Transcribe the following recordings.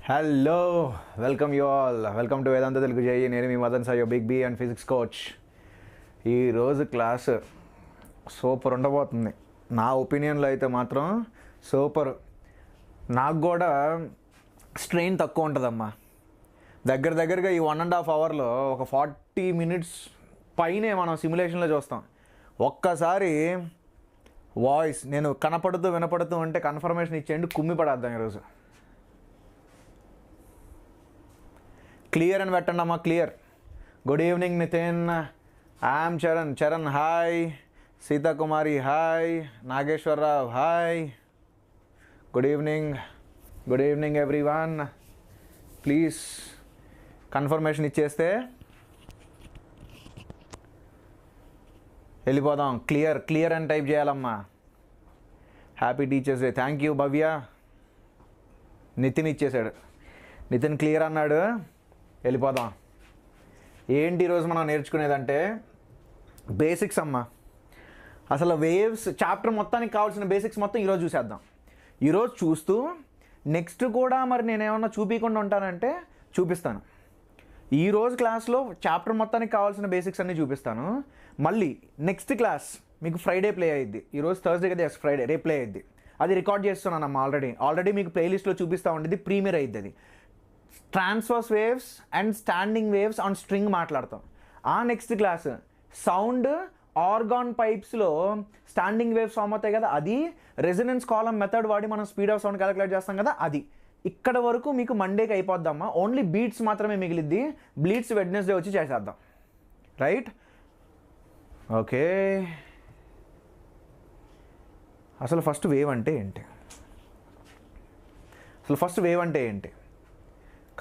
Hello welcome you all welcome to Vedanta Telugu జై. నేను మీ Madan Sai big B and physics coach. ఈరోజు క్లాస్ సూపర్ ఉండబోతుంది. నా ఒపీనియన్లో అయితే మాత్రం సూపర్. నాకు కూడా స్ట్రెయిన్ తక్కువ ఉంటుందమ్మా. దగ్గరగా ఈ 1.5 అవర్లో ఒక 40 minutes పైనే మనం సిమ్యులేషన్లో చూస్తాం. ఒక్కసారి వాయిస్ నేను కనపడుతూ వినపడుతూ ఉంటే కన్ఫర్మేషన్ ఇచ్చేయండి, కుమ్మి పడేద్దాం ఈరోజు. క్లియర్ అని పెట్టండి అమ్మా, clear. Good evening Nitin, I'm Charan hi, Sitakumari hi, Nageswararao hi. Good evening everyone. Please confirmation ఇచ్చేస్తే వెళ్ళిపోదాం. క్లియర్ అని టైప్ చేయాలమ్మా. Happy teachers day. Thank you Bhavya. Nitin ఇచ్చేసాడు. నితిన్ క్లియర్ అన్నాడు. వెళ్ళిపోదాం. ఏంటి ఈరోజు మనం నేర్చుకునేదంటే బేసిక్స్ అమ్మా. అసలు వేవ్స్ చాప్టర్ మొత్తానికి కావాల్సిన బేసిక్స్ మొత్తం ఈరోజు చూసేద్దాం. ఈరోజు చూస్తూ నెక్స్ట్ కూడా మరి నేనేమన్నా చూపించకుండా ఉంటానంటే చూపిస్తాను. ఈరోజు క్లాస్లో చాప్టర్ మొత్తానికి కావాల్సిన బేసిక్స్ అన్నీ చూపిస్తాను. మళ్ళీ నెక్స్ట్ క్లాస్ మీకు ఫ్రైడే ప్లే అయ్యిద్ది. ఈరోజు థర్స్డే కదా, ఫ్రైడే రేపు ప్లే అయ్యిద్ది. అది రికార్డ్ చేస్తున్నానమ్మా. ఆల్రెడీ మీకు ప్లేలిస్ట్లో చూపిస్తూ ఉండేది, ప్రీమియర్ అయ్యిద్ది. అది transverse waves and standing waves on string మాట్లాడతాం. ఆ నెక్స్ట్ క్లాస్ సౌండ్ ఆర్గాన్ పైప్స్లో స్టాండింగ్ వేవ్స్ ఫామ్ అవుతాయి కదా, అది రెజొనెన్స్ కాలమ్ మెథడ్ వాడి మనం స్పీడ్ ఆఫ్ సౌండ్ క్యాలిక్యులేట్ చేస్తాం కదా, అది ఇక్కడ వరకు మీకు మండేకి అయిపోద్దమ్మా. ఓన్లీ బీట్స్ మాత్రమే మిగిలిద్ది. బీట్స్ వెడ్నెస్డే వచ్చి చేసేద్దాం. Right, okay. అసలు ఫస్ట్ వేవ్ అంటే ఏంటి?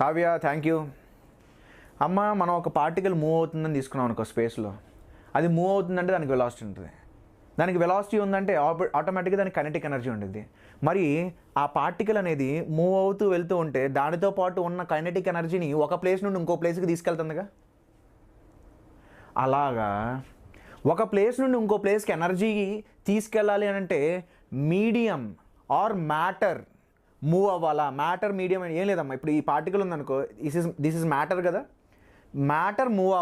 కావ్య థ్యాంక్ యూ అమ్మ. మనం ఒక పార్టికల్ మూవ్ అవుతుందని తీసుకున్నాం అనుకో స్పేస్లో. అది మూవ్ అవుతుందంటే దానికి వెలాసిటీ ఉంటుంది. దానికి వెలాసిటీ ఉందంటే ఆటోమేటిక్గా దానికి కైనెటిక్ ఎనర్జీ ఉంటుంది. మరి ఆ పార్టికల్ అనేది మూవ్ అవుతూ వెళ్తూ ఉంటే దానితో పాటు ఉన్న కైనెటిక్ ఎనర్జీని ఒక ప్లేస్ నుండి ఇంకో ప్లేస్కి తీసుకెళ్తుందిగా. అలాగా ఒక ప్లేస్ నుండి ఇంకో ప్లేస్కి ఎనర్జీ తీసుకెళ్ళాలి అని అంటే మీడియం ఆర్ మ్యాటర్ మూవ్ అవ్వాలా. మ్యాటర్ మీడియం ఏం లేదమ్మా. ఇప్పుడు ఈ పార్టికల్ ఉందనుకో, దిస్ ఇస్ మ్యాటర్ కదా. మ్యాటర్ మూవ్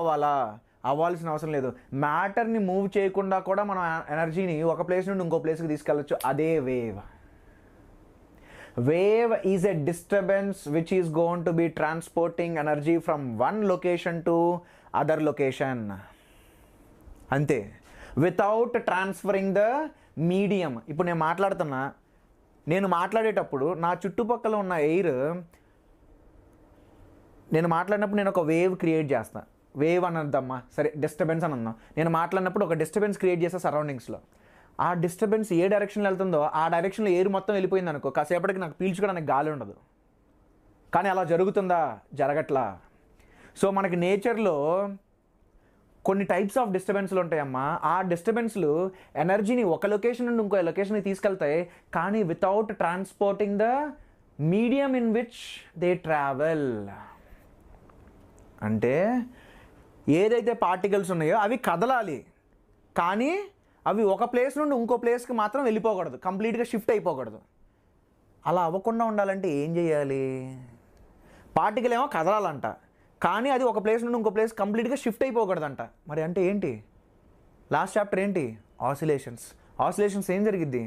అవ్వాల్సిన అవసరం లేదు. మ్యాటర్ని మూవ్ చేయకుండా కూడా మనం ఎనర్జీని ఒక ప్లేస్ నుండి ఇంకో ప్లేస్కి తీసుకెళ్ళచ్చు. అదే wave is a disturbance which is going to B transporting energy from one location to other location. అంతే, వితౌట్ ట్రాన్స్ఫరింగ్ ద మీడియం. ఇప్పుడు నేను మాట్లాడేటప్పుడు నా చుట్టుపక్కల ఉన్న ఎయిర్, నేను మాట్లాడినప్పుడు నేను ఒక వేవ్ క్రియేట్ చేస్తాను. వేవ్ అని అందమ్మా, సరే డిస్టర్బెన్స్ అని అందాం. నేను మాట్లాడినప్పుడు ఒక డిస్టర్బెన్స్ క్రియేట్ చేస్తా సరౌండింగ్స్లో. ఆ డిస్టర్బెన్స్ ఏ డైరెక్షన్లో వెళ్తుందో ఆ డైరెక్షన్లో ఎయిర్ మొత్తం వెళ్ళిపోయింది అనుకో, కాసేపటికి నాకు పీల్చుకోవడానికి గాలి ఉండదు. కానీ అలా జరుగుతుందా? జరగట్లా. సో మనకి నేచర్లో కొన్ని టైప్స్ ఆఫ్ డిస్టర్బెన్స్లు ఉంటాయమ్మా. ఆ డిస్టర్బెన్స్లు ఎనర్జీని ఒక లొకేషన్ నుండి ఇంకో లొకేషన్కి తీసుకెళ్తాయి, కానీ without transporting the medium in which they travel. అంటే ఏదైతే పార్టికల్స్ ఉన్నాయో అవి కదలాలి, కానీ అవి ఒక ప్లేస్ నుండి ఇంకో ప్లేస్కి మాత్రం వెళ్ళిపోకూడదు, కంప్లీట్గా షిఫ్ట్ అయిపోకూడదు. అలా అవ్వకుండా ఉండాలంటే ఏం చేయాలి? పార్టికల్ ఏమో కదలాలంట, కానీ అది ఒక ప్లేస్ నుండి ఇంకో ప్లేస్ కంప్లీట్గా షిఫ్ట్ అయిపోకూడదంట. మరి అంటే ఏంటి? లాస్ట్ చాప్టర్ ఏంటి? ఆసిలేషన్స్ ఏం జరిగిద్ది?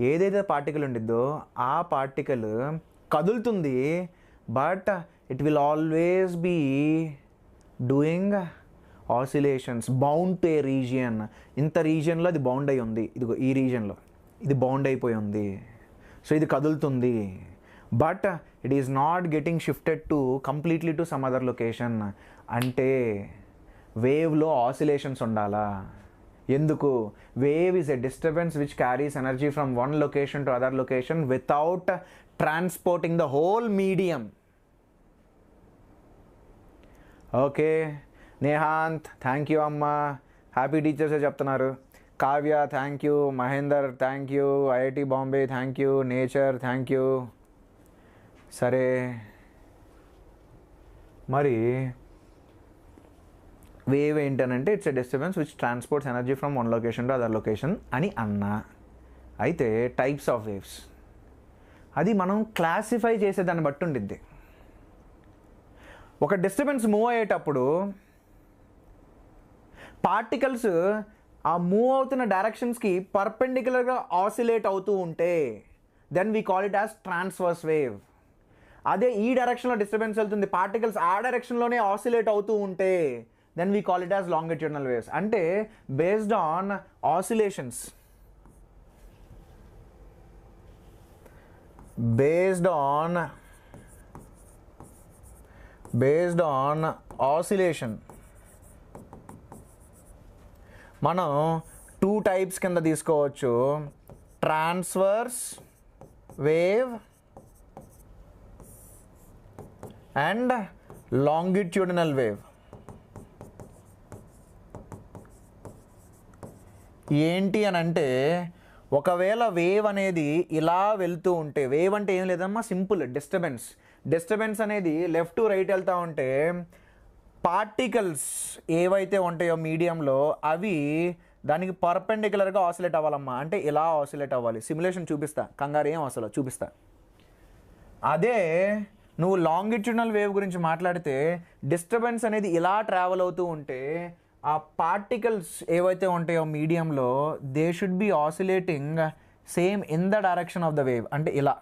ఏదైతే పార్టికల్ ఉండిద్దో ఆ పార్టికల్ కదులుతుంది, but it will always be doing oscillations bound to a region. ఇంత రీజియన్లో అది బౌండ్ అయి ఉంది, ఇదిగో ఈ రీజియన్లో ఇది బౌండ్ అయిపోయి ఉంది. సో ఇది కదులుతుంది, but it is not getting shifted to completely to some other location. అంటే వేవ్లో ఆసిలేషన్స్ ఉండాలా? ఎందుకు? Wave is a disturbance which carries energy from one location to other location without transporting the whole medium. Okay, Nehanth thank you అమ్మా. Happy టీచర్సే చెప్తున్నారు. Kavya thank you, Mahender thank you, IIT Bombay thank you, nature thank you. సరే, మరి wave ఏంటనంటే it's a disturbance which transports energy from one location to other location అని అన్నా. అయితే types of waves అది మనం క్లాసిఫై చేసేదాన్ని బట్టి ఉండిద్ది. ఒక డిస్టర్బెన్స్ మూవ్ అయ్యేటప్పుడు పార్టికల్స్ ఆ మూవ్ అవుతున్న డైరెక్షన్స్కి పర్పెండిక్యులర్గా ఆసిలేట్ అవుతూ ఉంటే then we call it as transverse wave. అదే ఈ డైరెక్షన్లో డిస్టర్బెన్స్ వెళ్తుంది, పార్టికల్స్ ఆ డైరెక్షన్లోనే ఆసిలేట్ అవుతూ ఉంటే then we call it as longitudinal waves. అంటే based on oscillations, based on oscillation మనం 2 టైప్స్ కింద తీసుకోవచ్చు, transverse wave and longitudinal wave. ఏంటి అని అంటే ఒకవేళ వేవ్ అనేది ఇలా వెళ్తూ ఉంటే, వేవ్ అంటే ఏం లేదమ్మా, సింపుల్ డిస్టర్బెన్స్ అనేది లెఫ్ట్ టు రైట్ వెళ్తూ ఉంటే పార్టికల్స్ ఏవైతే ఉంటాయో మీడియంలో అవి దానికి పర్పెండిక్యులర్గా ఆసిలేట్ అవ్వాలమ్మా. అంటే ఇలా ఆసిలేట్ అవ్వాలి. సిమ్యులేషన్ చూపిస్తా, కంగారు ఏం అసలు చూపిస్తా. అదే నువ్వు లాంగిట్యూడినల్ వేవ్ గురించి మాట్లాడితే డిస్టర్బెన్స్ అనేది ఇలా ట్రావెల్ అవుతూ ఉంటే ఆ పార్టికల్స్ ఏవైతే ఉంటాయో మీడియంలో they should be oscillating same in the direction of the wave. అంటే ఇలా.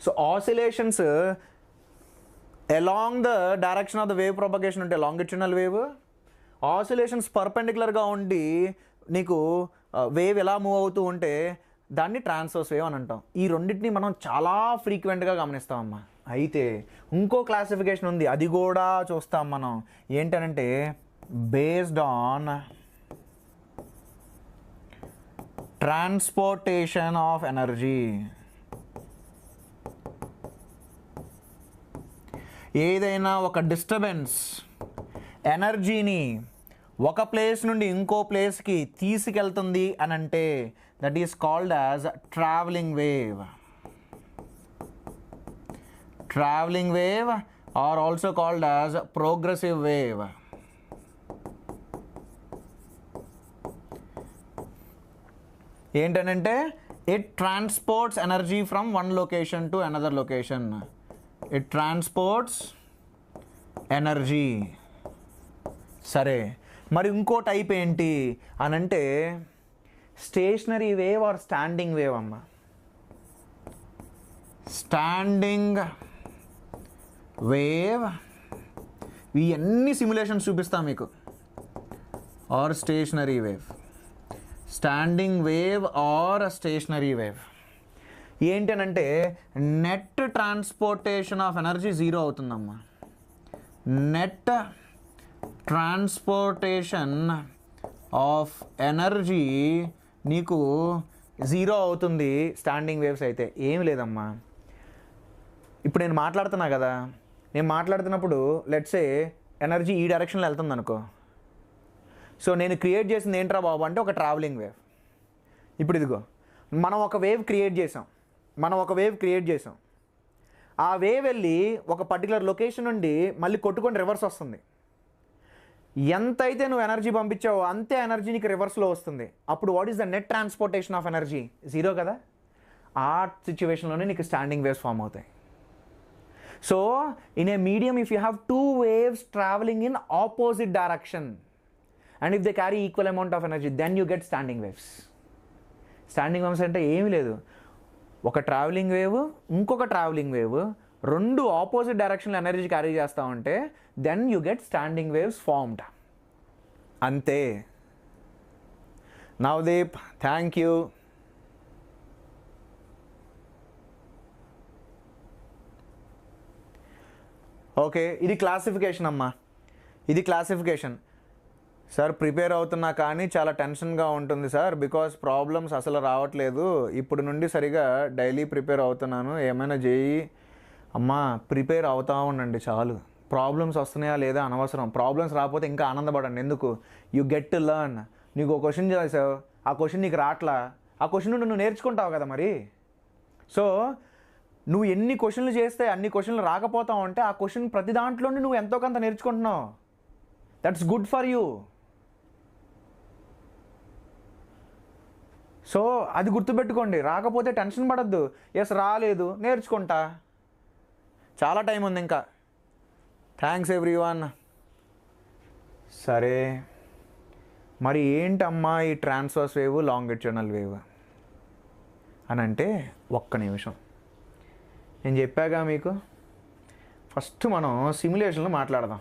So oscillations along the direction of the wave propagation ఉంటే లాంగిట్యూడినల్ వేవ్, ఆసిలేషన్స్ పర్పెండిక్యులర్గా ఉండి నీకు వేవ్ ఎలా మూవ్ అవుతూ ఉంటే దాన్ని ట్రాన్స్వర్స్ వేవ్ అని అంటాం. ఈ రెండింటిని మనం చాలా ఫ్రీక్వెంట్గా గమనిస్తామమ్మా. అయితే ఇంకో క్లాసిఫికేషన్ ఉంది, అది కూడా చూస్తాం మనం. ఏంటనంటే based on transportation of energy. ఏదైనా ఒక డిస్టర్బెన్స్ ఎనర్జీని ఒక ప్లేస్ నుండి ఇంకో ప్లేస్కి తీసుకెళ్తుంది అని అంటే that is called as travelling wave. Traveling wave or also called as progressive wave. ఏంటంటే it transports energy from one location to another location. It transports energy. సరే, మరి ఇంకో టైప్ ఏంటి అని అంటే stationary wave or standing wave అమ్మ. Standing wave ఇవన్నీ simulations చూపిస్తాం మీకు. Or stationary wave, standing wave or stationary wave. ఏంటనంటే net transportation of energy zero అవుతుందమ్మా. నెట్ ట్రాన్స్పోర్టేషన్ ఆఫ్ ఎనర్జీ నీకు జీరో అవుతుంది స్టాండింగ్ వేవ్స్ అయితే. ఏమి లేదమ్మా, ఇప్పుడు నేను మాట్లాడుతున్నా కదా, నేను మాట్లాడుతున్నప్పుడు లెట్సే ఎనర్జీ ఈ డైరెక్షన్లో వెళ్తుంది అనుకో. సో నేను క్రియేట్ చేసింది ఏంట్రా బాబు అంటే ఒక ట్రావెలింగ్ వేవ్. ఇప్పుడు ఇదిగో మనం ఒక వేవ్ క్రియేట్ చేసాం. ఆ వేవ్ వెళ్ళి ఒక పర్టికులర్ లొకేషన్ నుండి మళ్ళీ కొట్టుకొని రివర్స్ వస్తుంది. ఎంతైతే నువ్వు ఎనర్జీ పంపించావో అంతే ఎనర్జీ నీకు రివర్స్లో వస్తుంది. అప్పుడు what is the net transportation of energy? Zero కదా. ఆ సిచ్యువేషన్లోనే నీకు స్టాండింగ్ వేవ్స్ ఫామ్ అవుతాయి. So in a medium, if you have two waves traveling in opposite direction and if they carry equal amount of energy, then you get standing waves. Standing waves అంటే ఏమీ లేదు, ఒక travelling wave ఇంకొక travelling wave రెండు opposite డైరెక్షన్లో energy carry చేస్తూ ఉంటే then you get standing waves formed. అంతే. Navdeep, thank you. ఓకే, ఇది క్లాసిఫికేషన్ అమ్మా, ఇది క్లాసిఫికేషన్. సార్ ప్రిపేర్ అవుతున్నా కానీ చాలా టెన్షన్గా ఉంటుంది సార్, బికాస్ ప్రాబ్లమ్స్ అసలు రావట్లేదు. ఇప్పుడు నుండి సరిగా డైలీ ప్రిపేర్ అవుతున్నాను, ఏమైనా చేయి. అమ్మా ప్రిపేర్ అవుతా ఉండండి చాలు. ప్రాబ్లమ్స్ వస్తున్నాయా లేదా అనవసరం. ప్రాబ్లమ్స్ రాకపోతే ఇంకా ఆనందపడండి. ఎందుకు? You get to learn. నీకు ఒక క్వశ్చన్ చేసావు, ఆ క్వశ్చన్ నీకు రాట్లా, ఆ క్వశ్చన్ నుండి నువ్వు నేర్చుకుంటావు కదా మరి. సో నువ్వు ఎన్ని క్వశ్చన్లు చేస్తే అన్ని క్వశ్చన్లు రాకపోతావు అంటే ఆ క్వశ్చన్ ప్రతి దాంట్లోనే నువ్వు ఎంతో కొంత నేర్చుకుంటున్నావు. That's good for you. So అది గుర్తుపెట్టుకోండి. రాకపోతే టెన్షన్ పడద్దు. ఎస్ రాలేదు, నేర్చుకుంటా. చాలా టైం ఉంది ఇంకా. Thanks everyone. సరే, మరి ఏంటమ్మా ఈ ట్రాన్స్వర్స్ వేవ్ లాంగిట్యూడినల్ వేవ్ అని అంటే, ఒక్క నిమిషం నేను చెప్పాగా మీకు. ఫస్ట్ మనం సిమ్యులేషన్లో మాట్లాడదాం.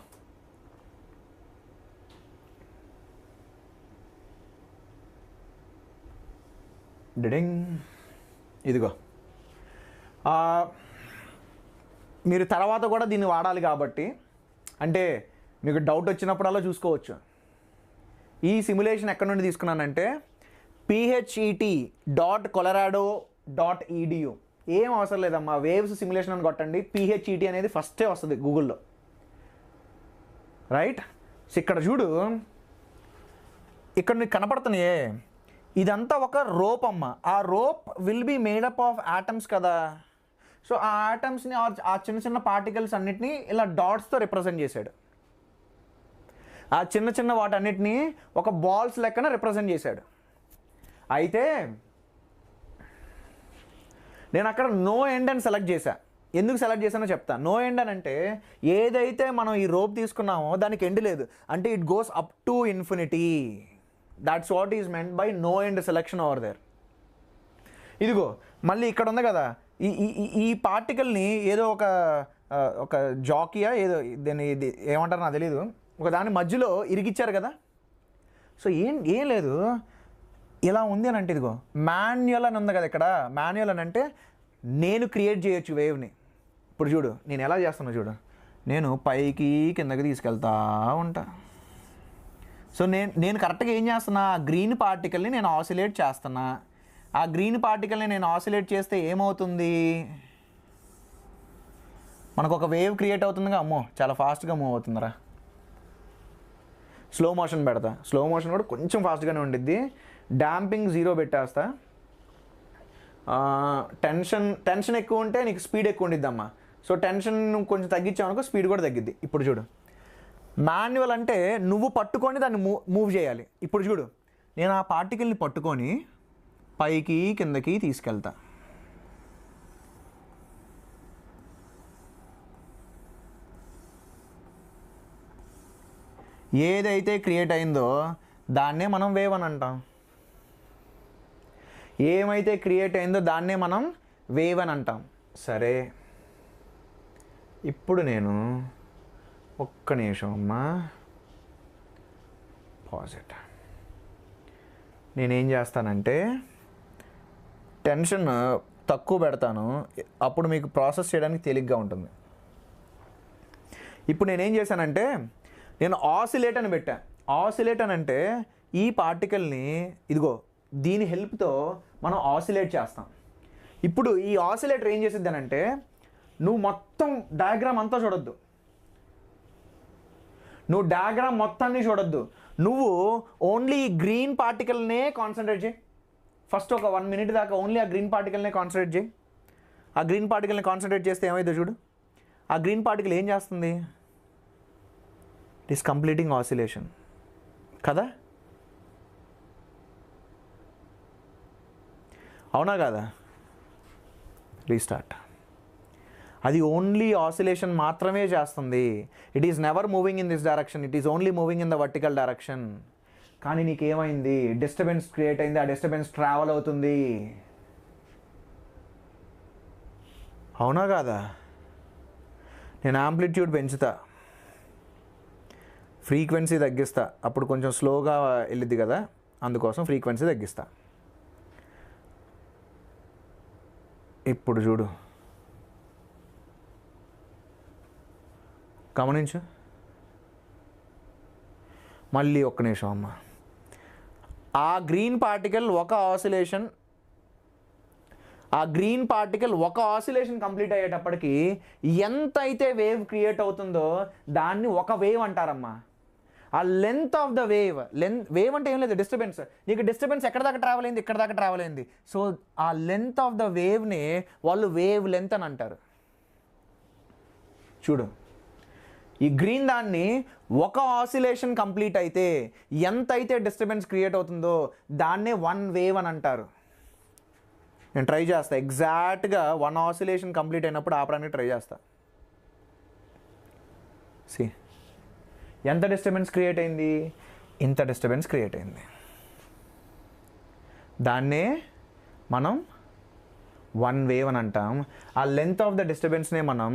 డిడింగ్, ఇదిగో మీరు తర్వాత కూడా దీన్ని వాడాలి కాబట్టి, అంటే మీకు డౌట్ వచ్చినప్పుడల్లా చూసుకోవచ్చు. ఈ సిమ్యులేషన్ ఎక్కడి నుండి తీసుకున్నానంటే phet.colorado.edu. ఏం అవసరం లేదమ్మా, వేవ్స్ సిమ్యులేషన్ అని కొట్టండి, PHET అనేది ఫస్టే వస్తుంది గూగుల్లో, రైట్? సో ఇక్కడ చూడు, ఇక్కడ నీకు కనపడుతున్నాయే, ఇదంతా ఒక రోప్ అమ్మ. ఆ rope will be made up of atoms కదా. సో ఆ ఆటమ్స్ని ఆ చిన్న చిన్న పార్టికల్స్ అన్నిటినీ ఇలా డాట్స్తో రిప్రజెంట్ చేశాడు. ఆ చిన్న చిన్న వాటన్నిటినీ ఒక బాల్స్ లెక్కన రిప్రజెంట్ చేశాడు. అయితే నేను అక్కడ నో ఎండ్ అని సెలెక్ట్ చేశా. ఎందుకు సెలెక్ట్ చేశానో చెప్తా. నో ఎండ్ అని అంటే, ఏదైతే మనం ఈ రోప్ తీసుకున్నామో దానికి ఎండ్ లేదు, అంటే it goes up to infinity. That's what is meant by no end selection over there. ఇదిగో మళ్ళీ ఇక్కడ ఉంది కదా, ఈ ఈ పార్టికల్ని ఏదో ఒక జాకీయా ఏదో దీన్ని ఏమంటారో నాకు తెలీదు, ఒక దాని మధ్యలో ఇరిగిచ్చారు కదా. సో ఏం లేదు, ఇలా ఉంది అని అంటే, ఇదిగో మాన్యువల్ అని ఉంది కదా ఇక్కడ. మాన్యువల్ అని అంటే నేను క్రియేట్ చేయొచ్చు వేవ్ని. ఇప్పుడు చూడు నేను ఎలా చేస్తాను చూడు, నేను పైకి కిందకి తీసుకెళ్తా ఉంటా. సో నేను కరెక్ట్గా ఏం చేస్తున్నా, ఆ గ్రీన్ పార్టికల్ని నేను ఆసిలేట్ చేస్తున్నా. ఆ గ్రీన్ పార్టికల్ని నేను ఆసిలేట్ చేస్తే ఏమవుతుంది, మనకు ఒక వేవ్ క్రియేట్ అవుతుందిగా. అమ్మో చాలా ఫాస్ట్గా మూవ్ అవుతుందిరా. స్లో మోషన్ పెడతా, స్లో మోషన్ కూడా కొంచెం ఫాస్ట్గానే ఉండిద్ది. డాంపింగ్ 0 పెట్టేస్తా. టెన్షన్ ఎక్కువ ఉంటే నీకు స్పీడ్ ఎక్కువ ఉండిద్దమ్మా. సో టెన్షన్ కొంచెం తగ్గించామనుకో స్పీడ్ కూడా తగ్గిద్ది. ఇప్పుడు చూడు, మాన్యువల్ అంటే నువ్వు పట్టుకొని దాన్ని మూవ్ చేయాలి. ఇప్పుడు చూడు, నేను ఆ పార్టికల్ని పట్టుకొని పైకి కిందకి తీసుకెళ్తా. ఏదైతే క్రియేట్ అయిందో దాన్నే మనం వేవ్ అని అంటాం. ఏమైతే క్రియేట్ అయిందో దాన్నే మనం వేవ్ అని అంటాం. సరే, ఇప్పుడు నేను ఒక్క నిమిషం అమ్మా, పాజిట్. నేనేం చేస్తానంటే టెన్షన్ తక్కువ పెడతాను, అప్పుడు మీకు ప్రాసెస్ చేయడానికి తేలిగ్గా ఉంటుంది. ఇప్పుడు నేనేం చేశానంటే నేను ఆసిలేట్ అని పెట్టా. ఆసిలేట్ అని అంటే ఈ పార్టికల్ని ఇదిగో దీని హెల్ప్తో మనం ఆసిలేట్ చేస్తాం. ఇప్పుడు ఈ ఆసిలేటర్ ఏం చేసిద్ది అని అంటే, నువ్వు మొత్తం డయాగ్రామ్ అంతా చూడొద్దు, నువ్వు డయాగ్రామ్ మొత్తాన్ని చూడొద్దు, నువ్వు ఓన్లీ ఈ గ్రీన్ పార్టికల్నే కాన్సన్ట్రేట్ చేయి. ఫస్ట్ ఒక 1 minute దాకా ఓన్లీ ఆ గ్రీన్ పార్టికల్నే కాన్సన్ట్రేట్ చేయి. ఆ గ్రీన్ పార్టికల్ని కాన్సన్ట్రేట్ చేస్తే ఏమైందో చూడు. ఆ గ్రీన్ పార్టికల్ ఏం చేస్తుంది, ఇట్ ఈస్ కంప్లీటింగ్ ఆసిలేషన్ కదా. అవునా కదా? రీస్టార్ట్. అది ఓన్లీ ఆసిలేషన్ మాత్రమే చేస్తుంది. It is never moving in this direction, it is only moving in the vertical direction. కానీ నీకేమైంది, డిస్టర్బెన్స్ క్రియేట్ అయింది, ఆ డిస్టర్బెన్స్ ట్రావెల్ అవుతుంది. అవునా కాదా? నేను యాంప్లిట్యూడ్ పెంచుతా, ఫ్రీక్వెన్సీ తగ్గిస్తా, అప్పుడు కొంచెం స్లోగా వెళ్ళిద్ది కదా, అందుకోసం ఫ్రీక్వెన్సీ తగ్గిస్తా. ఇప్పుడు చూడు, గమనించు. మళ్ళీ ఒక్క నిమిషం అమ్మ. ఆ గ్రీన్ పార్టికల్ ఒక ఆసిలేషన్ కంప్లీట్ అయ్యేటప్పటికి ఎంత అయితే వేవ్ క్రియేట్ అవుతుందో దాన్ని ఒక వేవ్ అంటారమ్మా. ఆ లెంత్ ఆఫ్ ద వేవ్ అంటే ఏం లేదు, డిస్టర్బెన్స్. నీకు డిస్టర్బెన్స్ ఎక్కడ దాకా ట్రావెల్ అయింది, ఇక్కడ దాకా ట్రావెల్ అయింది. సో ఆ లెంత్ ఆఫ్ ద వేవ్ని వాళ్ళు వేవ్ లెంత్ అని అంటారు. చూడు, ఈ గ్రీన్ దాన్ని ఒక ఆసిలేషన్ కంప్లీట్ అయితే ఎంత అయితే డిస్టర్బెన్స్ క్రియేట్ అవుతుందో దాన్నే 1 వేవ్ అని అంటారు. నేను ట్రై చేస్తా, ఎగ్జాక్ట్గా 1 ఆసిలేషన్ కంప్లీట్ అయినప్పుడు ఆపడానికి ట్రై చేస్తా. సి ఎంత డిస్టర్బెన్స్ క్రియేట్ అయింది, ఇంత డిస్టర్బెన్స్ క్రియేట్ అయింది. దాన్నే మనం వన్ వేవ్ అని అంటాం. ఆ లెంత్ ఆఫ్ ద డిస్టర్బెన్స్నే మనం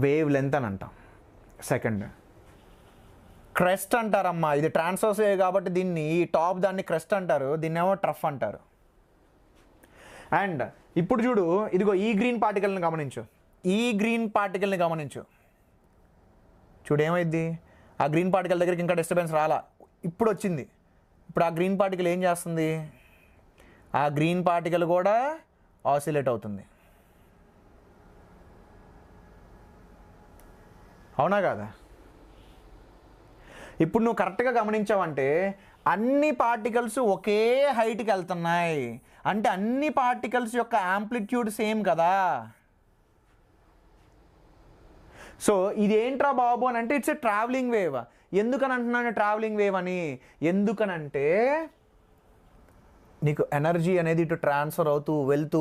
వేవ్ లెంత్ అని అంటాం. సెకండ్ క్రెస్ట్ అంటారమ్మా. ఇది ట్రాన్స్వర్స్ వేవ్ కాబట్టి దీన్ని ఈ టాప్ దాన్ని క్రెస్ట్ అంటారు, దీన్నేమో ట్రఫ్ అంటారు. అండ్ ఇప్పుడు చూడు, ఇదిగో ఈ గ్రీన్ పార్టికల్ని గమనించు, ఈ గ్రీన్ పార్టికల్ని గమనించు. చూడు ఏమైంది, ఆ గ్రీన్ పార్టికల్ దగ్గరికి ఇంకా డిస్టర్బెన్స్ రాలా, ఇప్పుడు వచ్చింది. ఇప్పుడు ఆ గ్రీన్ పార్టికల్ ఏం చేస్తుంది, ఆ గ్రీన్ పార్టికల్ కూడా ఆసిలేట్ అవుతుంది. అవునా కాదా? ఇప్పుడు నువ్వు కరెక్ట్గా గమనించావంటే అన్ని పార్టికల్స్ ఒకే హైట్కి వెళ్తున్నాయి అంటే అన్ని పార్టికల్స్ యొక్క యాంప్లిట్యూడ్ సేమ్ కదా. సో ఇదేంట్రా బాబు అని అంటే ఇట్స్ ఎ ట్రావెలింగ్ వేవ్. ఎందుకని అంటున్నాను ట్రావెలింగ్ వేవ్ అని? ఎందుకనంటే నీకు ఎనర్జీ అనేది ఇటు ట్రాన్స్ఫర్ అవుతూ వెళ్తూ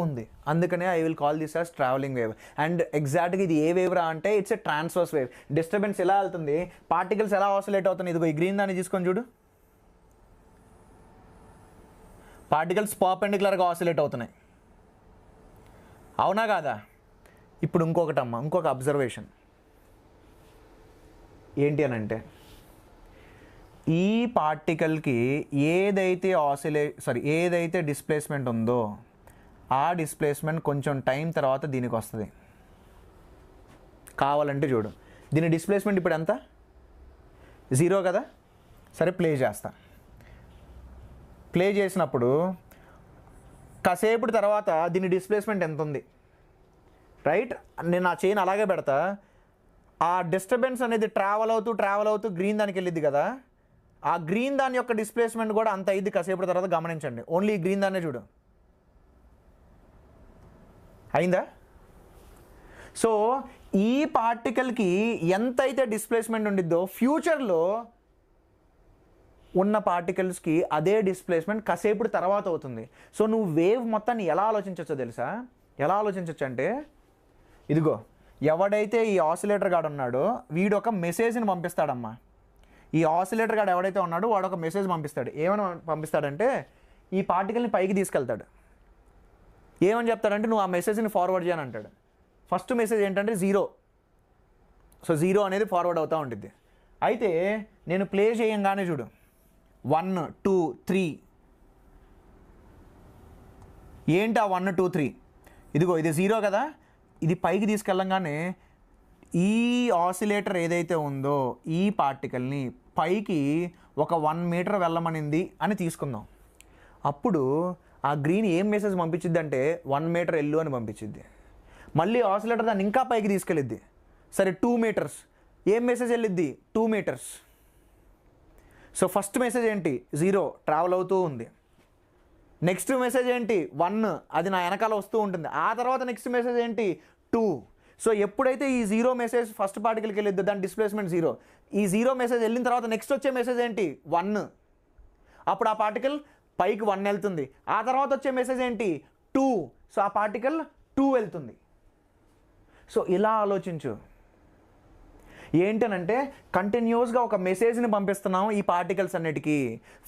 ఉంది, అందుకనే I will call this as travelling wave. And ఎగ్జాక్ట్గా ఇది ఏ వేవ్ రా అంటే it's a transverse wave. Disturbance ఎలా వెళ్తుంది, పార్టికల్స్ ఎలా ఆసిలేట్ అవుతుంది, ఇదిగో ఈ గ్రీన్ దాన్ని తీసుకొని చూడు, పార్టికల్స్ పర్పెండిక్యులర్గా ఆసిలేట్ అవుతున్నాయి. అవునా కాదా? ఇప్పుడు ఇంకొకటమ్మా, ఇంకొక అబ్జర్వేషన్ ఏంటి అని అంటే ఈ పార్టికల్కి ఏదైతే డిస్ప్లేస్మెంట్ ఉందో ఆ డిస్ప్లేస్మెంట్ కొంచెం టైం తర్వాత దీనికి వస్తుంది. కావాలంటే చూడు, దీని డిస్ప్లేస్మెంట్ ఇప్పుడు ఎంత, 0 కదా. సరే ప్లే చేస్తా. ప్లే చేసినప్పుడు కాసేపటి తర్వాత దీని డిస్ప్లేస్మెంట్ ఎంత ఉంది, రైట్? నేను ఆ చైన్ అలాగే పెడతా. ఆ డిస్టర్బెన్స్ అనేది ట్రావెల్ అవుతూ గ్రీన్ దానికి వెళ్ళిద్ది కదా, ఆ గ్రీన్ దాని యొక్క డిస్ప్లేస్మెంట్ కూడా అంత అయింది కాసేపటి తర్వాత. గమనించండి, ఓన్లీ ఈ గ్రీన్ దాన్నే చూడు, అయిందా? సో ఈ పార్టికల్కి ఎంత అయితే డిస్ప్లేస్మెంట్ ఉండిద్దో ఫ్యూచర్లో ఉన్న పార్టికల్స్కి అదే డిస్ప్లేస్మెంట్ కాసేపటి తర్వాత అవుతుంది. సో నువ్వు వేవ్ మొత్తాన్ని ఎలా ఆలోచించవచ్చో తెలుసా? ఎలా ఆలోచించవచ్చు అంటే ఇదిగో, ఎవడైతే ఈ ఆసిలేటర్ గాడు ఉన్నాడో వీడు ఒక మెసేజ్ని పంపిస్తాడమ్మా. ఈ ఆసిలేటర్ గాడు ఎవడైతే ఉన్నాడో వాడు ఒక మెసేజ్ పంపిస్తాడు. ఏమని పంపిస్తాడంటే ఈ పార్టికల్ని పైకి తీసుకెళ్తాడు. ఏమని చెప్తాడంటే నువ్వు ఆ మెసేజ్ని ఫార్వర్డ్ చేయని అంటాడు. ఫస్ట్ మెసేజ్ ఏంటంటే 0. సో 0 అనేది ఫార్వర్డ్ అవుతూ ఉంటుంది. అయితే నేను ప్లే చేయంగానే చూడు 1 2 3 ఏంటి ఆ 1 2 3, ఇదిగో ఇది 0 కదా. ఇది పైకి తీసుకెళ్ళంగానే ఈ ఆసిలేటర్ ఏదైతే ఉందో ఈ పార్టికల్ని పైకి ఒక 1 మీటర్ వెళ్ళమనింది అని తీసుకుందాం. అప్పుడు ఆ గ్రీన్ ఏం మెసేజ్ పంపించిద్ది అంటే 1 మీటర్ వెళ్ళు అని పంపించిద్ది. మళ్ళీ ఆసిలేటర్ దాన్ని ఇంకా పైకి తీసుకెళ్ళిద్ది. సరే 2 మీటర్స్, ఏం మెసేజ్ వెళ్ళిద్ది 2 మీటర్స్. సో ఫస్ట్ మెసేజ్ ఏంటి 0 ట్రావెల్ అవుతూ ఉంది. నెక్స్ట్ మెసేజ్ ఏంటి 1, అది నా వెనకాల వస్తూ ఉంటుంది. ఆ తర్వాత నెక్స్ట్ మెసేజ్ ఏంటి 2. సో ఎప్పుడైతే ఈ 0 మెసేజ్ ఫస్ట్ పార్టికల్కి వెళ్ళిద్దో దాని డిస్ప్లేస్మెంట్ 0. ఈ 0 మెసేజ్ వెళ్ళిన తర్వాత నెక్స్ట్ వచ్చే మెసేజ్ ఏంటి 1. అప్పుడు ఆ పార్టికల్ పైకి 1 వెళ్తుంది. ఆ తర్వాత వచ్చే మెసేజ్ ఏంటి 2. సో ఆ పార్టికల్ 2 వెళ్తుంది. సో ఇలా ఆలోచించు. ఏంటనంటే కంటిన్యూస్గా ఒక మెసేజ్ని పంపిస్తున్నాం ఈ పార్టికల్స్ అన్నిటికీ.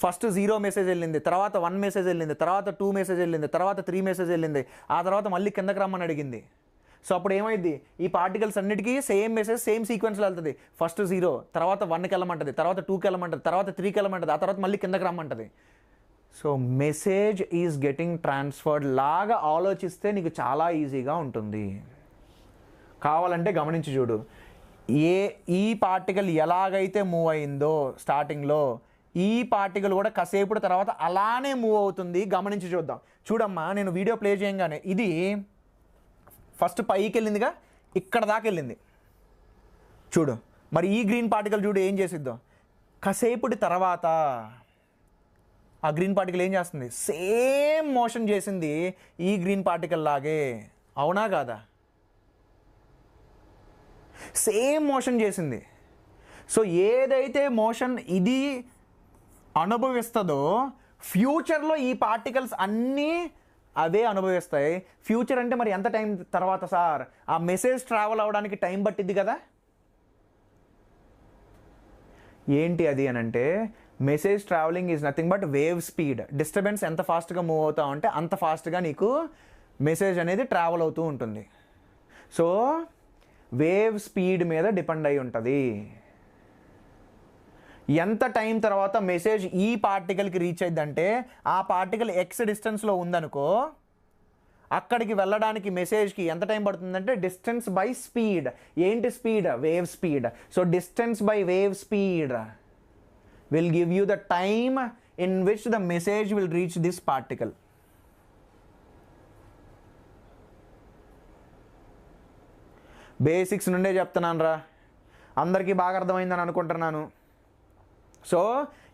ఫస్ట్ 0 మెసేజ్ వెళ్ళింది, తర్వాత 1 మెసేజ్ వెళ్ళింది, తర్వాత 2 మెసేజ్ వెళ్ళింది, తర్వాత 3 మెసేజ్ వెళ్ళింది, ఆ తర్వాత మళ్ళీ కిందకి రమ్మని అడిగింది. సో అప్పుడు ఏమైంది, ఈ పార్టికల్స్ అన్నిటికీ సేమ్ మెసేజ్ సేమ్ సీక్వెన్స్లో వెళ్తుంది. ఫస్ట్ 0, తర్వాత 1కి వెళ్ళమంటుంది, తర్వాత 2కి వెళ్ళమంటుంది, తర్వాత 3కి వెళ్ళమంటుంది, ఆ తర్వాత మళ్ళీ కిందకి రమ్మంటుంది. So message is getting transferred లాగా ఆలోచిస్తే నీకు చాలా ఈజీగా ఉంటుంది. కావాలంటే గమనించి చూడు, ఈ పార్టికల్ ఎలాగైతే మూవ్ అయిందో స్టార్టింగ్లో ఈ పార్టికల్ కూడా కాసేపు తర్వాత అలానే మూవ్ అవుతుంది. గమనించి చూద్దాం. చూడమ్మా, నేను వీడియో ప్లే చేయగానే ఇది ఫస్ట్ పైకి వెళ్ళిందిగా, ఇక్కడ దాకా వెళ్ళింది చూడు. మరి ఈ గ్రీన్ పార్టికల్ చూడు ఏం చేసిద్దో. కాసేపటి తర్వాత ఆ గ్రీన్ పార్టికల్ ఏం చేస్తుంది, సేమ్ మోషన్ చేసింది ఈ గ్రీన్ పార్టికల్ లాగే. అవునా కాదా? సేమ్ మోషన్ చేసింది. సో ఏదైతే మోషన్ ఇది అనుభవిస్తుందో ఫ్యూచర్లో ఈ పార్టికల్స్ అన్నీ అవే అనుభవిస్తాయి. ఫ్యూచర్ అంటే మరి ఎంత టైం తర్వాత సార్? ఆ మెసేజ్ ట్రావెల్ అవ్వడానికి టైం పట్టిద్ది కదా. ఏంటి అది అని అంటే, message travelling is nothing but wave speed. Disturbance ఎంత ఫాస్ట్గా మూవ్ అవుతా ఉంటే అంత ఫాస్ట్గా నీకు మెసేజ్ అనేది ట్రావెల్ అవుతూ ఉంటుంది. సో వేవ్ స్పీడ్ మీద డిపెండ్ అయి ఉంటుంది. ఎంత టైం తర్వాత మెసేజ్ ఈ పార్టికల్కి రీచ్ అయిందంటే, ఆ పార్టికల్ ఎక్స్ డిస్టెన్స్లో ఉందనుకో, అక్కడికి వెళ్ళడానికి మెసేజ్కి ఎంత టైం పడుతుందంటే డిస్టెన్స్ బై స్పీడ్. ఏంటి speed? Wave speed. So distance by wave speed will give you the time in which the message will reach this particle. Basics నుండే చెప్తున్నాను రా, అందరికీ బాగా అర్థమైందని అనుకుంటున్నాను. సో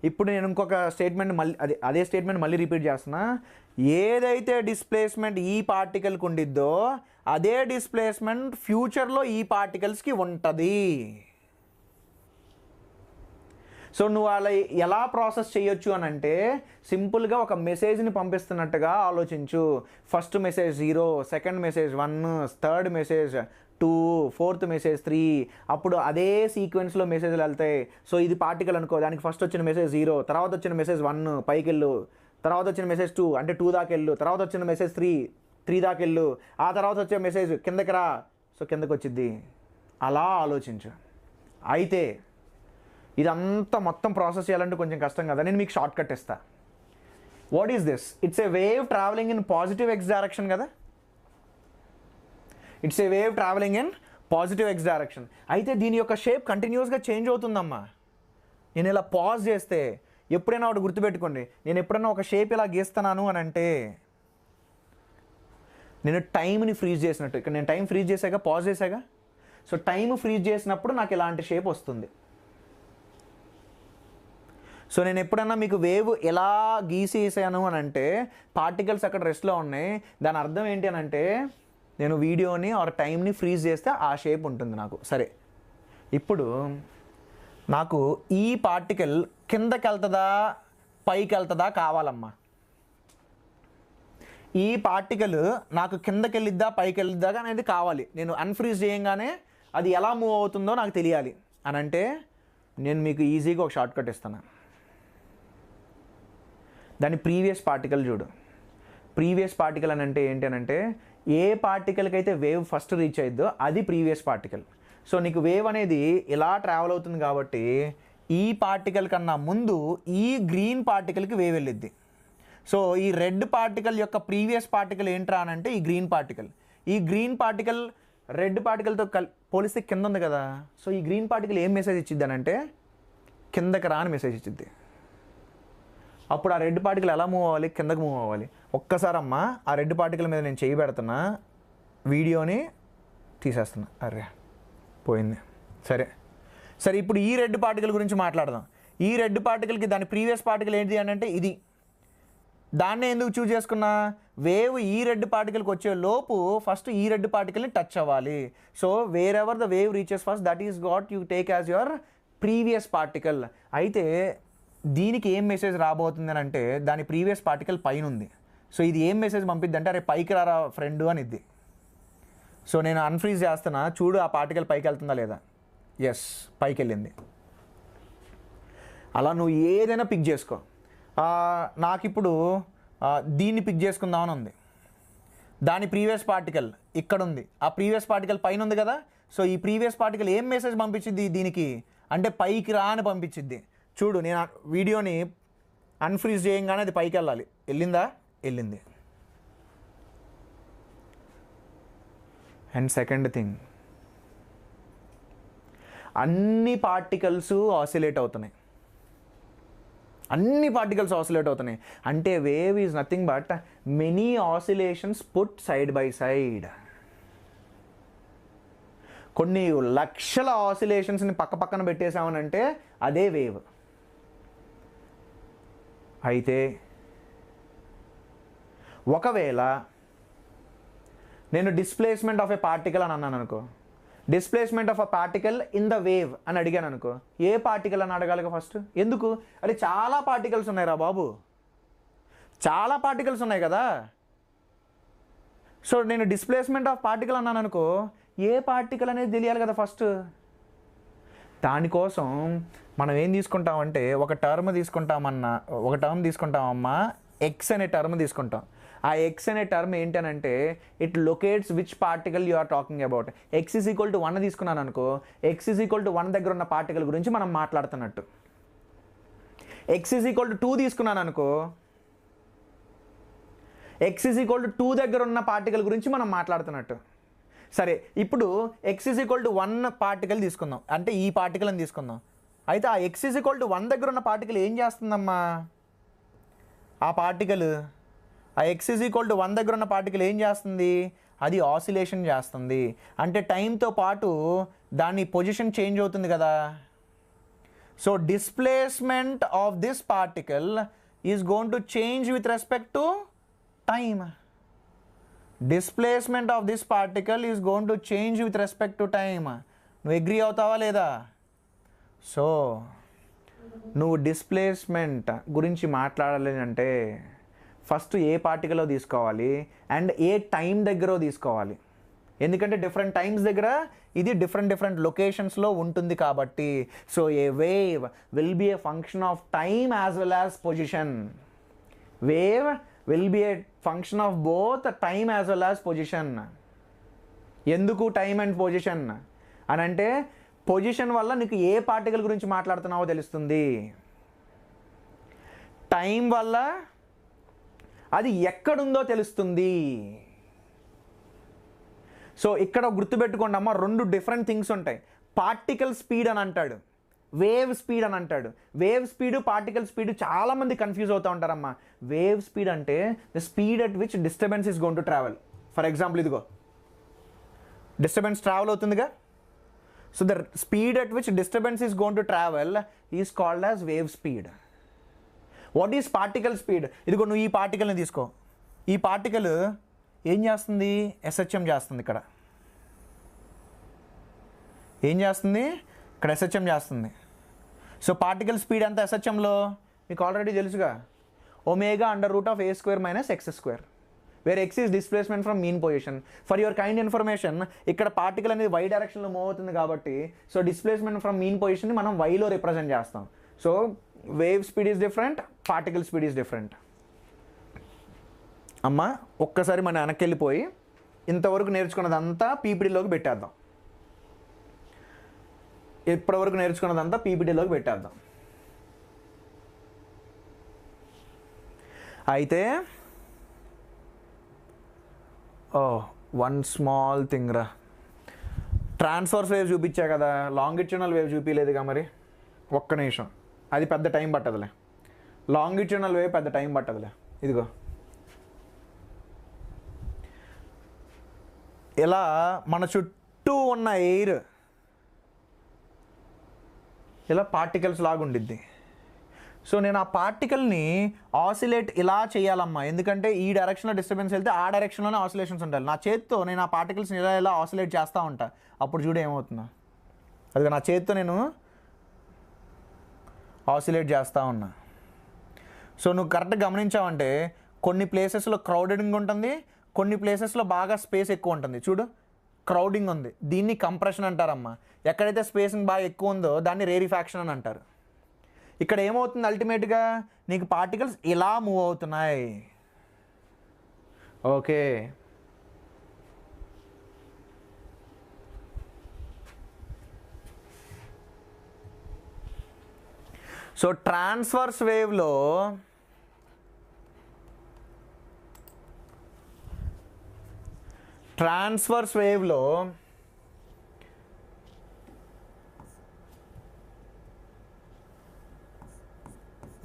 ఇప్పుడు నేను ఇంకొక స్టేట్మెంట్ మళ్ళీ అదే స్టేట్మెంట్ మళ్ళీ రిపీట్ చేస్తున్నా. ఏదైతే డిస్ప్లేస్మెంట్ ఈ పార్టికల్కి ఉండిద్దో అదే డిస్ప్లేస్మెంట్ ఫ్యూచర్లో ఈ పార్టికల్స్కి ఉంటుంది. సో నువ్వు అలా ఎలా ప్రాసెస్ చేయొచ్చు అని అంటే, సింపుల్గా ఒక మెసేజ్ని పంపిస్తున్నట్టుగా ఆలోచించు. First message 0, second message 1, third message 2, fourth message 3. అప్పుడు అదే సీక్వెన్స్లో మెసేజ్లు వెళ్తాయి. సో ఇది పార్టికల్ అనుకో, దానికి ఫస్ట్ వచ్చిన మెసేజ్ 0, తర్వాత వచ్చిన మెసేజ్ 1 పైకి వెళ్ళు, తర్వాత వచ్చిన మెసేజ్ 2 అంటే 2 దాకా వెళ్ళు, తర్వాత వచ్చిన మెసేజ్ 3 దాకా వెళ్ళు, ఆ తర్వాత వచ్చే మెసేజ్ కిందకి రా, సో కిందకి వచ్చిద్ది. అలా ఆలోచించు. అయితే ఇదంతా మొత్తం ప్రాసెస్ చేయాలంటే కొంచెం కష్టం కదా, నేను మీకు షార్ట్ కట్ ఇస్తా. What is this? It's a wave travelling in positive x direction కదా. It's a wave travelling in positive x direction. అయితే దీని యొక్క షేప్ కంటిన్యూస్గా చేంజ్ అవుతుందమ్మా. నేను ఇలా పాజ్ చేస్తే, ఎప్పుడైనా ఒకటి గుర్తుపెట్టుకోండి, నేను ఎప్పుడైనా ఒక షేప్ ఇలా గీస్తున్నాను అని అంటే నేను టైంని ఫ్రీజ్ చేసినట్టు. ఇక్కడ నేను టైం ఫ్రీజ్ చేశాక, పాజ్ చేశాక, సో టైం ఫ్రీజ్ చేసినప్పుడు నాకు ఇలాంటి షేప్ వస్తుంది. సో నేను ఎప్పుడన్నా మీకు వేవ్ ఎలా గీసేసాను అని అంటే, పార్టికల్స్ అక్కడ రెస్ట్లో ఉన్నాయి, దాని అర్థం ఏంటి అని అంటే, నేను వీడియోని ఆర్ టైంని ఫ్రీజ్ చేస్తే ఆ షేప్ ఉంటుంది నాకు. సరే, ఇప్పుడు నాకు ఈ పార్టికల్ కిందకి వెళ్తుందా పైకి వెళ్తుందా కావాలమ్మా. ఈ పార్టికల్ నాకు కిందకి వెళ్ళిద్దా పైకి వెళ్ళిద్దా అనేది కావాలి. నేను అన్ఫ్రీజ్ చేయంగానే అది ఎలా మూవ్ అవుతుందో నాకు తెలియాలి అని అంటే, నేను మీకు ఈజీగా ఒక షార్ట్ కట్ ఇస్తాను. దాని ప్రీవియస్ పార్టికల్ చూడు. ప్రీవియస్ పార్టికల్ అని అంటే ఏంటి అని అంటే, ఏ పార్టికల్కి అయితే వేవ్ ఫస్ట్ రీచ్ అయిద్దో అది ప్రీవియస్ పార్టికల్. సో నీకు వేవ్ అనేది ఇలా ట్రావెల్ అవుతుంది కాబట్టి, ఈ పార్టికల్ కన్నా ముందు ఈ గ్రీన్ పార్టికల్కి వేవ్ వెళ్ళిద్ది. సో ఈ రెడ్ పార్టికల్ యొక్క ప్రీవియస్ పార్టికల్ ఏంట్రా అని అంటే ఈ గ్రీన్ పార్టికల్. ఈ గ్రీన్ పార్టికల్ రెడ్ పార్టికల్తో పోలిస్తే కింద ఉంది కదా. సో ఈ గ్రీన్ పార్టికల్ ఏం మెసేజ్ ఇచ్చిద్ది అని అంటే, కిందకి రాని మెసేజ్ ఇచ్చిద్ది. అప్పుడు ఆ రెడ్ పార్టికల్ ఎలా మూవ్ అవ్వాలి? కిందకి మూవ్ అవ్వాలి. ఒక్కసారి అమ్మా ఆ రెడ్ పార్టికల్ మీద నేను చేయి పెడుతున్నా, వీడియోని తీసేస్తున్నా. అరే పోయింది. సరే సరే, ఇప్పుడు ఈ రెడ్ పార్టికల్ గురించి మాట్లాడదాం. ఈ రెడ్ పార్టికల్కి దాని ప్రీవియస్ పార్టికల్ ఏంటి అని అంటే ఇది. దాన్నే ఎందుకు చూజ్ చేసుకున్నా? వేవ్ ఈ రెడ్ పార్టికల్కి వచ్చే లోపు ఫస్ట్ ఈ రెడ్ పార్టికల్ని టచ్ అవ్వాలి. So where ever the wave reaches first, that is got you take as your previous particle. అయితే దీనికి ఏం మెసేజ్ రాబోతుంది అని అంటే, దాని ప్రీవియస్ పార్టికల్ పైన ఉంది. సో ఇది ఏం మెసేజ్ పంపిద్ది అంటే, అరే పైకి రారా ఫ్రెండ్ అని ఇద్ది. సో నేను అన్ఫ్రీజ్ చేస్తున్నా, చూడు ఆ పార్టికల్ పైకి వెళ్తుందా లేదా. ఎస్, పైకి వెళ్ళింది. అలా నువ్వు ఏదైనా పిక్ చేసుకో. నాకు ఇప్పుడు దీన్ని పిక్ చేసుకుందామని ఉంది. దాని ప్రీవియస్ పార్టికల్ ఇక్కడ ఉంది, ఆ ప్రీవియస్ పార్టికల్ పైన ఉంది కదా. సో ఈ ప్రీవియస్ పార్టికల్ ఏం మెసేజ్ పంపించిద్ది దీనికి అంటే, పైకి రా అని పంపించిద్ది. చూడు, నేను వీడియోని అన్ఫ్రీజ్ చేయంగానే అది పైకి వెళ్ళాలి. వెళ్ళిందా? వెళ్ళింది. అండ్ సెకండ్ థింగ్, అన్ని పార్టికల్స్ ఆసిలేట్ అవుతున్నాయి. అన్ని పార్టికల్స్ ఆసిలేట్ అవుతున్నాయి అంటే wave is nothing but many oscillations put side by side. కొన్ని లక్షల ఆసిలేషన్స్ని పక్క పక్కన పెట్టేసామనంటే అదే వేవ్. అయితే ఒకవేళ నేను డిస్ప్లేస్మెంట్ ఆఫ్ ఏ పార్టికల్ అని అన్నాను అనుకో, displacement of a particle in the wave అని అడిగాను అనుకో, ఏ పార్టికల్ అని అడగాలిగా ఫస్ట్. ఎందుకు? అరే చాలా పార్టికల్స్ ఉన్నాయి రా బాబు, చాలా పార్టికల్స్ ఉన్నాయి కదా. సో నేను డిస్ప్లేస్మెంట్ ఆఫ్ పార్టికల్ అన్నాను అనుకో, ఏ పార్టికల్ అనేది తెలియాలి కదా ఫస్ట్. దానికోసం మనం ఏం తీసుకుంటామంటే ఒక టర్మ్ తీసుకుంటామమ్మా, ఎక్స్ అనే టర్మ్ తీసుకుంటాం. ఆ ఎక్స్ అనే టర్మ్ ఏంటనంటే it locates which particle you are talking about. X is equal to 1 తీసుకున్నాను అనుకో, ఎక్స్ ఈజ్ ఈక్వల్ టు 1 దగ్గర ఉన్న పార్టికల్ గురించి మనం మాట్లాడుతున్నట్టు. ఎక్స్ ఈజ్ ఈక్వల్ టు 2 తీసుకున్నాను అనుకో, ఎక్స్ ఈజ్ ఈక్వల్ టు 2 దగ్గర ఉన్న పార్టికల్ గురించి మనం మాట్లాడుతున్నట్టు. సరే, ఇప్పుడు X is equal to 1 particle తీసుకుందాం, అంటే ఈ పార్టికల్ అని తీసుకుందాం. అయితే ఆ ఎక్స్ ఈజ్ ఈక్వల్ టు 1 దగ్గర ఉన్న పార్టికల్ ఏం చేస్తుందమ్మా? ఆ పార్టికల్ ఆ ఎక్స్ ఈజ్ ఈక్వల్ టు 1 దగ్గర ఉన్న పార్టికల్ ఏం చేస్తుంది? అది ఆసిలేషన్ చేస్తుంది. అంటే టైంతో పాటు దాని పొజిషన్ చేంజ్ అవుతుంది కదా. So displacement of this particle is going to change with respect to time. Displacement of this particle is going to change with respect to time. నువ్వు అగ్రీ అవుతావా లేదా? సో నువ్వు డిస్ప్లేస్మెంట్ గురించి మాట్లాడాలి అంటే ఫస్ట్ ఏ పార్టికల్లో తీసుకోవాలి అండ్ ఏ టైం దగ్గర తీసుకోవాలి. ఎందుకంటే డిఫరెంట్ టైమ్స్ దగ్గర ఇది డిఫరెంట్ లొకేషన్స్లో ఉంటుంది కాబట్టి. So A wave will be A function of time as well as position. Wave will be A function of both time as well as position. ఎందుకు time and position అని అంటే position వల్ల నీకు ఏ particle గురించి మాట్లాడుతున్నావో తెలుస్తుంది, టైం వల్ల అది ఎక్కడుందో తెలుస్తుంది. సో ఇక్కడ గుర్తుపెట్టుకోండి అమ్మ, 2 డిఫరెంట్ థింగ్స్ ఉంటాయి. పార్టికల్ స్పీడ్ అని అంటాడు, వేవ్ స్పీడ్ అని అంటాడు. వేవ్ స్పీడ్, పార్టికల్ స్పీడ్ చాలామంది కన్ఫ్యూజ్ అవుతూ ఉంటారమ్మా. వేవ్ స్పీడ్ అంటే the speed at which disturbance is going to travel. For example ఇదిగో డిస్టర్బెన్స్ ట్రావెల్ అవుతుందిగా. So the speed at which disturbance is going to travel is called as wave speed. What is particle speed? ఇదిగో నువ్వు ఈ పార్టికల్ని తీసుకో. ఈ particle ఏం చేస్తుంది? SHM చేస్తుంది. ఇక్కడ ఏం చేస్తుంది? ఇక్కడ ఎస్హెచ్ఎం చేస్తుంది. సో పార్టికల్ స్పీడ్ ఎంత ఎస్హెచ్ఎంలో మీకు ఆల్రెడీ తెలుసుగా, ω√(a² - x²), where x is displacement from mean position. For your kind information, ఇక్కడ పార్టికల్ అనేది y డైరెక్షన్లో మూవ్ అవుతుంది కాబట్టి సో డిస్ప్లేస్మెంట్ ఫ్రమ్ మీన్ పొజిషన్ని మనం yలో రిప్రజెంట్ చేస్తాం. So wave speed is different, particle speed is different. అమ్మ ఒక్కసారి మన వెనక్కి వెళ్ళిపోయి ఇంతవరకు నేర్చుకున్నదంతా పీపీటీలోకి పెట్టేద్దాం. ఇప్పటివరకు నేర్చుకున్నదంతా పీపీటీలోకి పెట్టేద్దాం. అయితే వన్ స్మాల్ థింగ్ రా, ట్రాన్స్వర్స్ వేవ్ చూపించా కదా, లాంగిట్యూడనల్ వేవ్ చూపించలేదుగా. మరి ఒక్క నిమిషం, అది పెద్ద టైం పట్టదులే. లాంగిట్యూడనల్ వేవ్ పెద్ద టైం పట్టదులే. ఇదిగో ఇలా మన చుట్టూ ఉన్న ఎయిర్ ఇలా పార్టికల్స్ లాగా ఉండిద్ది. సో నేను ఆ పార్టికల్ని ఆసిలేట్ ఇలా చేయాలమ్మా, ఎందుకంటే ఈ డైరెక్షన్లో డిస్టర్బెన్స్ వెళ్తే ఆ డైరెక్షన్లోనే ఆసిలేషన్స్ ఉంటాయి. నా చేతితో నేను ఆ పార్టికల్స్ని ఇలా ఆసిలేట్ చేస్తూ ఉంటా. అప్పుడు చూడు ఏమవుతుందో. అది నా చేతితో నేను ఆసిలేట్ చేస్తూ ఉన్నా. సో నువ్వు కరెక్ట్గా గమనించావంటే కొన్ని ప్లేసెస్లో క్రౌడెడింగ్ ఉంటుంది, కొన్ని ప్లేసెస్లో బాగా స్పేస్ ఎక్కువ ఉంటుంది. చూడు క్రౌడింగ్ ఉంది, దీన్ని కంప్రెషన్ అంటారమ్మా. ఎక్కడైతే స్పేసింగ్ బాగా ఎక్కువ ఉందో దాన్ని రేరిఫాక్షన్ అని అంటారు. ఇక్కడ ఏమవుతుంది? అల్టిమేట్గా నీకు పార్టికల్స్ ఇలా మూవ్ అవుతున్నాయి. ఓకే, సో ట్రాన్స్వర్స్ వేవ్లో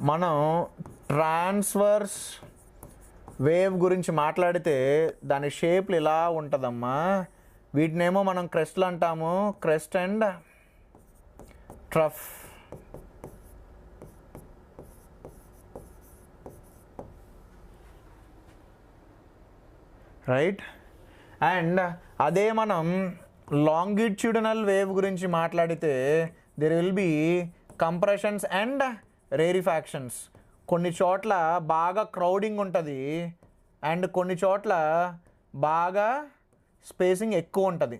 మనం ట్రాన్స్వర్స్ వేవ్ గురించి మాట్లాడితే దాని షేప్లు ఇలా ఉంటుందమ్మా. వీటినేమో మనం క్రెస్ట్లు అంటాము, crest and trough. Right. And అదే మనం లాంగిట్యూడనల్ వేవ్ గురించి మాట్లాడితే there will be compressions and rarefactions. కొన్ని చోట్ల బాగా క్రౌడింగ్ ఉంటుంది అండ్ కొన్ని చోట్ల బాగా స్పేసింగ్ ఎక్కువ ఉంటుంది.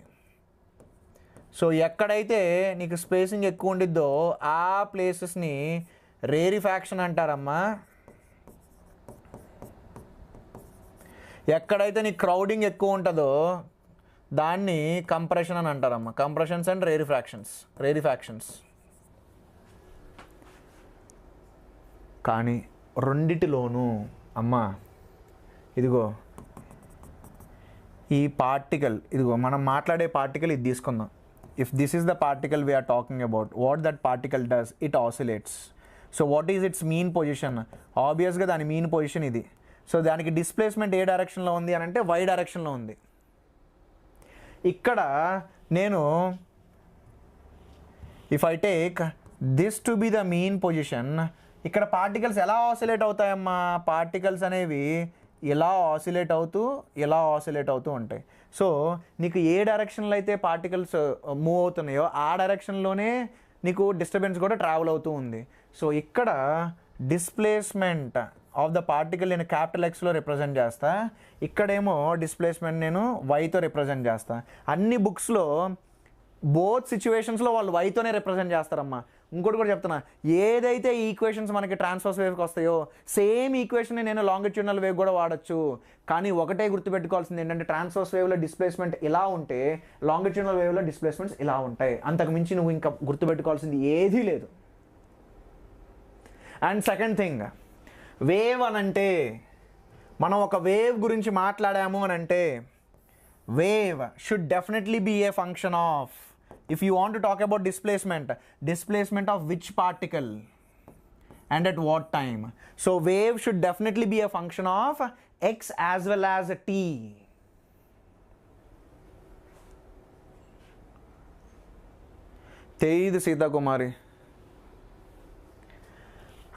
సో ఎక్కడైతే నీకు స్పేసింగ్ ఎక్కువ ఉండిద్దో ఆ ప్లేసెస్ని రేరిఫాక్షన్ అంటారమ్మా. ఎక్కడైతే నీకు క్రౌడింగ్ ఎక్కువ ఉంటుందో దాన్ని కంప్రెషన్ అని అంటారమ్మా. Compressions and రేరిఫాక్షన్స్. కానీ రెండిటిలోనూ అమ్మా ఇదిగో ఈ పార్టికల్, ఇదిగో మనం మాట్లాడే పార్టికల్ ఇది తీసుకుందాం. If this is the particle we're talking about, what that particle does, it oscillates. So what is its mean position? ఆబ్వియస్గా దాని మీన్ పొజిషన్ ఇది. సో దానికి డిస్ప్లేస్మెంట్ ఏ డైరెక్షన్లో ఉంది అని అంటే వై డైరెక్షన్లో ఉంది. ఇక్కడ నేను if I take this to be the mean position, ఇక్కడ పార్టికల్స్ ఎలా ఆసిలేట్ అవుతాయమ్మా? పార్టికల్స్ అనేవి ఇలా ఆసిలేట్ అవుతూ ఉంటాయి. సో నీకు ఏ డైరెక్షన్లో అయితే పార్టికల్స్ మూవ్ అవుతున్నాయో ఆ డైరెక్షన్లోనే నీకు డిస్టర్బెన్స్ కూడా ట్రావెల్ అవుతూ ఉంది. సో ఇక్కడ డిస్ప్లేస్మెంట్ ఆఫ్ ద పార్టికల్ నేను క్యాపిటల్ ఎక్స్లో రిప్రజెంట్ చేస్తా, ఇక్కడేమో డిస్ప్లేస్మెంట్ నేను వైతో రిప్రజెంట్ చేస్తా. అన్ని బుక్స్లో బోత్ సిచ్యువేషన్స్లో వాళ్ళు వైతోనే రిప్రజెంట్ చేస్తారమ్మా. ఇంకోటి కూడా చెప్తున్నా, ఏదైతే ఈక్వేషన్స్ మనకి ట్రాన్స్వర్స్ వేవ్కి వస్తాయో సేమ్ ఈక్వేషన్ నేను లాంగిట్యూడినల్ వేవ్ కూడా వాడచ్చు. కానీ ఒకటే గుర్తుపెట్టుకోవాల్సింది ఏంటంటే ట్రాన్స్వర్స్ వేవ్లో డిస్ప్లేస్మెంట్ ఇలా ఉంటే లాంగిట్యూడినల్ వేవ్లో డిస్ప్లేస్మెంట్స్ ఇలా ఉంటాయి. అంతకు మించి నువ్వు ఇంకా గుర్తుపెట్టుకోవాల్సింది ఏదీ లేదు. అండ్ సెకండ్ థింగ్, వేవ్ అనంటే మనం ఒక వేవ్ గురించి మాట్లాడాము అని అంటే wave should definitely be a function of, if you want to talk about displacement of which particle and at what time. So wave should definitely be a function of x as well as t. తెలీదు సీతాకుమారి,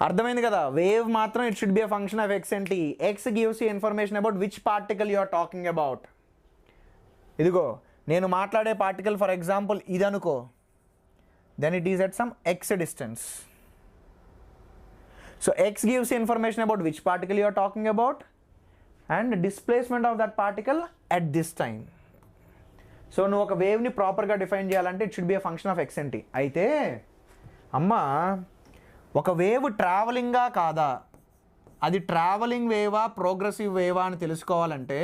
అర్థమైంది కదా? Wave మాత్రం it should B a function of x and t. x gives you information about which particle you are talking about. ఇదిగో నేను మాట్లాడే particle for example ఇది అనుకో, then it is at some x distance. So x gives information about which particle you are talking about and displacement of that particle at this time. So నువ్వు ఒక వేవ్ని ప్రాపర్గా define చేయాలంటే it should be a function of x and t. అయితే అమ్మా ఒక wave ట్రావెలింగా కాదా, అది ట్రావెలింగ్ వేవా ప్రోగ్రెసివ్ వేవా అని తెలుసుకోవాలంటే,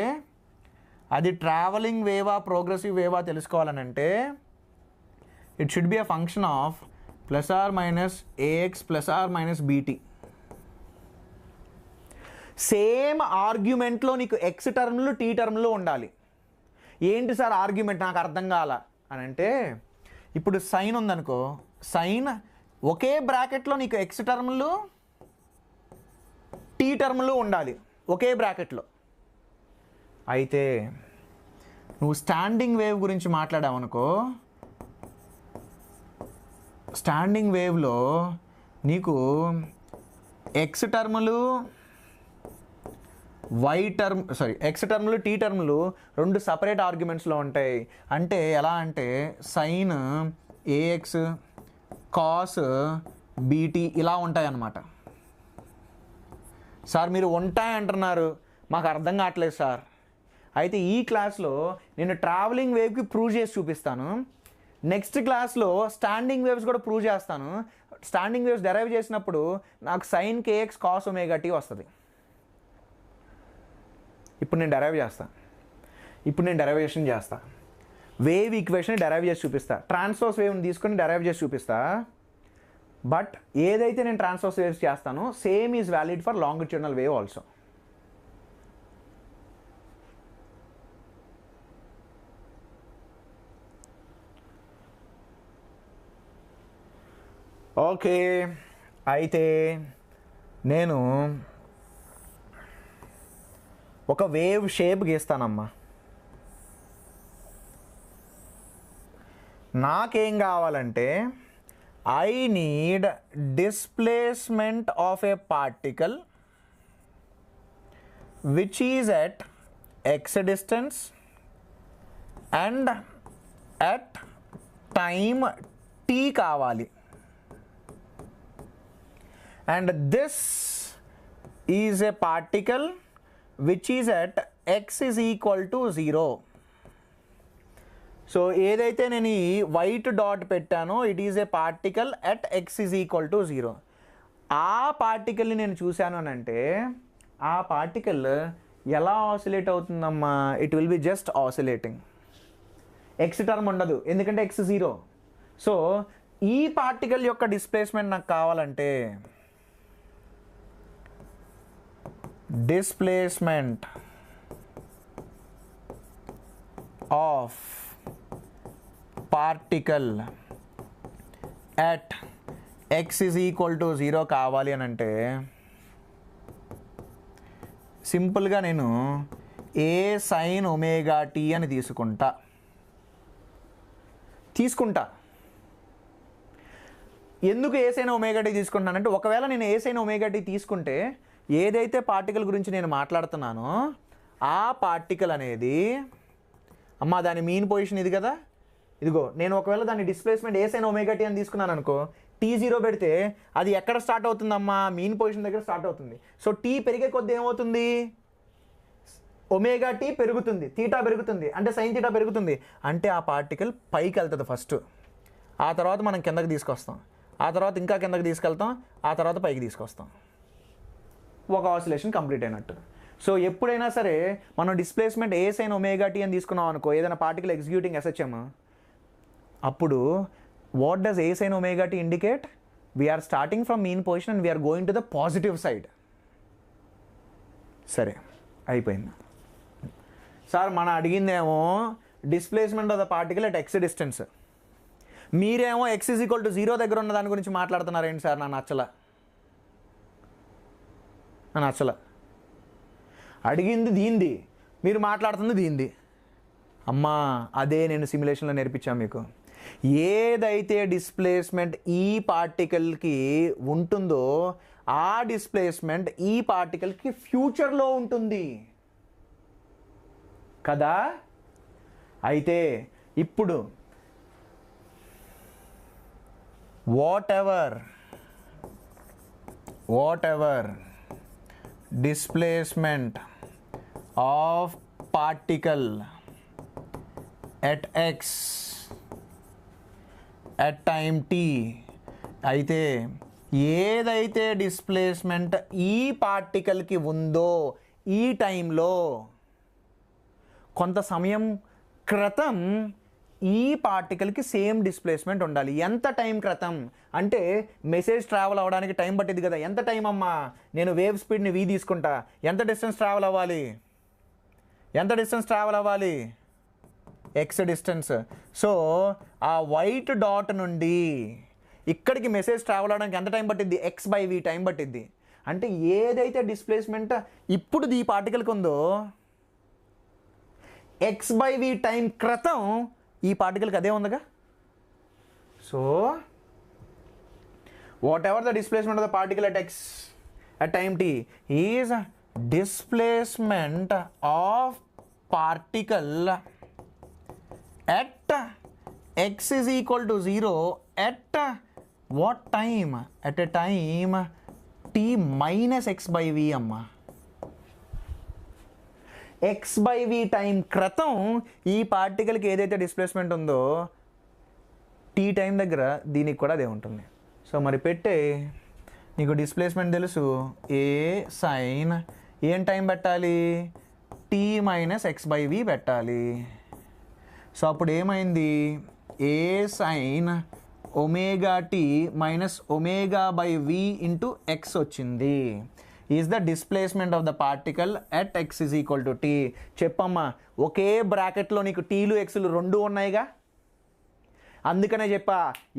అది ట్రావెలింగ్ వేవా ప్రోగ్రెసివ్ వేవా తెలుసుకోవాలనంటే it should be a function of plus or minus ax plus or minus bt. Same ఆర్గ్యుమెంట్లో నీకు ఎక్స్ టర్మ్లు టీ టర్మ్లు ఉండాలి. ఏంటి సార్ ఆర్గ్యుమెంట్, నాకు అర్థం కాల అని అంటే, ఇప్పుడు సైన్ ఉందనుకో, సైన్ ఒకే బ్రాకెట్లో నీకు ఎక్స్ టర్మ్లు టీ టర్మ్లు ఉండాలి ఒకే బ్రాకెట్లో. అయితే నువ్వు స్టాండింగ్ వేవ్ గురించి మాట్లాడావు అనుకో, స్టాండింగ్ వేవ్లో నీకు ఎక్స్ టర్ములు ఎక్స్ టర్ములు టీ టర్ములు రెండు సపరేట్ ఆర్గ్యుమెంట్స్లో ఉంటాయి. అంటే ఎలా అంటే సైన్ ఏఎక్స్ కాస్ బీటీ ఇలా ఉంటాయి అన్నమాట. సార్ మీరు ఉంటాయి అంటున్నారు, మాకు అర్థం కావట్లేదు సార్. అయితే ఈ క్లాస్లో నేను ట్రావెలింగ్ వేవ్కి ప్రూవ్ చేసి చూపిస్తాను. నెక్స్ట్ క్లాస్లో స్టాండింగ్ వేవ్స్ కూడా ప్రూవ్ చేస్తాను. స్టాండింగ్ వేవ్స్ డెరైవ్ చేసినప్పుడు నాకు sine k x cos omega t వస్తుంది. ఇప్పుడు నేను డెరైవేషన్ చేస్తా. వేవ్ ఈక్వేషన్ డెరైవ్ చేసి చూపిస్తా. ట్రాన్స్వర్స్ వేవ్ని తీసుకొని డెరైవ్ చేసి చూపిస్తా. బట్ ఏదైతే నేను ట్రాన్స్వర్స్ వేవ్స్ చేస్తానో same is valid for longitudinal wave also. Okay, అయితే నేను ఒక వేవ్ షేప్ గీస్తానమ్మా. నాకేం కావాలంటే I need displacement of a particle which is at x distance and at time t కావాలి. And this is a particle which is at x is equal to 0. సో ఏదైతే నేను ఈ వైట్ డాట్ పెట్టానో it is a particle at x is equal to 0. ఆ పార్టికల్ని నేను చూశాను అని అంటే ఆ పార్టికల్ ఎలా ఆసిలేట్ అవుతుందమ్మా? It will be just oscillating. X term ఉండదు, ఎందుకంటే ఎక్స్ 0. సో ఈ పార్టికల్ యొక్క డిస్ప్లేస్మెంట్ నాకు కావాలంటే displacement of particle at x is equal to 0 కావాలి అని అంటే సింపుల్గా నేను ఏ సైన్ ఒమేగా టీ అని తీసుకుంటా. ఎందుకు ఏ సైన్ ఒమేగా టీ తీసుకుంటున్నానంటే ఒకవేళ నేను ఏ సైన్ ఒమేగా టీ తీసుకుంటే ఏదైతే పార్టికల్ గురించి నేను మాట్లాడుతున్నానో ఆ పార్టికల్ అనేది అమ్మా దాని మీన్ పొజిషన్ ఇది కదా, ఇదిగో నేను ఒకవేళ దాని displacement a sine omega t అని తీసుకున్నాను అనుకో, T0 పెడితే అది ఎక్కడ స్టార్ట్ అవుతుందమ్మా? మీన్ పొజిషన్ దగ్గర స్టార్ట్ అవుతుంది. సో టీ పెరిగే కొద్ది ఏమవుతుంది? ఒమేగా టీ పెరుగుతుంది, తీటా పెరుగుతుంది, అంటే సైన్ తీటా పెరుగుతుంది. అంటే ఆ పార్టికల్ పైకి వెళ్తుంది ఫస్ట్, ఆ తర్వాత మనం కిందకి తీసుకొస్తాం, ఆ తర్వాత ఇంకా కిందకి తీసుకెళ్తాం, ఆ తర్వాత పైకి తీసుకొస్తాం. ఒక ఆసిలేషన్ కంప్లీట్ అయినట్టు. సో ఎప్పుడైనా సరే మనం displacement a sine omega t అని తీసుకున్నాం అనుకో, ఏదైనా పార్టికల్ ఎగ్జిక్యూటింగ్ SHM, అప్పుడు what does a sine omega t indicate? We're starting from mean position and we're going to the positive side. సరే అయిపోయింది సార్. మనం అడిగిందేమో displacement of the particle at x distance, మీరేమో ఎక్స్ ఈజ్ ఈక్వల్ టు 0 దగ్గర ఉన్న దాని గురించి మాట్లాడుతున్నారేంటి sir? నా నచ్చల. అడిగింది దీంది, మీరు మాట్లాడుతుంది దీంది. అమ్మా అదే నేను సిమ్యులేషన్లో నేర్పించాను మీకు. ఏదైతే డిస్ప్లేస్మెంట్ ఈ పార్టికల్కి ఉంటుందో ఆ డిస్ప్లేస్మెంట్ ఈ పార్టికల్కి ఫ్యూచర్లో ఉంటుంది కదా. అయితే ఇప్పుడు what ever displacement of particle at X at time t, అయితే ఏదైతే డిస్ప్లేస్మెంట్ ఈ పార్టికల్కి ఉందో ఈ టైంలో కొంత సమయం క్రితం ఈ పార్టికల్కి సేమ్ డిస్ప్లేస్మెంట్ ఉండాలి. ఎంత టైం క్రితం అంటే మెసేజ్ ట్రావెల్ అవ్వడానికి టైం పట్టింది కదా. ఎంత టైం అమ్మా? నేను వేవ్ స్పీడ్ని v తీసుకుంటా, ఎంత డిస్టెన్స్ ట్రావెల్ అవ్వాలి? X distance. సో ఆ వైట్ డాట్ నుండి ఇక్కడికి మెసేజ్ ట్రావెల్ అవడానికి ఎంత టైం పట్టిద్ది? x/v టైం పట్టిద్ది. అంటే ఏదైతే డిస్ప్లేస్మెంట్ ఇప్పుడు ఈ పార్టికల్కి ఉందో x/v టైం క్రితం ఈ పార్టికల్కి అదే ఉందిగా. So what ever the displacement of the particle at x at time t is displacement of particle at x is equal to 0 at what time? At a time t minus x/v అమ్మా. x/v time క్రితం ఈ పార్టికల్కి ఏదైతే displacement ఉందో t time దగ్గర దీనికి కూడా అదే ఉంటుంది. సో మరి పెట్టే నీకు డిస్ప్లేస్మెంట్ తెలుసు, ఏ సైన్ ఏం టైం పెట్టాలి? t minus x/v పెట్టాలి. సో అప్పుడు ఏమైంది? A sine omega t minus ఒమేగా/v ఇంటూ ఎక్స్ వచ్చింది. Is the displacement of the particle at x is equal to t. చెప్పమ్మా, ఒకే బ్రాకెట్లో నీకు టీలు ఎక్స్లు రెండు ఉన్నాయిగా. అందుకనే చెప్పా,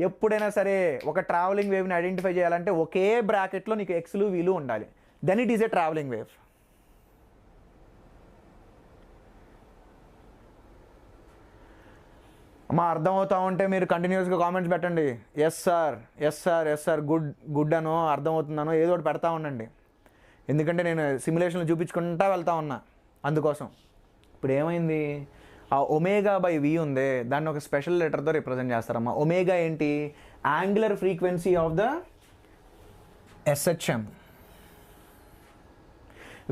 ఎప్పుడైనా సరే ఒక ట్రావెలింగ్ వేవ్ని ఐడెంటిఫై చేయాలంటే ఒకే బ్రాకెట్లో నీకు ఎక్స్లు వీలు ఉండాలి. Then it is a travelling wave. అమ్మా అర్థమవుతా ఉంటే మీరు కంటిన్యూస్గా కామెంట్స్ పెట్టండి. ఎస్ సార్ గుడ్ అనో అర్థమవుతుందనో ఏదో ఒకటి పెడతా ఉండండి. ఎందుకంటే నేను సిమ్యులేషన్లో చూపించుకుంటా వెళ్తా ఉన్నా. అందుకోసం ఇప్పుడు ఏమైంది? ఆ ఒమేగా/v ఉందే దాన్ని ఒక స్పెషల్ లెటర్తో రిప్రజెంట్ చేస్తారమ్మా. ఒమేగా ఏంటి? Angular frequency of the SHM.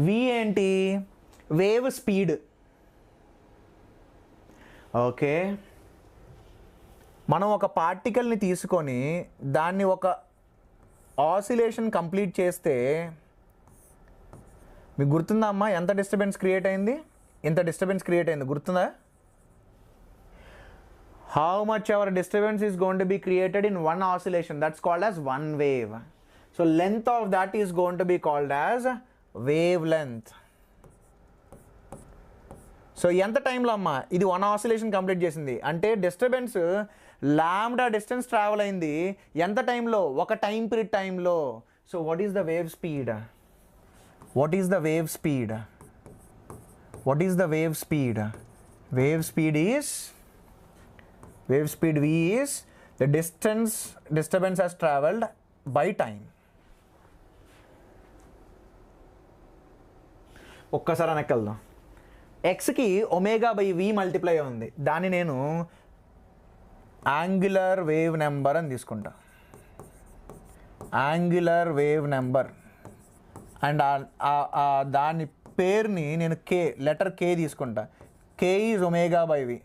v ఏంటి? Wave speed. ఓకే, మనం ఒక పార్టికల్ని తీసుకొని దాన్ని ఒక ఆసిలేషన్ కంప్లీట్ చేస్తే మీకు గుర్తుందా అమ్మా ఎంత డిస్టర్బెన్స్ క్రియేట్ అయింది? ఎంత డిస్టర్బెన్స్ క్రియేట్ అయింది గుర్తుందా? How much our disturbance is going to be created in one oscillation, that's called as one wave. So length of that is going to be called as wavelength. So ఎంత టైంలో అమ్మా ఇది one oscillation complete చేసింది అంటే disturbance lambda distance travel అయింది ఎంత టైంలో? ఒక టైం పీరియడ్ టైంలో. So what is the wave speed? What is the wave speed? What is the wave speed? Wave speed is wave speed v is the distance disturbance has traveled by time. ఒక్కసారి వెనక్కెళ్దాం. ఎక్స్కి omega by we multiply ఉంది, దాన్ని నేను angular wave number అని తీసుకుంటా. Angular wave number and దాని పేరుని నేను కే, letter K తీసుకుంటా. కే ఈజ్ ఒమేగా బై వి.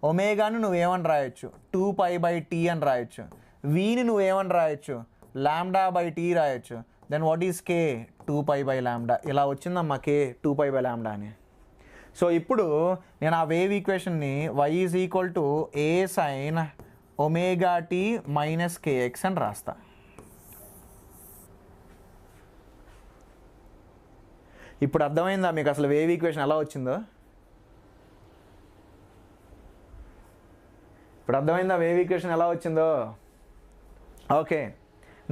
ఒమేగాను నువ్వేమని రాయొచ్చు? 2π/t అని రాయొచ్చు. వీని నువ్వేమని రాయొచ్చు? λ/t రాయొచ్చు. దెన్ వాట్ ఈస్ కే? 2π/λ. ఇలా వచ్చిందమ్మా కే 2π/λ అని. సో ఇప్పుడు నేను ఆ వేవ్ ఈక్వేషన్ని y is equal to a sin ωt minus kx అని రాస్తా. ఇప్పుడు అర్థమైందా మీకు అసలు వేవ్ ఈక్వేషన్ ఎలా వచ్చిందో? ఇప్పుడు అర్థమైందా వేవ్ ఈక్వేషన్ ఎలా వచ్చిందో? Okay,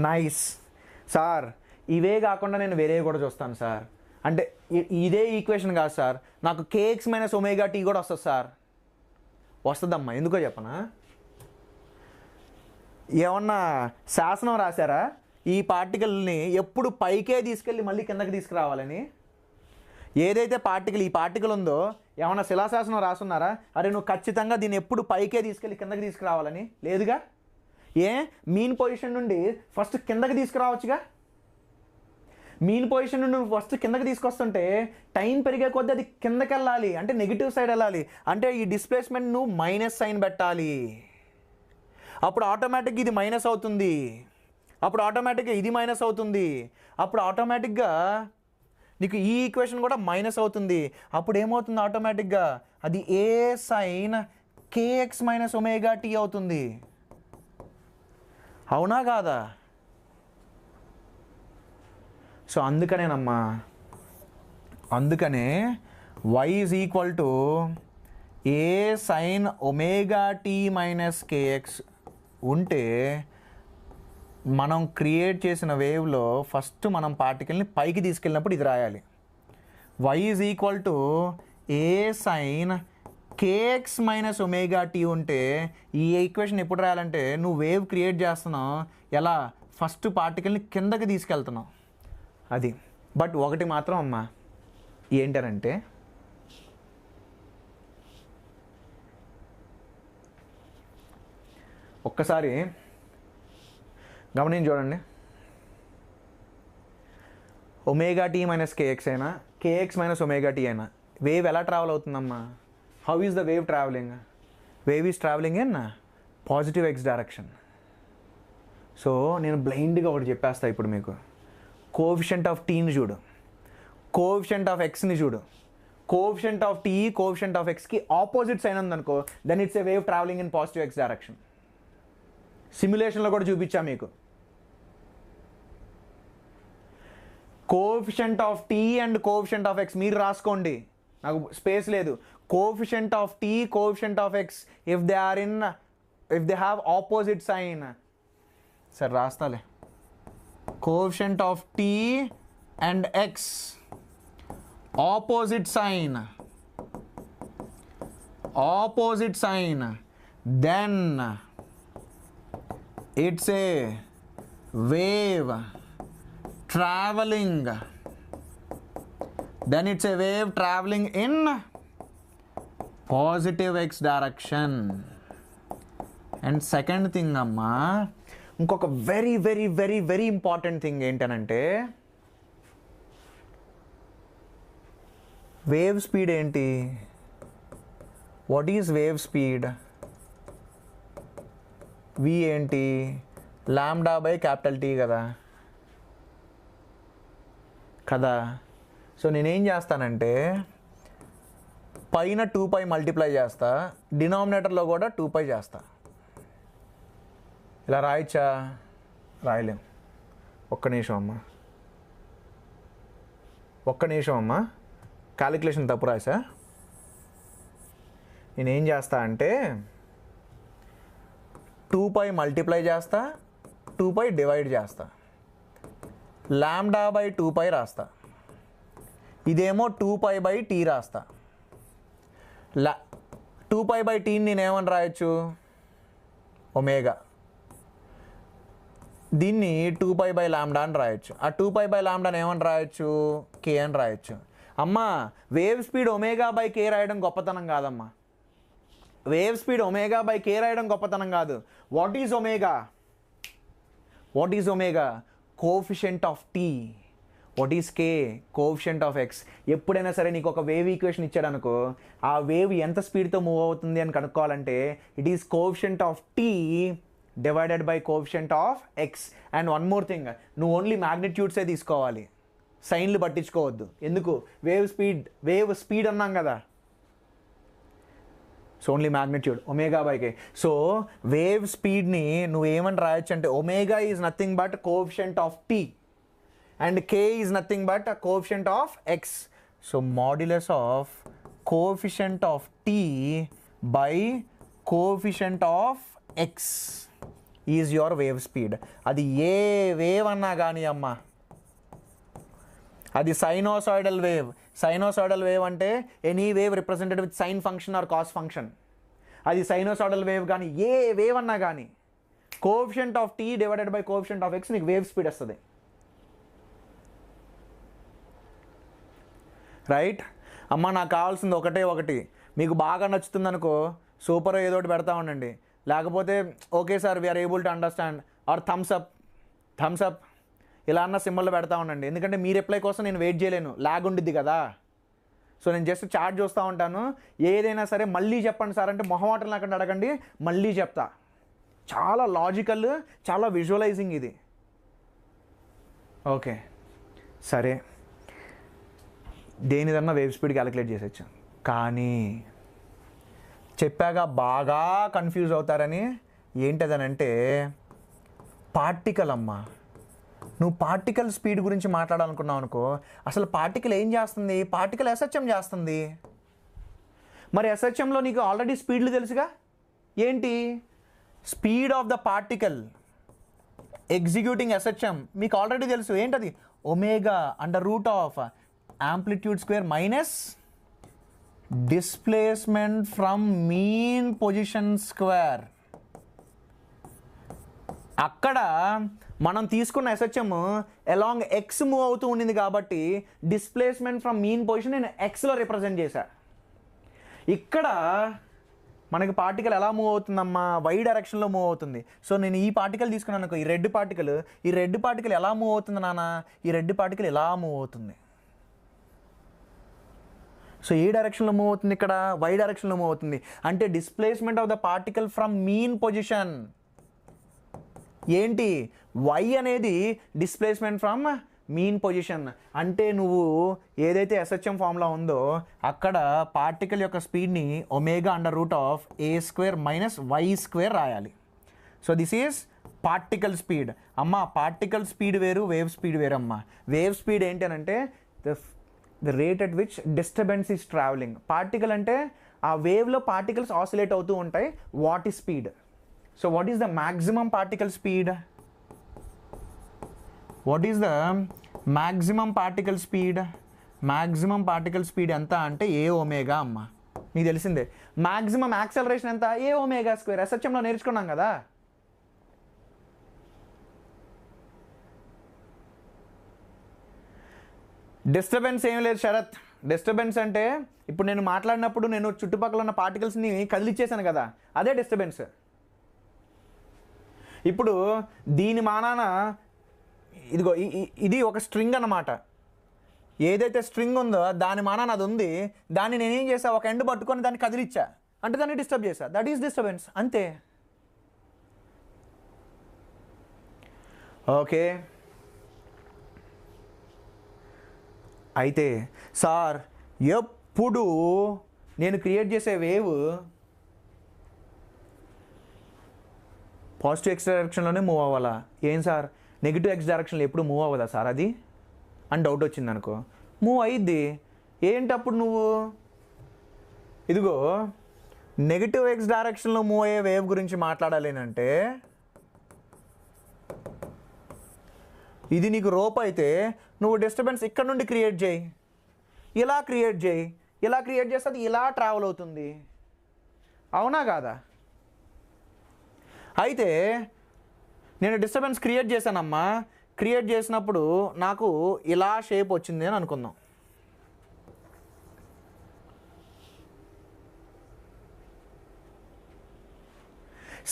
nice sir. ఇవే కాకుండా నేను వేరే కూడా చూస్తాను సార్. అంటే ఇదే ఈక్వేషన్ కాదు సార్, నాకు kx మైనస్ ωt కూడా వస్తుంది సార్. వస్తుందమ్మా, ఎందుకో చెప్పనా? ఏమన్నా శాసనం రాశారా ఈ పార్టికల్ని ఎప్పుడు పైకే తీసుకెళ్ళి మళ్ళీ కిందకి తీసుకురావాలని? ఏదైతే పార్టికల్ ఈ పార్టికల్ ఉందో ఏమన్నా శిలాశాసనం రాసున్నారా? అరే నువ్వు ఖచ్చితంగా దీన్ని ఎప్పుడు పైకే తీసుకెళ్ళి కిందకి తీసుకురావాలని? లేదుగా. ఏ మీన్ పొజిషన్ నుండి ఫస్ట్ కిందకి తీసుకురావచ్చుగా. మీన్ పొజిషన్ నుండి నువ్వు ఫస్ట్ కిందకి తీసుకొస్తుంటే టైం పెరిగే కొద్దీ అది కిందకి వెళ్ళాలి, అంటే నెగిటివ్ సైడ్ వెళ్ళాలి. అంటే ఈ డిస్ప్లేస్మెంట్ నువ్వు మైనస్ సైన్ పెట్టాలి. అప్పుడు ఆటోమేటిక్గా ఇది మైనస్ అవుతుంది, అప్పుడు ఆటోమేటిక్గా ఇది మైనస్ అవుతుంది, అప్పుడు ఆటోమేటిక్గా నీకు ఈ ఈక్వేషన్ కూడా మైనస్ అవుతుంది. అప్పుడు ఏమవుతుంది? ఆటోమేటిక్గా అది ఏ సైన్ kx మైనస్ ωt అవుతుంది. అవునా కాదా? సో అందుకనే y is equal to A sine ωt minus kx ఉంటే మనం క్రియేట్ చేసిన వేవ్లో ఫస్ట్ మనం పార్టికల్ని పైకి తీసుకెళ్ళినప్పుడు ఇది రాయాలి. y is equal to A sine kx minus ωt ఉంటే ఈ ఈక్వేషన్ ఎప్పుడు రాయాలంటే నువ్వు వేవ్ క్రియేట్ చేస్తున్నావు ఎలా? ఫస్ట్ పార్టికల్ని కిందకి తీసుకెళ్తున్నావు అది. బట్ ఒకటి మాత్రం అమ్మా ఏంటనంటే ఒక్కసారి గమనించి చూడండి. ωt మైనస్ kx అయినా kx మైనస్ ωt అయినా వేవ్ ఎలా ట్రావెల్ అవుతుందమ్మా? How is the wave travelling? Wave is travelling in positive x direction. సో నేను బ్లైండ్గా ఒకటి చెప్పేస్తా ఇప్పుడు మీకు. కోఎఫిషియంట్ ఆఫ్ టీని చూడు, కోఎఫిషియంట్ ఆఫ్ ఎక్స్ని చూడు. Coefficient of t coefficient of ఎక్స్కి ఆపోజిట్ సైన్ ఉందనుకో, then it's a wave travelling in positive x direction. సిమ్యులేషన్లో కూడా చూపించా మీకు. Coefficient of t and coefficient of x మీరు రాసుకోండి, నాకు స్పేస్ లేదు. Coefficient of t coefficient of x if they have opposite sign. సరే రాస్తాలే. Coefficient of t and x opposite sign, then it's a wave traveling, then it's a wave traveling in positive x direction. And second thing అమ్మా, ఇంకొక very very very very important thing ఏంటనంటే wave speed ఏంటి? What is wave speed? V ఏంటి? Lambda by capital t కదా. So నేనేం చేస్తానంటే పైన 2π multiply చేస్తా, డినామినేటర్లో కూడా 2π చేస్తా. ఇలా రాయచ్చా? రాయలేం. ఒక్క నిమిషం అమ్మా, క్యాలిక్యులేషన్ తప్పు రాసా. నేనేం చేస్తా అంటే 2π మల్టిప్లై చేస్తా, 2π డివైడ్ చేస్తా, లాంబ్డా బై 2π రాస్తా. ఇదేమో 2π/t రాస్తా. 2π/t నేనేమని రాయొచ్చు? ఒమేగా. దీన్ని 2π/λ అని రాయొచ్చు. ఆ 2π/λని ఏమని రాయొచ్చు? k అని రాయొచ్చు. అమ్మా, వేవ్ స్పీడ్ ఒమేగా/k రాయడం గొప్పతనం కాదమ్మా. వేవ్ స్పీడ్ ఒమేగా/k రాయడం గొప్పతనం కాదు. What is omega? Coefficient of t. What is k? Coefficient of x. ఎప్పుడైనా సరే నీకు ఒక వేవ్ ఈక్వేషన్ ఇచ్చాడు అనుకో, ఆ వేవ్ ఎంత స్పీడ్తో మూవ్ అవుతుంది అని కనుక్కోవాలంటే it is coefficient of t divided by coefficient of x. And one more thing, నువ్వు ఓన్లీ మ్యాగ్నిట్యూడ్సే తీసుకోవాలి, సైన్లు పట్టించుకోవద్దు. ఎందుకు? వేవ్ స్పీడ్ అన్నాం కదా. సో ఓన్లీ మ్యాగ్నిట్యూడ్ ఒమేగా/k. సో వేవ్ స్పీడ్ని నువ్వేమని రాయొచ్చు అంటే omega is nothing but coefficient of t and k is nothing but coefficient of x. So modulus of coefficient of t by coefficient of x is your wave speed. అది ఏ wave అన్నా కానీ అమ్మా, అది sinusoidal wave. Sinusoidal wave అంటే any wave represented with sine function or cos function. అది sinusoidal wave కానీ a wave అన్నా కానీ coefficient of t divided by coefficient of x నీకు వేవ్ స్పీడ్ వస్తుంది. రైట్ అమ్మ, నాకు కావాల్సింది ఒకటి. మీకు బాగా నచ్చుతుంది అనుకో, సూపర్ ఏదో ఒకటి పెడతా ఉండండి. లేకపోతే okay sir we're able to understand or thumbs up ఇలా అన్న సింబల్ పెడతా ఉండండి. ఎందుకంటే మీ రిప్లై కోసం నేను వెయిట్ చేయలేను, లాగ్ ఉండిద్ది కదా. సో నేను జస్ట్ చాట్ చూస్తూ ఉంటాను. ఏదైనా సరే మళ్ళీ చెప్పండి సార్ అంటే మొహమాటం లేకుండా అడగండి, మళ్ళీ చెప్తా. చాలా లాజికల్, చాలా విజువలైజింగ్ ఇది. ఓకే సరే, దేనిదన్నా వేవ్ స్పీడ్ క్యాలిక్యులేట్ చేసేచ్చు. కానీ చెప్పాక బాగా కన్ఫ్యూజ్ అవుతారని. ఏంటదనంటే పార్టికల్ అమ్మా. నువ్వు పార్టికల్ స్పీడ్ గురించి మాట్లాడాలనుకున్నావు అనుకో, అసలు పార్టికల్ ఏం చేస్తుంది? పార్టికల్ ఎస్హెచ్ఎం చేస్తుంది. మరి ఎస్హెచ్ఎంలో నీకు ఆల్రెడీ స్పీడ్లు తెలుసుగా. ఏంటి? Speed of the particle executing SHM మీకు ఆల్రెడీ తెలుసు. ఏంటది? Omega under root of amplitude square minus displacement from mean position square. అక్కడ మనం తీసుకున్న ఎస్హెచ్ఎం అలాంగ్ ఎక్స్ మూవ్ అవుతూ ఉండింది కాబట్టి డిస్ప్లేస్మెంట్ ఫ్రమ్ మీన్ పొజిషన్ నేను ఎక్స్లో రిప్రజెంట్ చేశా. ఇక్కడ మనకి పార్టికల్ ఎలా మూవ్ అవుతుందమ్మా? వై డైరెక్షన్లో మూవ్ అవుతుంది. సో నేను ఈ పార్టికల్ తీసుకున్నాను అనుకో, ఈ రెడ్ పార్టికల్ ఎలా మూవ్ అవుతుంది నాన్న? ఈ రెడ్ పార్టికల్ ఎలా మూవ్ అవుతుంది. సో ఏ డైరెక్షన్లో మూవ్ అవుతుంది? ఇక్కడ వై డైరెక్షన్లో మూవ్ అవుతుంది. అంటే displacement of the particle from mean position. ఏంటి? వై అనేది డిస్ప్లేస్మెంట్ ఫ్రమ్ మీన్ పొజిషన్. అంటే నువ్వు ఏదైతే ఎస్హెచ్ఎం ఫార్ములా ఉందో అక్కడ పార్టికల్ యొక్క స్పీడ్ని omega under root of a square minus y square రాయాలి. So this is particle speed. అమ్మ పార్టికల్ స్పీడ్ వేరు, వేవ్ స్పీడ్ వేరు అమ్మ. వేవ్ స్పీడ్ ఏంటి అని అంటే the rate at which disturbance is travelling. Particle అంటే ఆ వేవ్లో పార్టికల్స్ ఆసిలేట్ అవుతూ ఉంటాయి. What is speed? So what is the maximum particle speed? What is the maximum particle speed? Maximum particle speed ఎంత అంటే ఏ ఒమేగా అమ్మ. మీకు తెలిసిందే. maximum acceleration ఎంత? ఏ ఒమేగా స్క్వేర్. ఎస్హెచ్ఎంలో నేర్చుకున్నాం కదా. డిస్టర్బెన్స్ ఏం లేదు శరత్. డిస్టర్బెన్స్ అంటే ఇప్పుడు నేను మాట్లాడినప్పుడు నేను చుట్టుపక్కల ఉన్న పార్టికల్స్ని కదిలిచ్చేసాను కదా, అదే డిస్టర్బెన్స్. ఇప్పుడు దీని మానాన ఇదిగో ఇది ఒక స్ట్రింగ్ అన్నమాట. ఏదైతే స్ట్రింగ్ ఉందో దాని మానాన అది ఉంది, దాన్ని నేనేం చేసా, ఒక ఎండ్ పట్టుకొని దాన్ని కదిలిచ్చా అంటే దాన్ని డిస్టర్బ్ చేశా, దట్ ఈస్ డిస్టర్బెన్స్, అంతే. ఓకే. అయితే సార్ ఎప్పుడు నేను క్రియేట్ చేసే వేవ్ పాజిటివ్ ఎక్స్ డైరెక్షన్లోనే మూవ్ అవ్వాలా? ఏం సార్ నెగిటివ్ ఎక్స్ డైరెక్షన్లో ఎప్పుడు మూవ్ అవ్వదా సార్ అది అని డౌట్ వచ్చింది అనుకో, మూవ్ అయ్యిద్ది. ఏంటి అప్పుడు నువ్వు, ఇదిగో నెగిటివ్ ఎక్స్ డైరెక్షన్లో మూవ్ అయ్యే వేవ్ గురించి మాట్లాడాలి అంటే ఇది నీకు రోప్ అయితే నువ్వు డిస్టర్బెన్స్ ఇక్కడ నుండి క్రియేట్ చేయి, ఇలా క్రియేట్ చేయి, ఇలా క్రియేట్ చేస్తే అది ఇలా ట్రావెల్ అవుతుంది, అవునా కాదా? అయితే నేను డిస్టర్బెన్స్ క్రియేట్ చేశానమ్మా, క్రియేట్ చేసినప్పుడు నాకు ఇలా షేప్ వచ్చింది అని అనుకుందాం.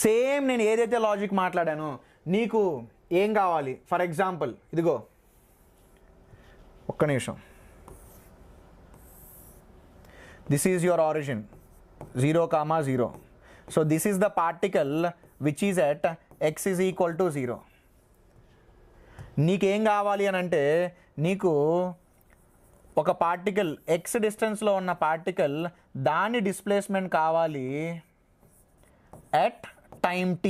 సేమ్ నేను ఏదైతే లాజిక్ మాట్లాడానో నీకు ఏం కావాలి, ఫర్ ఎగ్జాంపుల్ ఇదిగో ఒక్క నిమిషం, this is your origin 0, 0. So this is the particle which is at x is equal to 0. నీకేం కావాలి అని అంటే నీకు ఒక పార్టికల్ x డిస్టెన్స్లో ఉన్న పార్టికల్ దాని డిస్ప్లేస్మెంట్ కావాలి ఎట్ టైం t.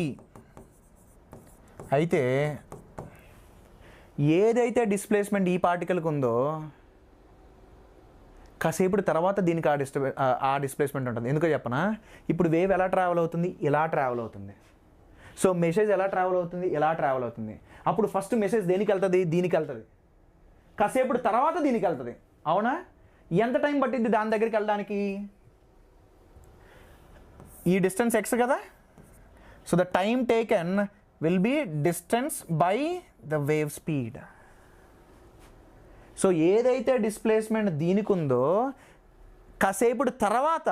అయితే ఏదైతే డిస్ప్లేస్మెంట్ ఈ పార్టికల్కి ఉందో కాసేపటి తర్వాత దీనికి ఆ డిస్ప్లేస్మెంట్ ఉంటుంది. ఎందుకో చెప్పనా, ఇప్పుడు వేవ్ ఎలా ట్రావెల్ అవుతుంది, ఇలా ట్రావెల్ అవుతుంది. సో మెసేజ్ ఎలా ట్రావెల్ అవుతుంది, ఇలా ట్రావెల్ అవుతుంది. అప్పుడు ఫస్ట్ మెసేజ్ దేనికి వెళ్తుంది, దీనికి వెళ్తుంది, కాసేపటి తర్వాత దీనికి వెళ్తుంది, అవునా? ఎంత టైం పట్టింది దాని దగ్గరికి వెళ్ళడానికి? ఈ డిస్టెన్స్ x కదా, so the time taken will be distance by the wave speed. So ఏదైతే డిస్ప్లేస్మెంట్ దీనికి ఉందో కాసేపటి తర్వాత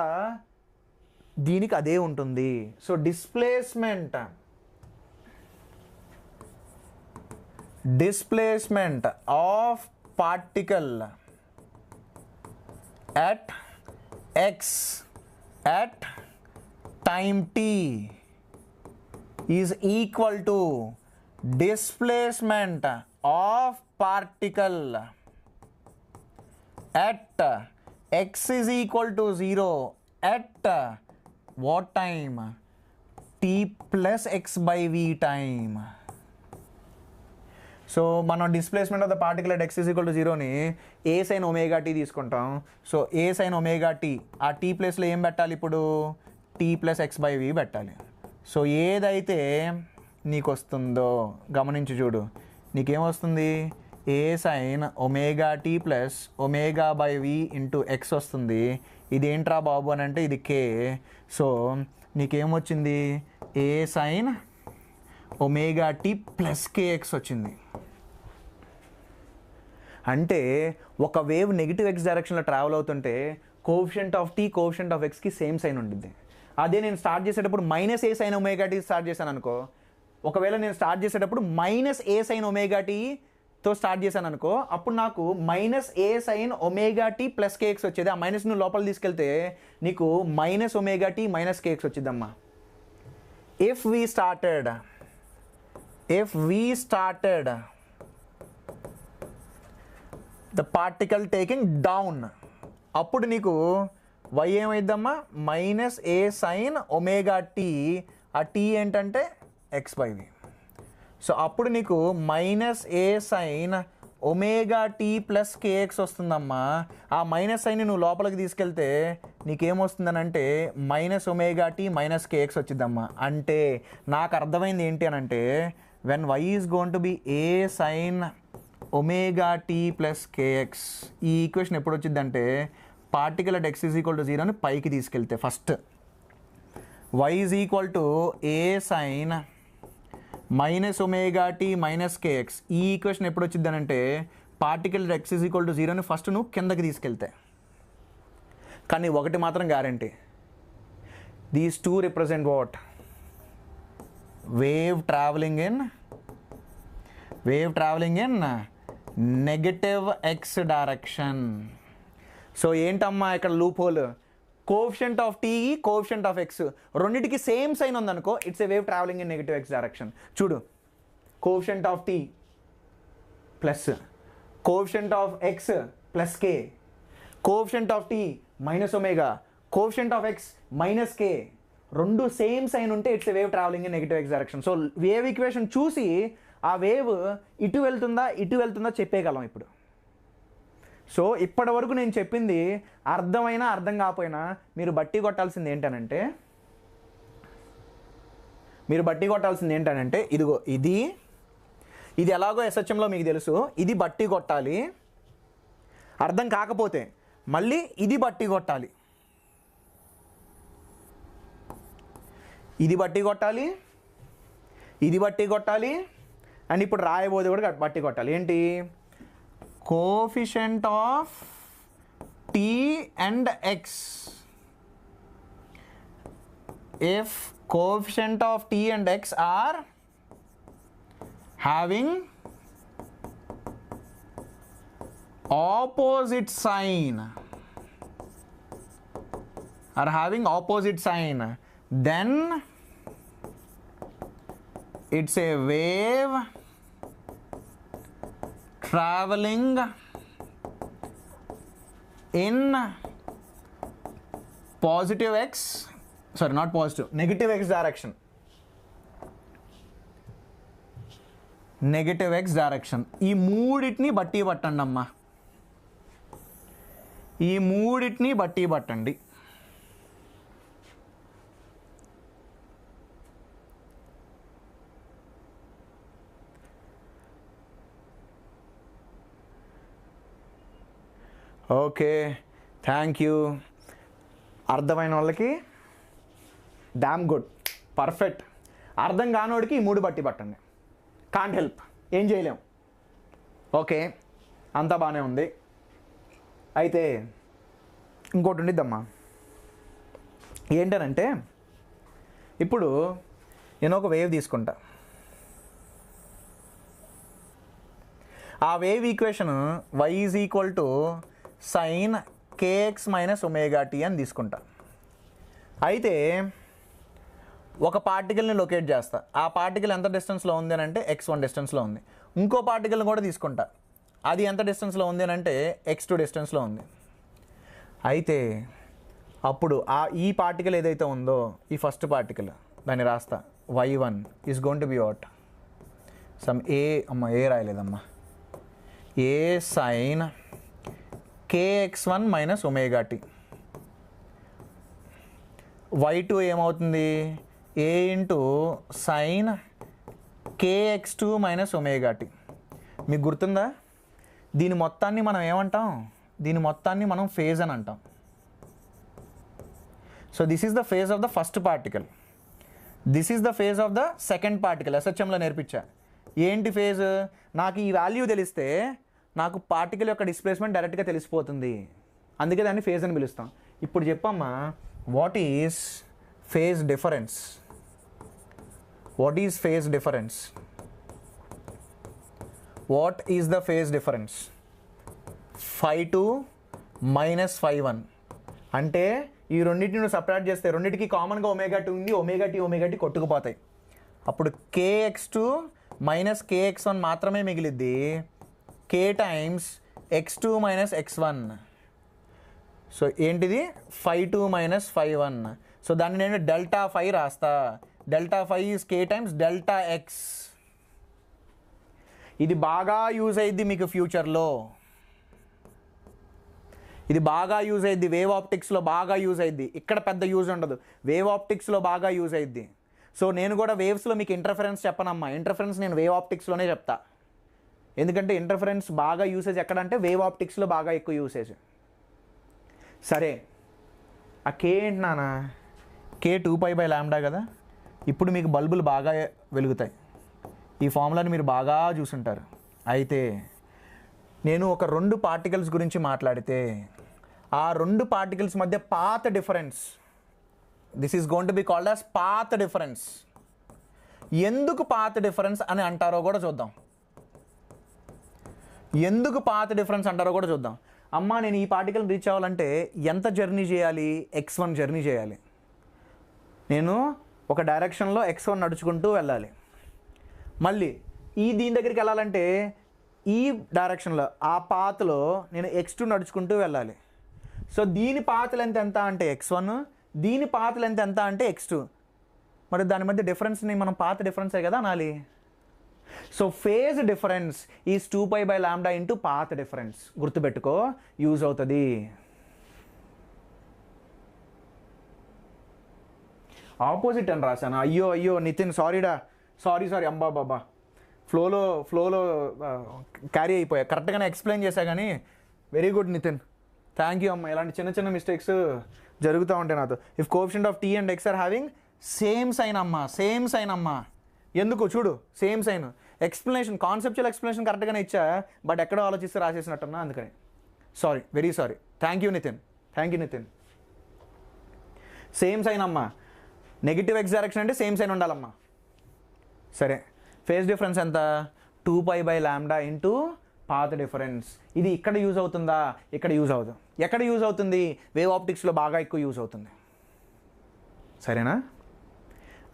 దీనికి అదే ఉంటుంది. So displacement of particle at x at time t is equal to displacement of particle at x is equal to 0 at what time? t plus x by v time. So మనం displacement of the particle at x is equal to 0ని a sin omega t తీసుకుంటాం. So a sin omega t, ఆ t ప్లేస్లో ఏం పెట్టాలి ఇప్పుడు? t plus x బై v పెట్టాలి. సో ఏదైతే నీకు వస్తుందో గమనించి చూడు, నీకేమొస్తుంది? a sin omega t plus omega by v into x వస్తుంది. ఇది ఏంట్రా బాబు అని అంటే ఇది k. సో నీకేమొచ్చింది? a sin omega t plus kx వచ్చింది. అంటే ఒక వేవ్ నెగిటివ్ ఎక్స్ డైరెక్షన్లో ట్రావెల్ అవుతుంటే coefficient of t coefficient of ఎక్స్కి సేమ్ సైన్ ఉంటుంది. అదే నేను స్టార్ట్ చేసేటప్పుడు minus a sine omega t start చేశాను అనుకో, ఒకవేళ నేను స్టార్ట్ చేసేటప్పుడు మైనస్ ఏ సైన్ ఒమేగా టీతో స్టార్ట్ చేశాను అనుకో, అప్పుడు నాకు minus a sine omega t plus kx వచ్చేది. ఆ మైనస్ నువ్వు లోపల తీసుకెళ్తే నీకు minus omega t minus kx వచ్చిందమ్మా. If we started the particle taking down, అప్పుడు నీకు y ఏమైద్దమ్మా? Minus a sine omega t, ఆ టీ ఏంటంటే ఎక్స్ బై వి. సో అప్పుడు నీకు minus a sine omega t plus kx వస్తుందమ్మా. ఆ మైనస్ సైన్ని నువ్వు లోపలికి తీసుకెళ్తే నీకేమొస్తుందనంటే minus omega t minus kx వచ్చిద్దమ్మా. అంటే నాకు అర్థమైంది ఏంటి అని అంటే, when y is going to be a sine omega t plus kx, ఈ ఈక్వేషన్ ఎప్పుడు వచ్చిందంటే particle at x is equal to 0ని పైకి తీసుకెళ్తే first y is equal to A sine minus omega t minus k x, ఈ equation ఎప్పుడు వచ్చిందనంటే particle at x is equal to 0ని first నువ్వు కిందకి తీసుకెళ్తే. కానీ ఒకటి మాత్రం guarantee, these two represent what? Wave travelling in negative x direction. So ఏంటమ్మా ఇక్కడ loophole? Coefficient of t, coefficient of x రెండింటికి సేమ్ సైన్ ఉందనుకో, it's a wave travelling in negative x direction. చూడు, coefficient of tea plus coefficient of x plus k, coefficient of t minus omega, coefficient of x minus k, రెండు same sign ఉంటే it's a wave travelling in negative x direction. So wave equation చూసి ఆ wave ఇటు వెళ్తుందా చెప్పేయగలం ఇప్పుడు. So ఇప్పటి వరకు నేను చెప్పింది అర్థమైనా అర్థం కాకపోయినా మీరు బట్టి కొట్టాల్సింది ఏంటనంటే ఇదిగో ఇది ఎలాగో ఎస్హెచ్ఎంలో మీకు తెలుసు, ఇది బట్టి కొట్టాలి. అర్థం కాకపోతే మళ్ళీ ఇది బట్టి కొట్టాలి, ఇది బట్టి కొట్టాలి, అండ్ ఇప్పుడు రాయబోదు కూడా బట్టి కొట్టాలి. ఏంటి? Coefficient of t and x. If coefficient of t and x are having opposite sign, then it's a wave traveling in negative x direction. Negative x direction. ఈ మూడింటిని బట్టి పట్టండి అమ్మా, పట్టండి. Okay, thank you. అర్థమైన వాళ్ళకి డామ్ గుడ్, పర్ఫెక్ట్. అర్థం కానోడికి ఈ 3 బట్టి పట్టండి. కాంట్ హెల్ప్, ఏం చేయలేం. ఓకే, అంతా బాగానే ఉంది. అయితే ఇంకోటి ఉండిద్దమ్మా, ఏంటనంటే ఇప్పుడు నేను ఒక వేవ్ తీసుకుంటా, ఆ wave equation y = sin kx - ωt అని తీసుకుంటా. అయితే ఒక పార్టికల్ని లొకేట్ చేస్తా, ఆ పార్టికల్ ఎంత డిస్టెన్స్లో ఉంది అని అంటే x1 డిస్టెన్స్లో ఉంది. ఇంకో పార్టికల్ని కూడా తీసుకుంటా, అది ఎంత డిస్టెన్స్లో ఉంది అని అంటే x2 డిస్టెన్స్లో ఉంది. అయితే అప్పుడు ఈ పార్టికల్ ఏదైతే ఉందో, ఈ ఫస్ట్ పార్టికల్, దాన్ని రాస్తా, y1 is going to be what? Some A రాయలేదమ్మా, A sine kx1 - ωt. y2 ఏమవుతుంది? A into sine kx2 - ωt. మీకు గుర్తుందా? దీని మొత్తాన్ని మనం ఏమంటాం? దీని మొత్తాన్ని మనం ఫేజ్ అని అంటాం. So this is the phase of the first particle, this is the phase of the second particle. ఎస్హెచ్ఎంలో నేర్పించా. ఏంటి ఫేజ్? నాకు ఈ వాల్యూ తెలిస్తే నాకు పార్టికల్ యొక్క డిస్ప్లేస్మెంట్ డైరెక్ట్గా తెలిసిపోతుంది, అందుకే దాన్ని ఫేజ్ అని పిలుస్తాం. ఇప్పుడు చెప్పమ్మా, what is phase difference? What is phase difference? What is the phase difference? Phi2 minus Phi1. అంటే ఈ రెండింటిని నువ్వు సపరేట్ చేస్తే రెండింటికి కామన్గా ωt ఉంది, ωt కొట్టుకుపోతాయి. అప్పుడు kx2 మైనస్ kx1 మాత్రమే మిగిలిద్ది, k times x2 minus x1. So ఏంటిది? Phi2 minus Phi1. సో దాన్ని నేను డెల్టా ఫై రాస్తా. Delta phi is k times delta x. ఇది బాగా యూజ్ అయ్యిద్ది మీకు ఫ్యూచర్లో, ఇది బాగా యూజ్ అయ్యిద్ది, వేవ్ ఆప్టిక్స్లో బాగా యూజ్ అయ్యిద్ది. ఇక్కడ పెద్ద యూజ్ ఉండదు, వేవ్ ఆప్టిక్స్లో బాగా యూజ్ అయ్యిద్ది. సో నేను కూడా వేవ్స్లో మీకు ఇంటర్ఫరెన్స్ చెప్పనమ్మా, ఇంటర్ఫరెన్స్ నేను వేవ్ ఆప్టిక్స్లోనే చెప్తా. ఎందుకంటే ఇంటర్ఫరెన్స్ బాగా యూసేజ్ ఎక్కడంటే వేవ్ ఆప్టిక్స్లో బాగా ఎక్కువ యూసేజ్. సరే, ఆ కే ఏంటి నాన్న? k 2π/λ కదా. ఇప్పుడు మీకు బల్బులు బాగా వెలుగుతాయి, ఈ ఫార్ములాని మీరు బాగా చూసుంటారు. అయితే నేను ఒక 2 పార్టికల్స్ గురించి మాట్లాడితే ఆ 2 పార్టికల్స్ మధ్య path difference, this is going to be called as path difference. ఎందుకు పాత్ డిఫరెన్స్ అని అంటారో కూడా చూద్దాం. ఎందుకు పాత్ డిఫరెన్స్ అంటారో కూడా చూద్దాం. అమ్మ నేను ఈ పార్టికల్ రీచ్ అవ్వాలంటే ఎంత జర్నీ చేయాలి? x1 జర్నీ చేయాలి. నేను ఒక డైరెక్షన్లో x1 నడుచుకుంటూ వెళ్ళాలి. మళ్ళీ దీని దగ్గరికి వెళ్ళాలంటే ఈ డైరెక్షన్లో ఆ పాత్లో నేను x2 నడుచుకుంటూ వెళ్ళాలి. సో దీని పాత్ లెంత్ ఎంత అంటే x1, దీని పాత్ లెంత్ ఎంత అంటే x2. మరి దాని మధ్య డిఫరెన్స్ని మనం పాత్ డిఫరెన్సే కదా అనాలి. So phase difference is 2π/λ into path difference. గుర్తుపెట్టుకో, యూజ్ అవుతుంది. ఆపోజిట్ అని రాశాను. అయ్యో నితిన్ సారీడా, సారీ అంబా బాబా, ఫ్లోలో క్యారీ అయిపోయా. కరెక్ట్గానే ఎక్స్ప్లెయిన్ చేశా కానీ very good Nitin, thank you అమ్మ. ఇలాంటి చిన్న చిన్న మిస్టేక్స్ జరుగుతూ ఉంటాయి నాతో. If coefficient of t and x are having same sign అమ్మా. ఎందుకు చూడు, same sign. Explanation, conceptual explanation కరెక్ట్గానే ఇచ్చా, బట్ ఎక్కడో ఆలోచిస్తే రాసేసినట్టున్నా, అందుకని sorry, very sorry. Thank you Nitin. Same sign అమ్మా. నెగిటివ్ x డైరెక్షన్ అంటే సేమ్ సైన్ ఉండాలమ్మా. సరే, ఫేజ్ డిఫరెన్స్ ఎంత? 2π/λ ఇంటూ పాత్ డిఫరెన్స్. ఇది ఇక్కడ యూజ్ అవుతుందా? ఇక్కడ యూజ్ అవుతుంది. ఎక్కడ యూజ్ అవుతుంది? వేవ్ ఆప్టిక్స్లో బాగా ఎక్కువ యూజ్ అవుతుంది. సరేనా?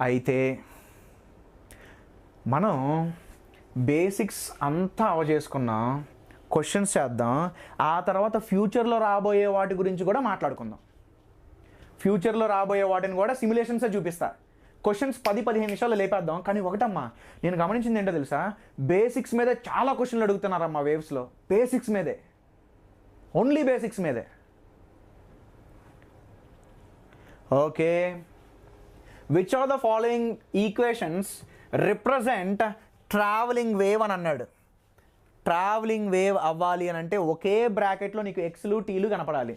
అయితే మనం బేసిక్స్ అంతా అవజేసుకున్నాం, క్వశ్చన్స్ చేద్దాం. ఆ తర్వాత ఫ్యూచర్లో రాబోయే వాటి గురించి కూడా మాట్లాడుకుందాం. ఫ్యూచర్లో రాబోయే వాటిని కూడా సిమ్యులేషన్సే చూపిస్తా. క్వశ్చన్స్ 10-15 నిమిషాలు లేపేద్దాం. కానీ ఒకటమ్మా, నేను గమనించింది ఏంటో తెలుసా? బేసిక్స్ మీదే చాలా క్వశ్చన్లు అడుగుతున్నారమ్మా వేవ్స్లో. బేసిక్స్ మీదే, ఓన్లీ బేసిక్స్ మీదే. Okay, which are the following equations represent travelling wave అని అన్నాడు. ట్రావెలింగ్ వేవ్ అవ్వాలి అని అంటే ఒకే బ్రాకెట్లో నీకు ఎక్స్లు టీలు కనపడాలి.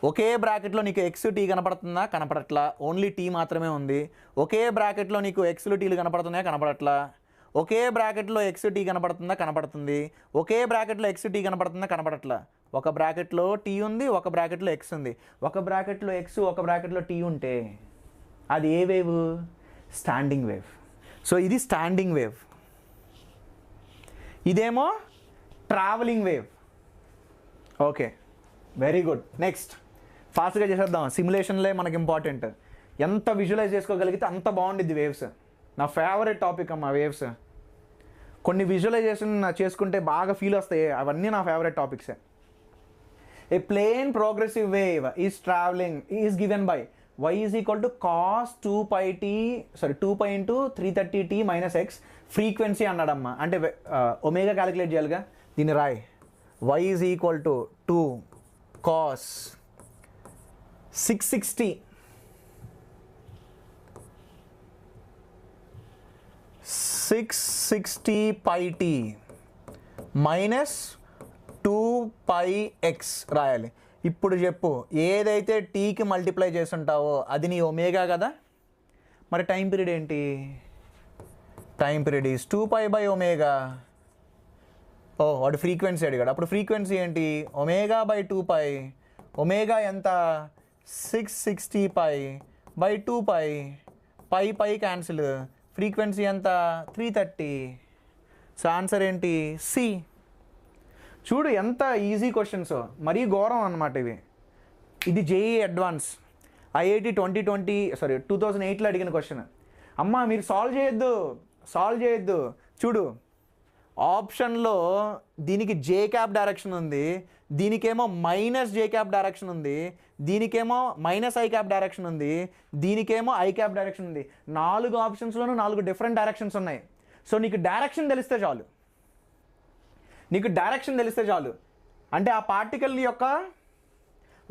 ఒకే బ్రాకెట్లో నీకు ఎక్స్ టీ కనపడుతుందా? కనపడట్లా, ఓన్లీ టీ మాత్రమే ఉంది. ఒకే బ్రాకెట్లో నీకు ఎక్స్లు టీలు కనపడుతున్నాయా? కనపడట్లా. ఒకే బ్రాకెట్లో ఎక్స్ టీ కనపడుతుందా? కనపడుతుంది. ఒకే బ్రాకెట్లో ఎక్స్ టీ కనపడుతుందా? కనపడట్లా. ఒక బ్రాకెట్లో టీ ఉంది, ఒక బ్రాకెట్లో ఎక్స్ ఉంది. ఒక బ్రాకెట్లో ఎక్స్, ఒక బ్రాకెట్లో టీ ఉంటే అది ఏ వేవ్? Standing wave. సో ఇది స్టాండింగ్ వేవ్, ఇదేమో travelling wave. Okay, very good. Next ఫాస్ట్గా చేసేద్దాం. సిమ్యులేషన్లే మనకి ఇంపార్టెంట్. ఎంత విజువలైజ్ చేసుకోగలిగితే అంత బాగుండిద్ది వేవ్స్. నా ఫేవరెట్ టాపిక్ అమ్మా వేవ్స్. కొన్ని విజువలైజేషన్ చేసుకుంటే బాగా ఫీల్ వస్తాయి, అవన్నీ నా ఫేవరెట్ టాపిక్సే. A plane progressive wave is travelling is given by y is equal to cos 2π into 330t minus x frequency అన్నాడమ్మా. అంటే ఒమేగా క్యాలిక్యులేట్ చేయాలిగా, దీన్ని రాయ్. y is equal to 2 cos 660πt minus 2πx రాయాలి. ఇప్పుడు చెప్పు, ఏదైతే టీకి మల్టిప్లై చేస్తుంటావో అది నీ ఒమేగా కదా. మరి టైం పీరియడ్ ఏంటి? టైం పీరియడ్ ఈజ్ 2π/ఒమేగా. ఓ, వాడు ఫ్రీక్వెన్సీ అడిగాడు. అప్పుడు ఫ్రీక్వెన్సీ ఏంటి? ఒమేగా/2π. ఒమేగా ఎంత? 660π/2π. పై క్యాన్సిల్. ఫ్రీక్వెన్సీ ఎంత? 330. సో ఆన్సర్ ఏంటి? సి. చూడు ఎంత ఈజీ క్వశ్చన్స్, మరీ ఘోరం అన్నమాట ఇవి. ఇది జేఈ అడ్వాన్స్ IIT 2008లో అడిగిన క్వశ్చన్. అమ్మా మీరు సాల్వ్ చేయొద్దు. చూడు, ఆప్షన్లో దీనికి జే క్యాప్ డైరెక్షన్ ఉంది, దీనికేమో మైనస్ జే క్యాప్ డైరెక్షన్ ఉంది, దీనికేమో మైనస్ ఐ క్యాప్ డైరెక్షన్ ఉంది, దీనికేమో ఐ క్యాప్ డైరెక్షన్ ఉంది. 4 ఆప్షన్స్లోనూ 4 డిఫరెంట్ డైరెక్షన్స్ ఉన్నాయి. సో నీకు డైరెక్షన్ తెలిస్తే చాలు. అంటే ఆ పార్టికల్ యొక్క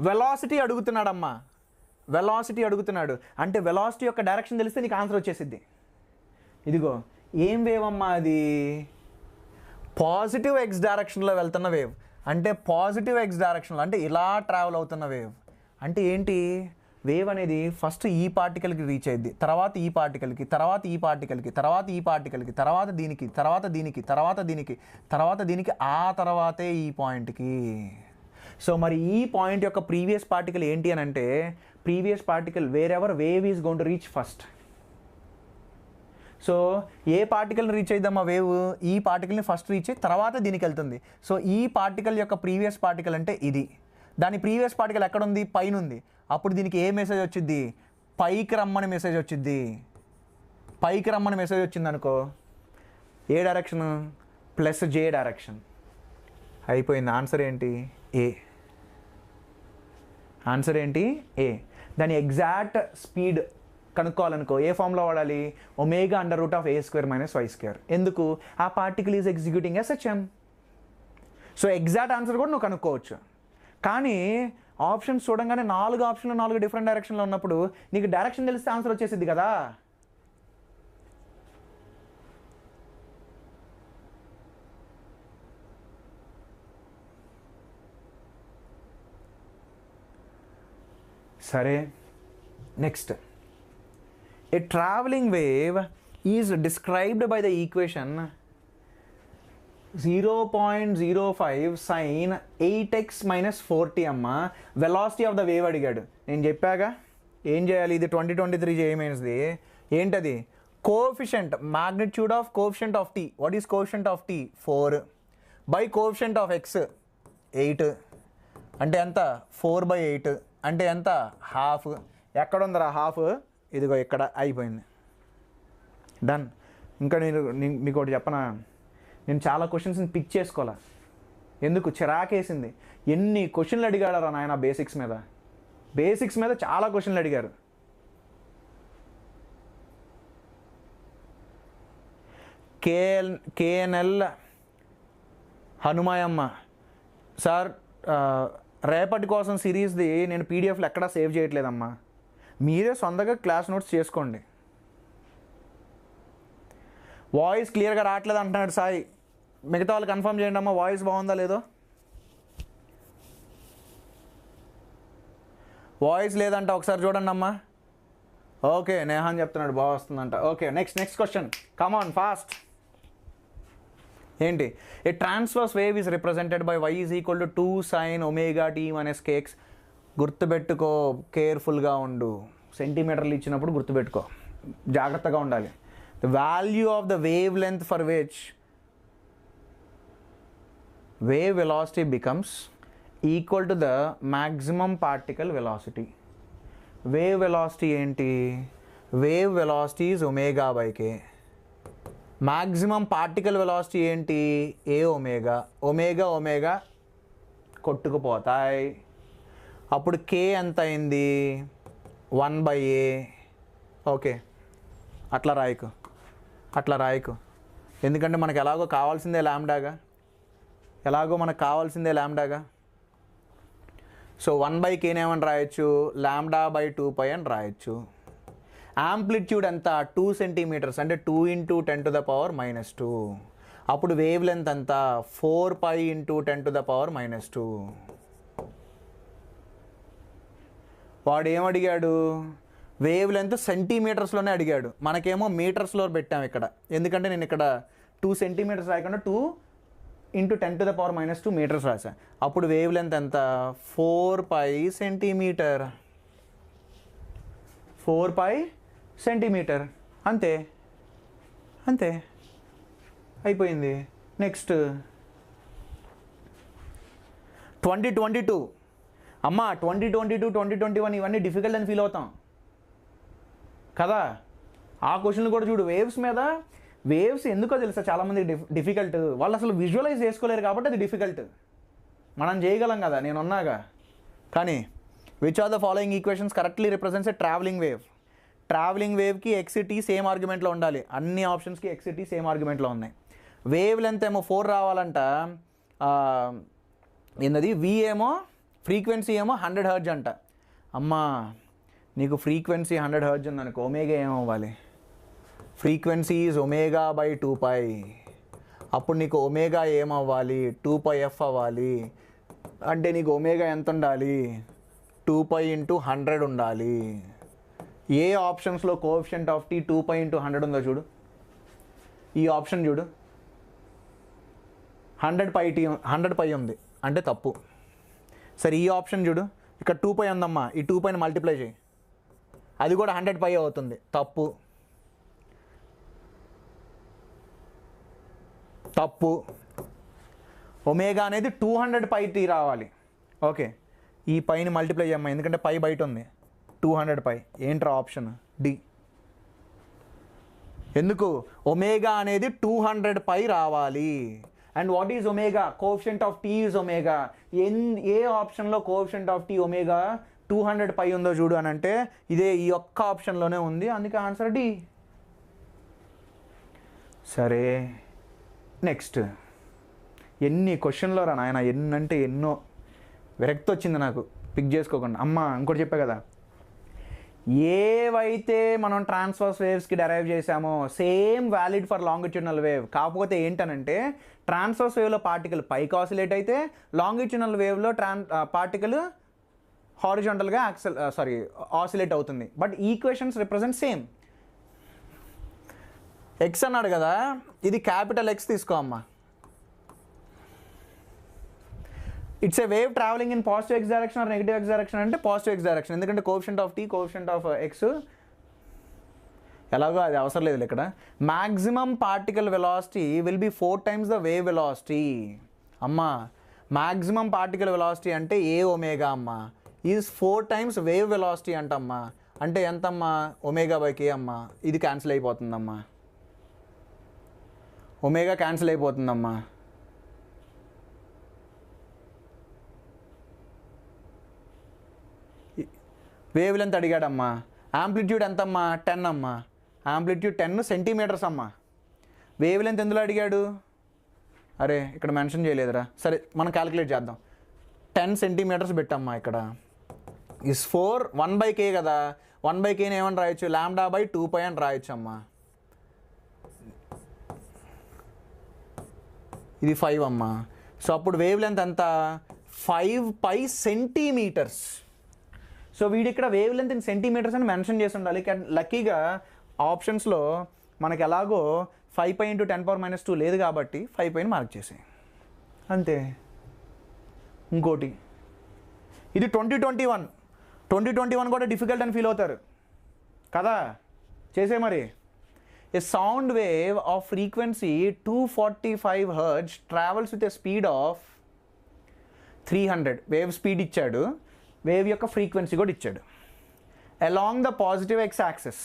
వెలాసిటీ అడుగుతున్నాడమ్మా. అంటే వెలాసిటీ యొక్క డైరెక్షన్ తెలిస్తే నీకు ఆన్సర్ వచ్చేసిద్ది. ఇదిగో ఏం వేవ్ అమ్మా అది? పాజిటివ్ ఎక్స్ డైరెక్షన్లో వెళ్తున్న వేవ్. అంటే పాజిటివ్ ఎక్స్ డైరెక్షన్లో అంటే ఇలా ట్రావెల్ అవుతున్న వేవ్. అంటే ఏంటి? వేవ్ అనేది ఫస్ట్ ఈ పార్టికల్కి రీచ్ అయ్యింది, తర్వాత ఈ పార్టికల్కి, తర్వాత ఈ పార్టికల్కి, తర్వాత ఈ పార్టికల్కి, తర్వాత దీనికి, తర్వాత దీనికి, తర్వాత దీనికి, తర్వాత దీనికి, ఆ తర్వాతే ఈ పాయింట్కి. సో మరి ఈ పాయింట్ యొక్క ప్రీవియస్ పార్టికల్ ఏంటి అని అంటే, previous particle wherever wave is going to reach first. So ఏ పార్టికల్ని రీచ్ అయిద్దామా వేవ్, ఈ పార్టికల్ని ఫస్ట్ రీచ్ అయ్యి తర్వాత దీనికి వెళ్తుంది. సో ఈ పార్టికల్ యొక్క ప్రీవియస్ పార్టికల్ అంటే ఇది, దాని ప్రీవియస్ పార్టికల్ ఎక్కడ ఉంది, పైన ఉంది. అప్పుడు దీనికి ఏ మెసేజ్ వచ్చింది, పైకి రమ్మని మెసేజ్ వచ్చింది. పైకి రమ్మని మెసేజ్ వచ్చింది అనుకో, ఏ డైరెక్షన్, ప్లస్ జే డైరెక్షన్. అయిపోయింది. ఆన్సర్ ఏంటి, ఏ. ఆన్సర్ ఏంటి, ఏ. దాని ఎగ్జాక్ట్ స్పీడ్ కనుక్కోవాలనుకో ఏ ఫామ్లో వాడాలి, ω√a² - y². ఎందుకు, ఆ particle is executing SHM. So exact answer కూడా నువ్వు కనుక్కోవచ్చు. కానీ ఆప్షన్స్ చూడంగానే 4 ఆప్షన్లు 4 డిఫరెంట్ డైరెక్షన్లో ఉన్నప్పుడు నీకు డైరెక్షన్ తెలిస్తే ఆన్సర్ వచ్చేసింది కదా. సరే, next. A traveling wave is described by the equation 0.05 sin 8x - 4t అమ్మ. వెలాసిటీ ఆఫ్ ద వేవ్ అడిగాడు. నేను చెప్పాగా ఏం చేయాలి, ఇది 2023 JEE ఏంటది, coefficient magnitude of coefficient of t. What is coefficient of t, 4 by coefficient of x 8 అంటే ఎంత, 4/8 అంటే ఎంత, హాఫ్. ఎక్కడ ఉందరా హాఫ్, ఇదిగో ఇక్కడ. అయిపోయింది, డన్. ఇంకా నేను మీకు ఒకటి చెప్పనా, నేను చాలా క్వశ్చన్స్ని పిక్ చేసుకోవాలా. ఎందుకు, చిరాకేసింది. ఎన్ని క్వశ్చన్లు అడిగాడారా నాయన బేసిక్స్ మీద. బేసిక్స్ మీద చాలా క్వశ్చన్లు అడిగారు. KNL హనుమాయమ్మ సార్, రేపటి కోసం సిరీస్ది నేను పీడిఎఫ్లో ఎక్కడా సేవ్ చేయట్లేదమ్మా, మీరే సొంతగా క్లాస్ నోట్స్ చేసుకోండి. వాయిస్ క్లియర్గా రావట్లేదు అంటున్నాడు సాయి. మిగతా వాళ్ళు కన్ఫర్మ్ చేయండి అమ్మా, వాయిస్ బాగుందా లేదో. వాయిస్ లేదంట, ఒకసారి చూడండి అమ్మా. ఓకే, నేహాన్ చెప్తున్నాడు బాగా వస్తుందంట. Okay, next question, come on fast. ఏంటి, A transverse wave is represented by y = 2 sin ωt - kx. గుర్తుపెట్టుకో, కేర్ఫుల్గా ఉండు. సెంటీమీటర్లు ఇచ్చినప్పుడు గుర్తుపెట్టుకో, జాగ్రత్తగా ఉండాలి. The value of the wavelength for which wave velocity becomes equal to the maximum particle velocity. Wave velocity ఏంటి, wave velocity is ω/k. Maximum particle velocity ఏంటి, Aω. ఒమేగా కొట్టుకుపోతాయి. అప్పుడు k ఎంత అయింది, 1/a. ఓకే, అట్లా రాయకు. ఎందుకంటే మనకు ఎలాగో కావాల్సిందే లాంబ్డాగా. సో 1/k ఏమని రాయొచ్చు, λ/2π అని రాయొచ్చు. యాంప్లిట్యూడ్ ఎంత, 2 సెంటీమీటర్స్ అంటే 2 × 10⁻². అప్పుడు వేవ్ లెంత్ ఎంత, 4π × 10⁻². వాడు ఏమడిగాడు, వేవ్ లెంత్ సెంటీమీటర్స్లోనే అడిగాడు. మనకేమో మీటర్స్లో పెట్టాము ఇక్కడ, ఎందుకంటే నేను ఇక్కడ 2 సెంటీమీటర్స్ రాయకుండా 2 × 10⁻² మీటర్స్ రాసా. అప్పుడు వేవ్ లెంత్ ఎంత, 4π సెంటీమీటర్. 4π సెంటీమీటర్. అంతే అయిపోయింది. నెక్స్ట్ 2022 అమ్మా. 2022 2021 ఇవన్నీ డిఫికల్ట్ అని ఫీల్ అవుతాం కదా. ఆ క్వశ్చన్లు కూడా చూడు. వేవ్స్ ఎందుకో తెలుసా చాలామంది డిఫికల్ట్, వాళ్ళు అసలు విజువలైజ్ చేసుకోలేరు కాబట్టి అది డిఫికల్ట్. మనం చేయగలం కదా, నేను ఉన్నాగా. కానీ which are the following equations correctly represents a travelling wave. Travelling వేవ్కి XT సేమ్ ఆర్గ్యుమెంట్లో ఉండాలి. అన్ని ఆప్షన్స్కి XT సేమ్ ఆర్గ్యుమెంట్లో ఉన్నాయి. వేవ్ లెంత్ ఏమో 4 రావాలంట. ఏంటది, V ఏమో ఫ్రీక్వెన్సీ ఏమో 100 Hz అంట. అమ్మా, నీకు ఫ్రీక్వెన్సీ 100 Hz ఉందనుకో, ఒమేగా ఏమవ్వాలి, ఫ్రీక్వెన్సీ ఈజ్ ω/2π. అప్పుడు నీకు ఒమేగా ఏమవ్వాలి, 2πf అవ్వాలి. అంటే నీకు ఒమేగా ఎంత ఉండాలి, 2π × 100 ఉండాలి. ఏ ఆప్షన్స్లో కోఎఫిషియంట్ ఆఫ్ t 2π × 100 ఉందో చూడు. ఈ ఆప్షన్ చూడు, 100π ఉంది అంటే తప్పు. సరే, ఈ ఆప్షన్ చూడు, ఇక్కడ 2π ఉందమ్మా, ఈ 2πని మల్టిప్లై చేయి, అది కూడా 100π అవుతుంది, తప్పు. తప్పు. ఒమేగా అనేది 200πt రావాలి. ఓకే, ఈ పైని మల్టిప్లై చేయమ్మా, ఎందుకంటే పై బయట ఉంది. 200π ఏంట్రా ఆప్షన్ డి. ఎందుకు? ఒమేగా అనేది 200π రావాలి. And what is omega? Coefficient of t is omega. ఏ ఆప్షన్లో కోఎఫిషియంట్ ఆఫ్ టీ ఒమేగా 200π ఉందో చూడు అని అంటే ఇదే ఈ ఒక్క ఆప్షన్లోనే ఉంది, అందుకే ఆన్సర్ డి. సరే, నెక్స్ట్. ఎన్ని క్వశ్చన్లో రా నాయన, ఎన్నంటే ఎన్నో. విరక్తి వచ్చింది నాకు పిక్ చేసుకోకుండా. అమ్మ ఇంకోటి చెప్పా కదా, ఏవైతే మనం ట్రాన్స్వర్స్ వేవ్స్కి డెరైవ్ చేసామో same valid for longitudinal wave. కాకపోతే ఏంటనంటే ట్రాన్స్వర్స్ వేవ్లో పార్టికల్ పైకి ఆసిలేట్ అయితే లాంగిట్యూడినల్ వేవ్లో పార్టికల్ హారిజాంటల్గా ఆసిలేట్ అవుతుంది. But equations represent same. X అన్నాడు కదా, ఇది క్యాపిటల్ ఎక్స్ తీసుకో అమ్మా. It's a wave travelling in positive x direction or negative x direction అంటే పాజిటివ్ ఎక్స్ డైరెక్షన్, ఎందుకంటే coefficient of t coefficient of x ఎలాగో అది అవసరం లేదు ఇక్కడ. Maximum particle velocity will be 4 times the wave velocity. అమ్మా మ్యాక్సిమం పార్టికల్ వెలాసిటీ అంటే a omega అమ్మా ఈజ్ 4 times వేవ్ వెలాసిటీ అంటమ్మా. అంటే ఎంతమ్మా? ఒమేగా/k అమ్మా. ఇది క్యాన్సిల్ అయిపోతుందమ్మా, ఒమేగా క్యాన్సిల్ అయిపోతుందమ్మా. వేవ్ లెంత్ అడిగాడమ్మా. యాంప్లిట్యూడ్ ఎంతమ్మా? 10 అమ్మా. యాంప్లిట్యూడ్ 10 సెంటీమీటర్స్ అమ్మా. వేవ్ లెంత్ ఎందులో అడిగాడు? అరే ఇక్కడ మెన్షన్ చేయలేదురా. సరే మనం క్యాలిక్యులేట్ చేద్దాం. 10 సెంటీమీటర్స్ పెట్టమ్మా. ఇక్కడ ఇస్ 4 1/k కదా, 1/kని ఏమని రాయొచ్చు? λ/2π అని రాయొచ్చు అమ్మా. ఇది 5 అమ్మా. సో అప్పుడు వేవ్ లెంత్ ఎంత? 5π సెంటీమీటర్స్. సో వీడి ఇక్కడ వేవ్ లెంత్ ఇన్ సెంటీమీటర్స్ అని మెన్షన్ చేసి ఉండాలి. లక్కీగా ఆప్షన్స్లో మనకి ఎలాగో 5π × 10⁻² లేదు కాబట్టి 5πని మార్క్ చేసాయి అంతే. ఇంకోటి, ఇది 2021 కూడా డిఫికల్ట్ అని ఫీల్ అవుతారు కదా, చేసే మరి. A sound wave of frequency 245 Hz travels with a speed of 300. Wave speed ఇచ్చాడు, వేవ్ యొక్క ఫ్రీక్వెన్సీ కూడా ఇచ్చాడు. Along the positive x axis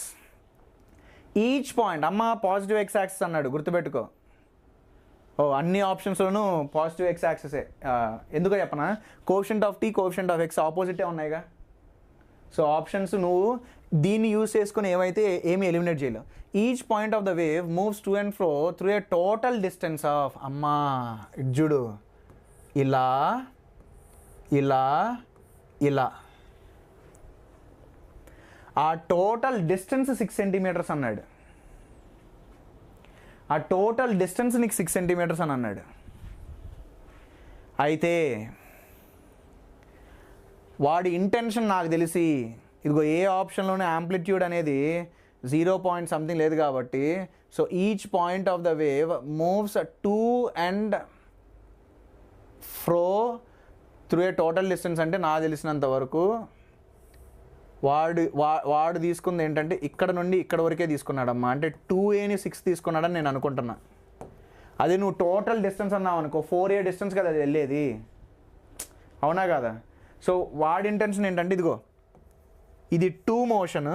each point. అమ్మ పాజిటివ్ ఎక్స్ యాక్సిస్ అన్నాడు, గుర్తుపెట్టుకో. అన్ని ఆప్షన్స్లోనూ పాజిటివ్ ఎక్స్ యాక్సిసే. ఎందుకో చెప్పనా? Coefficient of t coefficient of x ఆపోజిటే ఉన్నాయిగా. సో ఆప్షన్స్ నువ్వు దీన్ని యూజ్ చేసుకుని ఏమీ ఎలిమినేట్ చేయలేవు. Each point of the wave moves to and fro through a total distance of, అమ్మా ఇడ్జుడు, ఇలా ఇలా ఇలా. ఆ టోటల్ డిస్టెన్స్ 6 సెంటీమీటర్స్ అన్నాడు. ఆ టోటల్ డిస్టెన్స్ నీకు 6 సెంటీమీటర్స్ అని అన్నాడు. అయితే వాడి ఇంటెన్షన్ నాకు తెలిసి ఇదిగో ఏ ఆప్షన్లోనే యాంప్లిట్యూడ్ అనేది 0. లేదు కాబట్టి, so each point of the wave moves to and fro through a total distance. అంటే నాకు తెలిసినంత వరకు వాడు తీసుకుంది ఏంటంటే ఇక్కడ నుండి ఇక్కడ వరకే తీసుకున్నాడమ్మా. అంటే 2aని 6 తీసుకున్నాడని నేను అనుకుంటున్నా. అది నువ్వు టోటల్ డిస్టెన్స్ అన్నావు అనుకో, 4a డిస్టెన్స్ కదా అది వెళ్ళేది, అవునా కదా? సో వాడి ఇంటెన్షన్ ఏంటంటే ఇదిగో ఇది 2 మోషన్,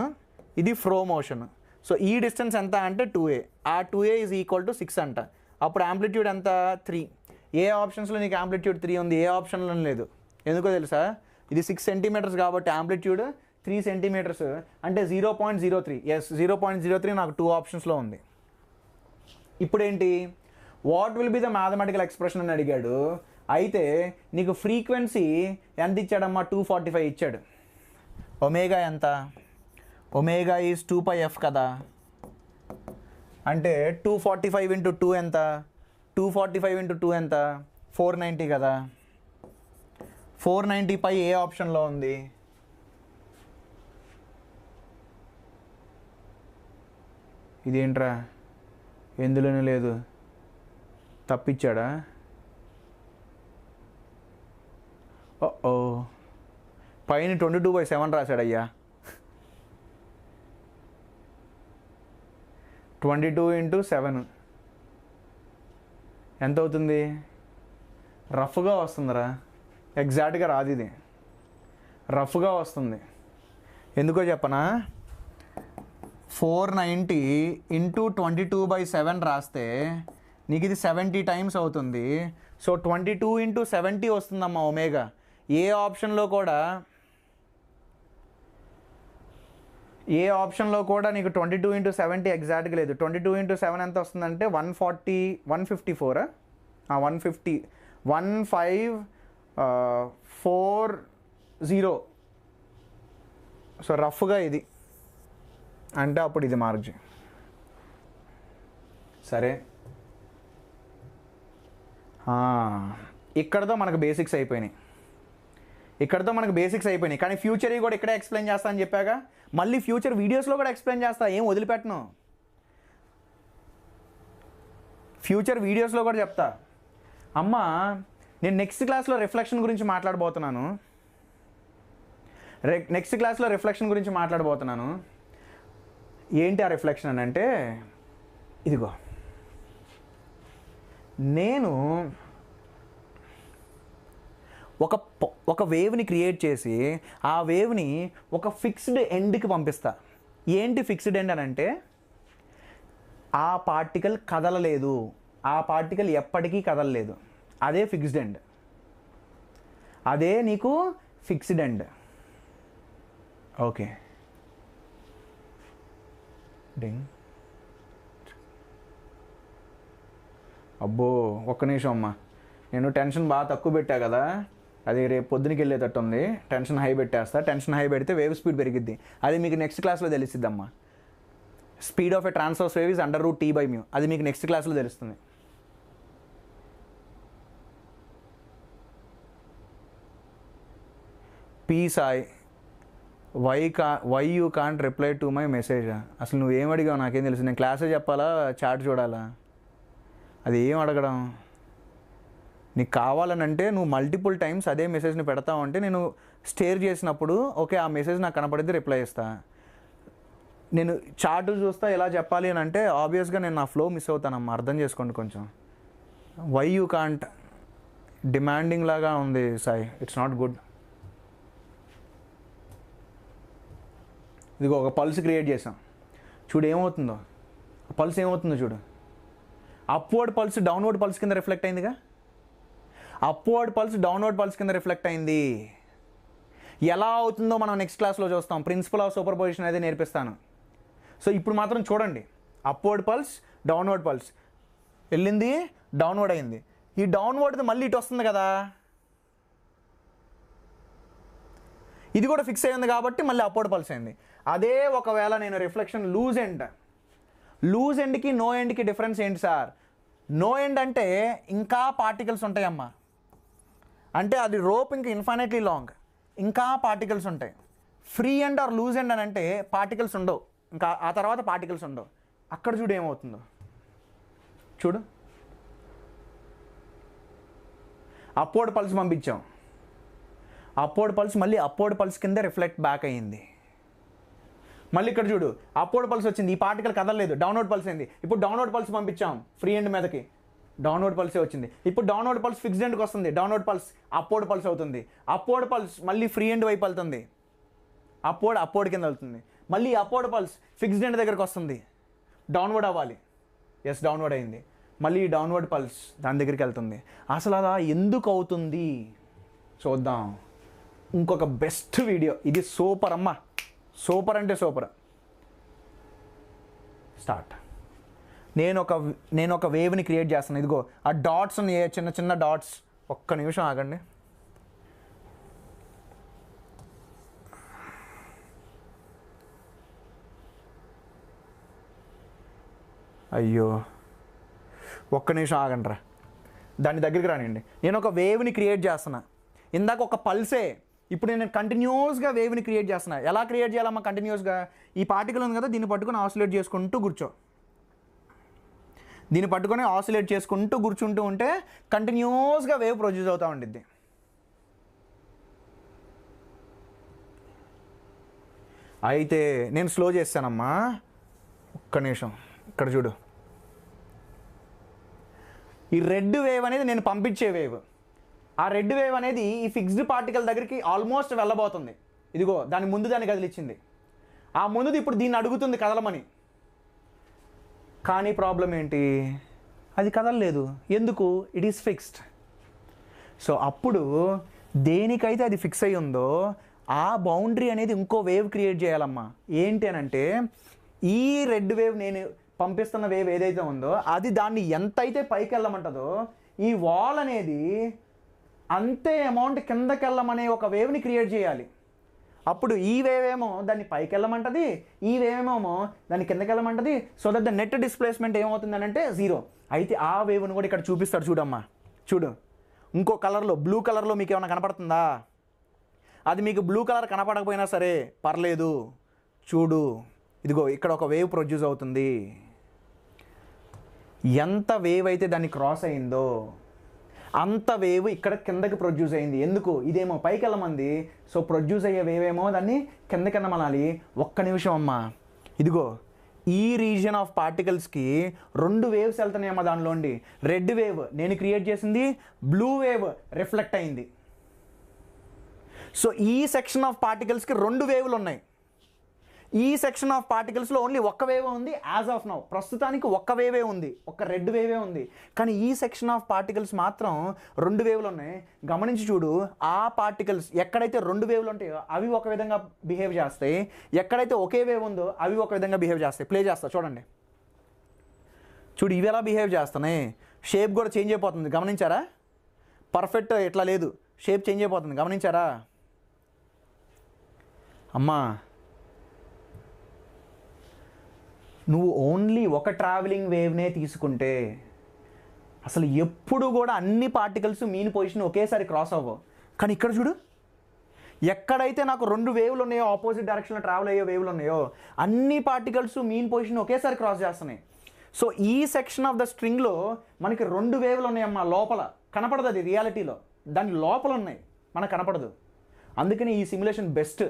ఇది ఫ్రో మోషన్. సో ఈ డిస్టెన్స్ ఎంత అంటే 2a. ఆ 2a ఈజ్ ఈక్వల్ టు 6 అంట. అప్పుడు యాంప్లిట్యూడ్ ఎంత? 3. ఏ ఆప్షన్స్లో నీకు యాంప్లిట్యూడ్ 3 ఉంది, ఏ ఆప్షన్లో లేదు. ఎందుకో తెలుసా? ఇది 6 సెంటీమీటర్స్ కాబట్టి యాంప్లిట్యూడ్ 3 సెంటీమీటర్స్ అంటే 0.03. ఎస్ 0.03 నాకు 2 ఆప్షన్స్లో ఉంది. ఇప్పుడేంటి, what will be the mathematical expression అని అడిగాడు. అయితే నీకు ఫ్రీక్వెన్సీ ఎంత ఇచ్చాడమ్మా? 245 ఇచ్చాడు. ఒమేగా ఎంత? ఒమేగా ఈజ్ 2πf కదా. అంటే 245 × 2 ఎంత? 245 × 2 ఎంత? 490 కదా. 490π ఏ ఆప్షన్లో ఉంది? ఇదేంట్రా ఎందులోనే లేదు, తప్పిచ్చాడా? ఓ పైన 22/7 రాశాడయ్యా. 22 × 7 ఎంత అవుతుంది? రఫ్గా వస్తుందిరా, ఎగ్జాక్ట్గా రాదు, ఇది రఫ్గా వస్తుంది. ఎందుకో చెప్పనా? 490 ఇంటూ 22/7 రాస్తే నీకు ఇది 70 టైమ్స్ అవుతుంది. సో 22 ఇంటూ 70 వస్తుందమ్మా ఒమేగా. ఏ ఆప్షన్లో కూడా నీకు 22 ఇంటూ 70 ఎగ్జాక్ట్గా లేదు. 22 ఇంటూ 7 ఎంత వస్తుందంటే 154 150 1540. సో రఫ్గా ఇది అంటే అప్పుడు ఇది మార్జిన్. సరే, ఇక్కడతో మనకు బేసిక్స్ అయిపోయినాయి. కానీ ఫ్యూచర్ కూడా ఇక్కడే ఎక్స్ప్లెయిన్ చేస్తా అని చెప్పాగా. మళ్ళీ ఫ్యూచర్ వీడియోస్లో కూడా ఎక్స్ప్లెయిన్ చేస్తా, ఏం వదిలిపెట్టను. ఫ్యూచర్ వీడియోస్లో కూడా చెప్తా. అమ్మా, నేను నెక్స్ట్ క్లాస్లో రిఫ్లెక్షన్ గురించి మాట్లాడబోతున్నాను. ఏంటి ఆ రిఫ్లెక్షన్ అని అంటే, ఇదిగో నేను ఒక వేవ్ని క్రియేట్ చేసి ఆ వేవ్ని ఒక ఫిక్స్డ్ ఎండ్కి పంపిస్తా. ఏంటి ఫిక్స్డ్ ఎండ్ అని అంటే, ఆ పార్టికల్ కదలలేదు, ఆ పార్టికల్ ఎప్పటికీ కదలలేదు, అదే ఫిక్స్డ్ ఎండ్, అదే నీకు ఫిక్స్డ్ ఎండ్. ఓకే, డింగ్. అబ్బో, ఒక్క నిమిషం అమ్మా, నేను టెన్షన్ బాగా తక్కువ పెట్టా కదా, అది రేపు పొద్దునకి వెళ్ళేటట్టు ఉంది. టెన్షన్ హై పెట్టేస్తా. టెన్షన్ హై పెడితే వేవ్ స్పీడ్ పెరిగిద్ది. అది మీకు నెక్స్ట్ క్లాస్లో తెలుస్తుందమ్మా. Speed of a transverse wave is √T/μ. అది మీకు నెక్స్ట్ క్లాస్లో తెలుస్తుంది. P Sai, why you can't reply to my message. అసలు నువ్వేం అడిగావు నాకేం తెలుసు? నేను క్లాసే చెప్పాలా, చాట్ చూడాలా? అది ఏం అడగడం? నీకు కావాలనంటే నువ్వు మల్టిపుల్ టైమ్స్ అదే మెసేజ్ని పెడతావు అంటే నేను స్టేర్ చేసినప్పుడు ఓకే ఆ మెసేజ్ నాకు కనపడితే రిప్లై ఇస్తా. నేను చాట్ చూస్తా ఎలా చెప్పాలి అని అంటే ఆబ్వియస్గా నేను నా ఫ్లో మిస్ అవుతానమ్మా, అర్థం చేసుకోండి కొంచెం. వై యూ కాంట్ డిమాండింగ్ లాగా ఉంది సాయి, ఇట్స్ నాట్ గుడ్. ఇదిగో ఒక పల్స్ క్రియేట్ చేసాం, చూడు ఏమవుతుందో. పల్స్ ఏమవుతుందో చూడు. అప్వర్డ్ పల్స్ డౌన్వర్డ్ పల్స్ కింద రిఫ్లెక్ట్ అయిందిగా. అప్వర్డ్ పల్స్ డౌన్వర్డ్ పల్స్ కింద రిఫ్లెక్ట్ అయింది. ఎలా అవుతుందో మనం నెక్స్ట్ క్లాస్లో చూస్తాం. ప్రిన్సిపల్ ఆఫ్ సూపర్ పొజిషన్ అయితే నేర్పిస్తాను. సో ఇప్పుడు మాత్రం చూడండి, అప్వర్డ్ పల్స్ డౌన్వర్డ్ పల్స్ వెళ్ళింది, డౌన్వర్డ్ అయింది. ఈ డౌన్వర్డ్ది మళ్ళీ ఇటు వస్తుంది కదా, ఇది కూడా ఫిక్స్ అయింది కాబట్టి మళ్ళీ అప్వర్డ్ పల్స్ అయింది. అదే ఒకవేళ నేను రిఫ్లెక్షన్ లూజ్ ఎండ్కి నో ఎండ్కి డిఫరెన్స్ ఏంటి సార్? నో ఎండ్ అంటే ఇంకా పార్టికల్స్ ఉంటాయమ్మా, అంటే అది రోప్ ఇంకా ఇన్ఫైనైట్లీ లాంగ్, ఇంకా పార్టికల్స్ ఉంటాయి. Free end or lose end అని అంటే పార్టికల్స్ ఉండవు, ఇంకా ఆ తర్వాత పార్టికల్స్ ఉండవు. అక్కడ చూడు ఏమవుతుందో చూడు. అప్వర్డ్ పల్స్ పంపించాం, అప్వర్డ్ పల్స్ మళ్ళీ అప్వర్డ్ పల్స్ కింద రిఫ్లెక్ట్ బ్యాక్ అయ్యింది. మళ్ళీ ఇక్కడ చూడు, అప్వర్డ్ పల్స్ వచ్చింది, ఈ పార్టికల్ కదలలేదు, డౌన్వర్డ్ పల్స్ అయింది. ఇప్పుడు డౌన్వర్డ్ పల్స్ పంపించాం ఫ్రీ ఎండ్ మీదకి, డౌన్వర్డ్ పల్సే వచ్చింది. ఇప్పుడు డౌన్వర్డ్ పల్స్ ఫిక్స్డ్ ఎండ్కి వస్తుంది, డౌన్వర్డ్ పల్స్ అప్వర్డ్ పల్స్ అవుతుంది. అప్వర్డ్ పల్స్ మళ్ళీ ఫ్రీ ఎండ్ వైపు వెళ్తుంది, అప్వర్డ్ కింద వెళ్తుంది. మళ్ళీ అప్వర్డ్ పల్స్ ఫిక్స్డ్ ఎండ్ దగ్గరికి వస్తుంది, డౌన్వర్డ్ అవ్వాలి. ఎస్, డౌన్వర్డ్ అయింది. మళ్ళీ డౌన్వర్డ్ పల్స్ దాని దగ్గరికి వెళ్తుంది. అసలు అలా ఎందుకు అవుతుంది చూద్దాం. ఇంకొక బెస్ట్ వీడియో ఇది. సూపర్ అమ్మా, సూపర్ అంటే సూపర్. స్టార్ట్. నేను ఒక వేవ్ని క్రియేట్ చేస్తాను. ఇదిగో ఆ డాట్స్ ఉన్నాయి, చిన్న చిన్న డాట్స్. ఒక్క నిమిషం ఆగండి. అయ్యో, ఒక్క నిమిషం ఆగండి రా, దాని దగ్గరికి రానివ్వండి. నేను ఒక వేవ్ని క్రియేట్ చేస్తున్నా. ఇందాక ఒక పల్సే, ఇప్పుడు నేను కంటిన్యూస్గా వేవ్ని క్రియేట్ చేస్తున్నా. ఎలా క్రియేట్ చేయాలమ్మా కంటిన్యూస్గా? ఈ పార్టికల్ ఉంది కదా, దీన్ని పట్టుకొని ఆసిలేట్ చేసుకుంటూ కూర్చో. దీన్ని పట్టుకొని ఆసిలేట్ చేసుకుంటూ కూర్చుంటూ ఉంటే కంటిన్యూస్గా వేవ్ ప్రొడ్యూస్ అవుతూ ఉండిద్ది. అయితే నేను స్లో చేస్తానమ్మా, ఒక్క నిమిషం. ఇక్కడ చూడు, ఈ రెడ్ వేవ్ అనేది నేను పంపించే వేవ్. ఆ రెడ్ వేవ్ అనేది ఈ ఫిక్స్డ్ పార్టికల్ దగ్గరికి ఆల్మోస్ట్ వెళ్ళబోతుంది. ఇదిగో దాని ముందు దాన్ని కదిలిచ్చింది. ఆ ముందుది ఇప్పుడు దీన్ని అడుగుతుంది కదలమని. కానీ ప్రాబ్లం ఏంటి, అది కదలలేదు. ఎందుకు? It is fixed. సో అప్పుడు దేనికైతే అది ఫిక్స్ అయ్యి ఉందో ఆ బౌండరీ అనేది ఇంకో వేవ్ క్రియేట్ చేయాలమ్మా. ఏంటి అని అంటే ఈ రెడ్ వేవ్, నేను పంపిస్తున్న వేవ్ ఏదైతే ఉందో అది దాన్ని ఎంతైతే పైకి వెళ్ళమంటుందో ఈ వాల్ అనేది అంతే అమౌంట్ కిందకి వెళ్ళమనే ఒక వేవ్ని క్రియేట్ చేయాలి. అప్పుడు ఈ వేవ్ ఏమో దాన్ని పైకి వెళ్ళమంటుంది, ఈ వేవ్ ఏమో దాన్ని కిందకి వెళ్ళమంటుంది. So that the net displacement ఏమవుతుందని అంటే 0. అయితే ఆ వేవ్ని కూడా ఇక్కడ చూపిస్తాడు చూడమ్మా. చూడు, ఇంకో కలర్లో, బ్లూ కలర్లో మీకు ఏమైనా కనపడుతుందా? అది మీకు బ్లూ కలర్ కనపడకపోయినా సరే పర్లేదు, చూడు, ఇదిగో ఇక్కడ ఒక వేవ్ ప్రొడ్యూస్ అవుతుంది. ఎంత వేవ్ అయితే దాన్ని క్రాస్ అయిందో అంత వేవ్ ఇక్కడ కిందకి ప్రొడ్యూస్ అయింది. ఎందుకు? ఇదేమో పైకి వెళ్ళమంది. సో ప్రొడ్యూస్ అయ్యే వేవ్ ఏమో దాన్ని కిందకి వెళ్ళమనాలి. ఒక్క నిమిషం అమ్మా, ఇదిగో ఈ రీజియన్ ఆఫ్ పార్టికల్స్కి 2 వేవ్స్ వెళ్తున్నాయమ్మా. దానిలోండి రెడ్ వేవ్ నేను క్రియేట్ చేసింది, బ్లూ వేవ్ రిఫ్లెక్ట్ అయింది. సో ఈ సెక్షన్ ఆఫ్ పార్టికల్స్కి 2 వేవ్లు ఉన్నాయి. ఈ సెక్షన్ ఆఫ్ పార్టికల్స్లో ఓన్లీ ఒక్క వేవ్ ఉంది. యాజ్ ఆఫ్ నౌ ప్రస్తుతానికి ఒక్క వేవే ఉంది, ఒక్క రెడ్ వేవే ఉంది. కానీ ఈ సెక్షన్ ఆఫ్ పార్టికల్స్ మాత్రం 2 వేవ్లు ఉన్నాయి. గమనించి చూడు, ఆ పార్టికల్స్ ఎక్కడైతే 2 వేవ్లు ఉంటాయో అవి ఒక విధంగా బిహేవ్ చేస్తాయి, ఎక్కడైతే ఒకే వేవ్ ఉందో అవి ఒక విధంగా బిహేవ్ చేస్తాయి. ప్లే చేస్తా చూడండి. చూడు ఇవి ఎలా బిహేవ్ చేస్తున్నాయి. షేప్ కూడా చేంజ్ అయిపోతుంది, గమనించారా? పర్ఫెక్ట్ ఇట్లా లేదు, షేప్ చేంజ్ అయిపోతుంది, గమనించారా అమ్మా? నువ్వు ఓన్లీ ఒక ట్రావెలింగ్ వేవ్నే తీసుకుంటే అసలు ఎప్పుడు కూడా అన్ని పార్టికల్స్ మీన్ పొజిషన్ ఒకేసారి క్రాస్ అవ్వవు. కానీ ఇక్కడ చూడు, ఎక్కడైతే నాకు 2 వేవ్లు ఉన్నాయో, ఆపోజిట్ డైరెక్షన్లో ట్రావెల్ అయ్యే వేవ్లు ఉన్నాయో అన్ని పార్టికల్స్ మీన్ పొజిషన్ ఒకేసారి క్రాస్ చేస్తున్నాయి. సో ఈ సెక్షన్ ఆఫ్ ద స్ట్రింగ్లో మనకి 2 వేవ్లు ఉన్నాయమ్మా. లోపల కనపడదు, అది రియాలిటీలో దాని లోపల ఉన్నాయి, మనకు కనపడదు. అందుకని ఈ సిమ్యులేషన్ బెస్ట్.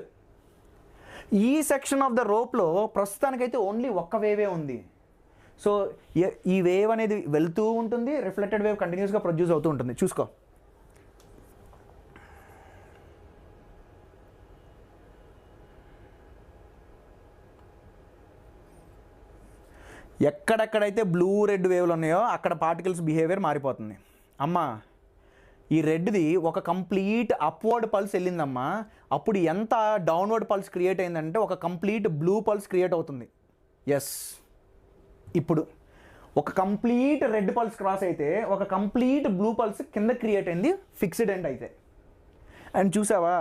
ఈ సెక్షన్ ఆఫ్ ద రోప్లో ప్రస్తుతానికైతే ఓన్లీ ఒక్క వేవే ఉంది. సో ఈ వేవ్ అనేది వెళ్తూ ఉంటుంది, రిఫ్లెక్టెడ్ వేవ్ కంటిన్యూస్గా ప్రొడ్యూస్ అవుతూ ఉంటుంది. చూసుకో, ఎక్కడెక్కడైతే బ్లూ రెడ్ వేవ్లు ఉన్నాయో అక్కడ పార్టికల్స్ బిహేవియర్ మారిపోతుంది. అమ్మా ఈ రెడ్ది ఒక కంప్లీట్ అప్వర్డ్ పల్స్ వెళ్ళిందమ్మా. అప్పుడు ఎంత డౌన్వర్డ్ పల్స్ క్రియేట్ అయిందంటే ఒక కంప్లీట్ బ్లూ పల్స్ క్రియేట్ అవుతుంది. ఎస్, ఇప్పుడు ఒక కంప్లీట్ రెడ్ పల్స్ క్రాస్ అయితే ఒక కంప్లీట్ బ్లూ పల్స్ కింద క్రియేట్ అయింది, ఫిక్స్డ్ ఎండ్ అయితే. అండ్ చూసావా,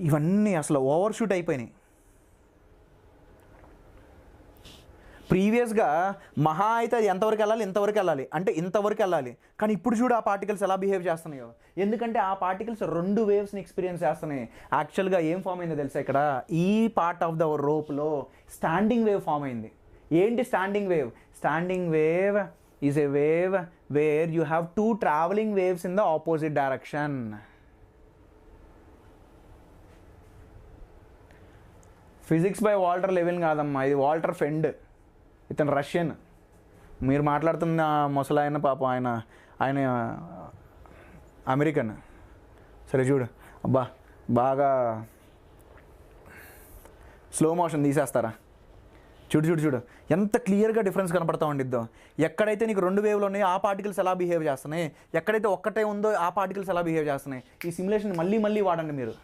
ఇవన్నీ అసలు ఓవర్ షూట్ అయిపోయినాయి. ప్రీవియస్గా మహా అయితే అది ఎంతవరకు వెళ్ళాలి, ఇంతవరకు వెళ్ళాలి, అంటే ఇంతవరకు వెళ్ళాలి. కానీ ఇప్పుడు చూడు ఆ పార్టికల్స్ ఎలా బిహేవ్ చేస్తున్నాయో. ఎందుకంటే ఆ పార్టికల్స్ 2 వేవ్స్ని ఎక్స్పీరియన్స్ చేస్తున్నాయి. యాక్చువల్గా ఏం ఫామ్ అయిందో తెలుసా, ఇక్కడ ఈ పార్ట్ ఆఫ్ ద రోప్లో స్టాండింగ్ వేవ్ ఫామ్ అయింది. ఏంటి standing wave? Standing wave is a wave where you have 2 travelling waves in the opposite direction. Physics by Walter Lewin కాదమ్మా, ఇది వాల్టర్ ఫెండ్. ఇతను రష్యన్. మీరు మాట్లాడుతున్న ముసలాయన పాపం ఆయన అమెరికన్. సరే చూడు, అబ్బా బాగా స్లో మోషన్ తీసేస్తారా? చూడు చూడు చూడు ఎంత క్లియర్గా డిఫరెన్స్ కనపడతా ఉండిద్దో. ఎక్కడైతే నీకు 2 వేవ్లు ఉన్నాయో ఆ పార్టికల్స్ ఎలా బిహేవ్ చేస్తున్నాయి, ఎక్కడైతే ఒక్కటే ఉందో ఆ పార్టికల్స్ ఎలా బిహేవ్ చేస్తున్నాయి. ఈ సిమ్యులేషన్ మళ్ళీ మళ్ళీ వాడండి మీరు.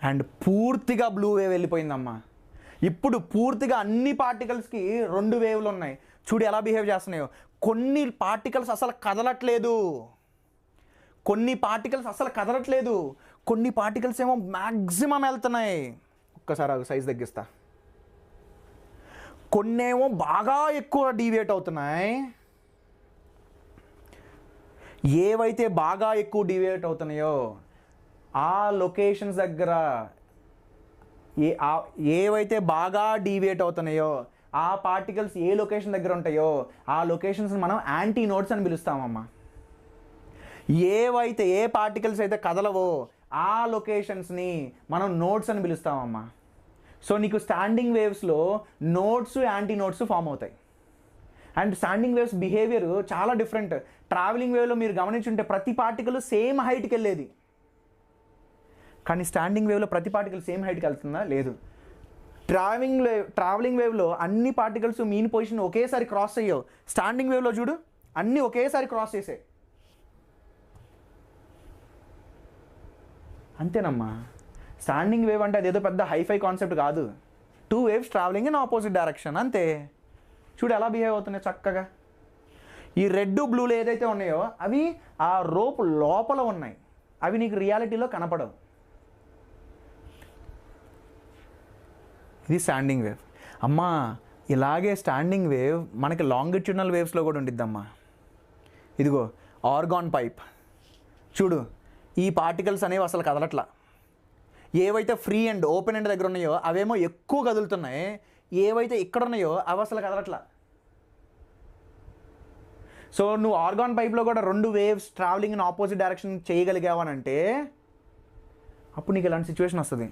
అండ్ పూర్తిగా బ్లూ వేవ్ వెళ్ళిపోయిందమ్మా. ఇప్పుడు పూర్తిగా అన్ని పార్టికల్స్కి 2 వేవ్లు ఉన్నాయి. చూడు ఎలా బిహేవ్ చేస్తున్నాయో. కొన్ని పార్టికల్స్ అసలు కదలట్లేదు, కొన్ని పార్టికల్స్ ఏమో మ్యాక్సిమం వెళ్తున్నాయి. ఒక్కసారి సైజ్ తగ్గిస్తా. కొన్నేమో బాగా ఎక్కువ డీవియేట్ అవుతున్నాయి. ఏవైతే బాగా ఎక్కువ డీవియేట్ అవుతున్నాయో ఆ లొకేషన్స్ దగ్గర ఏవైతే బాగా డీవియేట్ అవుతున్నాయో ఆ పార్టికల్స్ ఏ లొకేషన్ దగ్గర ఉంటాయో ఆ లొకేషన్స్ని మనం యాంటీ నోడ్స్ అని పిలుస్తామమ్మా. ఏ పార్టికల్స్ అయితే కదలవో ఆ లొకేషన్స్ని మనం నోడ్స్ అని పిలుస్తామమ్మా. సో నీకు స్టాండింగ్ వేవ్స్లో నోడ్స్ యాంటీ నోడ్స్ ఫామ్ అవుతాయి. అండ్ స్టాండింగ్ వేవ్స్ బిహేవియర్ చాలా డిఫరెంట్. ట్రావెలింగ్ వేవ్లో మీరు గమనించుంటే ప్రతి పార్టికల్ సేమ్ హైట్కి వెళ్ళేది, కానీ స్టాండింగ్ వేవ్లో ప్రతి పార్టికల్ సేమ్ హైట్కి వెళ్తుందా? లేదు. ట్రావెలింగ్ వేవ్లో అన్ని పార్టికల్స్ మీన్ పొజిషన్ ఒకేసారి క్రాస్ అయ్యావు. స్టాండింగ్ వేవ్లో చూడు, అన్నీ ఒకేసారి క్రాస్ చేసాయి. అంతేనమ్మా. స్టాండింగ్ వేవ్ అంటే అదేదో పెద్ద హైఫై కాన్సెప్ట్ కాదు. 2 waves travelling in opposite direction, అంతే. చూడు ఎలా బిహేవ్ అవుతున్నాయి చక్కగా. ఈ రెడ్ బ్లూలు ఏదైతే ఉన్నాయో అవి ఆ రోప్ లోపల ఉన్నాయి, అవి నీకు రియాలిటీలో కనపడవు. ఇది స్టాండింగ్ వేవ్. అమ్మా ఇలాగే స్టాండింగ్ వేవ్ మనకి లాంగిట్యూడినల్ వేవ్స్లో కూడా ఉండిద్దమ్మా. ఇదిగో ఆర్గాన్ పైప్ చూడు, ఈ పార్టికల్స్ అనేవి అసలు కదలట్లా. ఏవైతే ఫ్రీ అండ్ ఓపెన్ ఎండ్ దగ్గర ఉన్నాయో అవేమో ఎక్కువ కదులుతున్నాయి, ఏవైతే ఇక్కడ ఉన్నాయో అవి అసలు కదలట్లా. సో నువ్వు ఆర్గాన్ పైప్లో కూడా 2 waves travelling in opposite direction చేయగలిగావనంటే అప్పుడు నీకు ఇలాంటి సిచ్యువేషన్ వస్తుంది,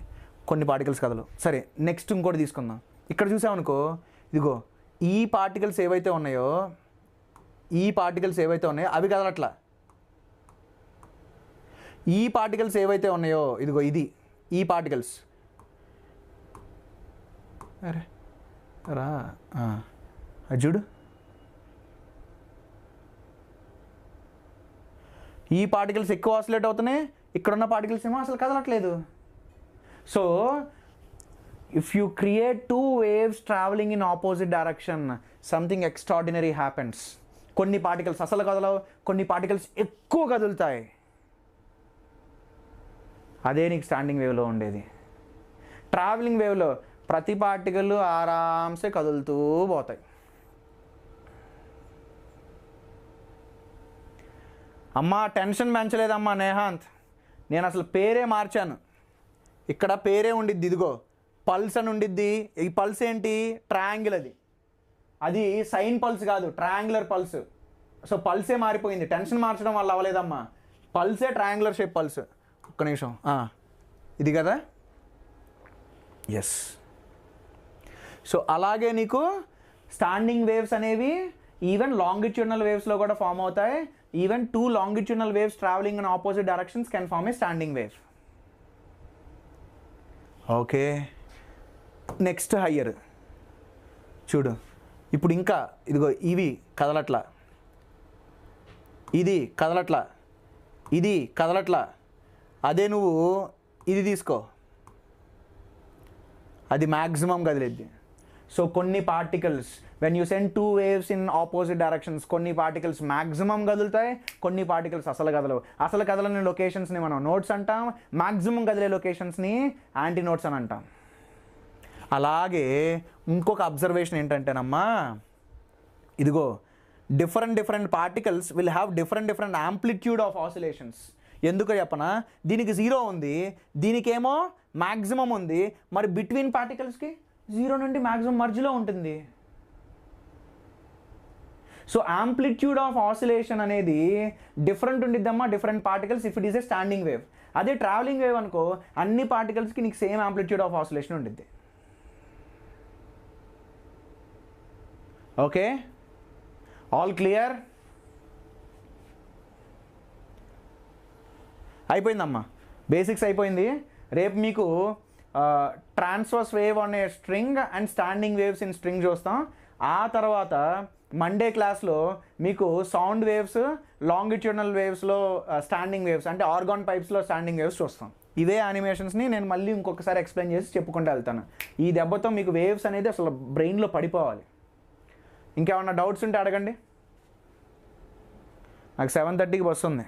కొన్ని పార్టికల్స్ కదలు. సరే నెక్స్ట్ ఇంకోటి తీసుకుందాం. ఇక్కడ చూసామనుకో, ఇదిగో ఈ పార్టికల్స్ ఏవైతే ఉన్నాయో అవి కదలట్లా. ఈ పార్టికల్స్ ఏవైతే ఉన్నాయో ఇదిగో ఈ పార్టికల్స్, అరే రా అది చూడు, ఈ పార్టికల్స్ ఎక్కువ ఆసిలేట్ అవుతున్నాయి, ఇక్కడున్న పార్టికల్స్ ఏమో అసలు కదలట్లేదు. So if you create 2 waves travelling in opposite direction, something extraordinary happens. కొన్ని పార్టికల్స్ అసలు కదలవు, కొన్ని పార్టికల్స్ ఎక్కువ కదులుతాయి. అదే నీకు స్టాండింగ్ వేవ్లో ఉండేది. ట్రావెలింగ్ వేవ్లో ప్రతి పార్టికల్ ఆరామ్సే కదులుతూ పోతాయి. అమ్మా టెన్షన్ పెంచలేదమ్మా నేహాంత్, నేను అసలు పేరే మార్చాను. ఇక్కడ పేరే ఉండిద్ది, ఇదిగో పల్స్ అని ఉండిద్ది. ఈ పల్స్ ఏంటి? ట్రయాంగిల్. అది సైన్ పల్స్ కాదు, ట్రయాంగులర్ పల్స్. సో పల్సే మారిపోయింది, టెన్షన్ మార్చడం వల్ల అవ్వలేదమ్మా. పల్సే ట్రయాంగులర్ షేప్ పల్స్. ఒక్క నిమిషం, ఇది కదా, ఎస్. సో అలాగే నీకు స్టాండింగ్ వేవ్స్ అనేవి ఈవెన్ లాంగిట్యూడినల్ వేవ్స్లో కూడా ఫామ్ అవుతాయి. Even 2 longitudinal waves travelling in opposite directions can form a standing wave. Okay, next higher చూడు. ఇప్పుడు ఇంకా ఇదిగో ఇవి కదలట్లా, ఇది కదలట్లా, ఇది కదలట్లా. అదే నువ్వు ఇది తీసుకో, అది మ్యాక్సిమం కదిలిద్ది. సో కొన్ని particles when you send 2 waves in opposite directions, కొన్ని పార్టికల్స్ మ్యాక్సిమం కదులుతాయి, కొన్ని పార్టికల్స్ అసలు కదలవు. అసలు కదలని లొకేషన్స్ని మనం నోట్స్ అంటాం, మ్యాక్సిమం కదిలే లొకేషన్స్ని యాంటీ నోట్స్ అని అంటాం. అలాగే ఇంకొక అబ్జర్వేషన్ ఏంటంటేనమ్మా, ఇదిగో different particles will have different amplitude of oscillations. ఎందుకు చెప్పనా, దీనికి 0 ఉంది, దీనికేమో మ్యాక్సిమం ఉంది. మరి బిట్వీన్ పార్టికల్స్కి 0 నుండి మ్యాక్సిమం మధ్యలో ఉంటుంది. సో యాంప్లిట్యూడ్ ఆఫ్ ఆసిలేషన్ అనేది డిఫరెంట్ ఉండిద్దమ్మా different particles if it is a standing wave. అదే ట్రావెలింగ్ వేవ్ అనుకో, అన్ని పార్టికల్స్కి నీకు సేమ్ యాంప్లిట్యూడ్ ఆఫ్ ఆసిలేషన్ ఉండిద్ది. Okay, all clear? అయిపోయిందమ్మా, బేసిక్స్ అయిపోయింది. రేపు మీకు ట్రాన్స్వర్స్ వేవ్ అనే string and standing waves in string చూస్తాం. ఆ తర్వాత మండే క్లాస్లో మీకు సౌండ్ వేవ్స్, లాంగిట్యూడినల్ వేవ్స్లో స్టాండింగ్ వేవ్స్ అంటే ఆర్గాన్ పైప్స్లో స్టాండింగ్ వేవ్స్ చూస్తాం. ఇవే యానిమేషన్స్ని నేను మళ్ళీ ఇంకొకసారి ఎక్స్ప్లెయిన్ చేసి చెప్పుకుంటూ వెళ్తాను. ఈ దెబ్బతో మీకు వేవ్స్ అనేది అసలు బ్రెయిన్లో పడిపోవాలి. ఇంకేమన్నా డౌట్స్ ఉంటే అడగండి. నాకు 7:30కి బస్సు ఉంది,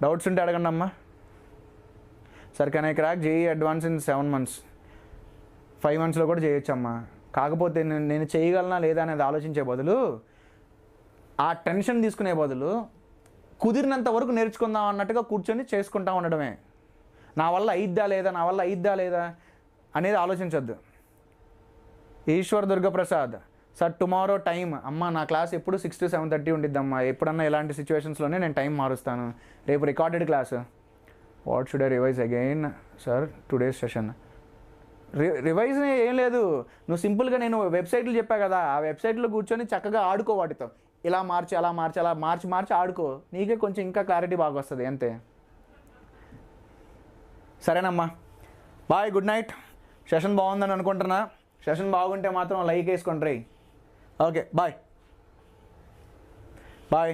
డౌట్స్ ఉంటే అడగండి అమ్మా. Sir can I crack JEE advance in 7 months? 5 monthsలో కూడా చేయొచ్చమ్మా. కాకపోతే నేను చేయగలనా లేదా అనేది ఆలోచించే బదులు, ఆ టెన్షన్ తీసుకునే బదులు కుదిరినంత వరకు నేర్చుకుందాం అన్నట్టుగా కూర్చొని చేసుకుంటా ఉండడమే. నా వల్ల అయిద్దా లేదా అనేది ఆలోచించొద్దు. Eshwar Durgaprasad sir tomorrow time. అమ్మ నా క్లాస్ ఎప్పుడు 6 to 7:30 ఉండిద్దమ్మా. ఎప్పుడన్నా ఇలాంటి సిచ్యువేషన్స్లోనే నేను టైం మారుస్తాను. రేపు recorded class. What should I revise again sir today's session? Revise ఏం లేదు, నువ్వు సింపుల్గా నేను వెబ్సైట్లు చెప్పా కదా, ఆ వెబ్సైట్లో కూర్చొని చక్కగా ఆడుకో వాటితో, ఇలా మార్చి అలా మార్చి అలా మార్చి మార్చి ఆడుకో, నీకే కొంచెం ఇంకా క్లారిటీ బాగా వస్తుంది అంతే. సరేనమ్మా, బాయ్, గుడ్ నైట్. సెషన్ బాగుందని అనుకుంటున్నా. సెషన్ బాగుంటే మాత్రం లైక్ వేసుకోండి. Okay, bye bye.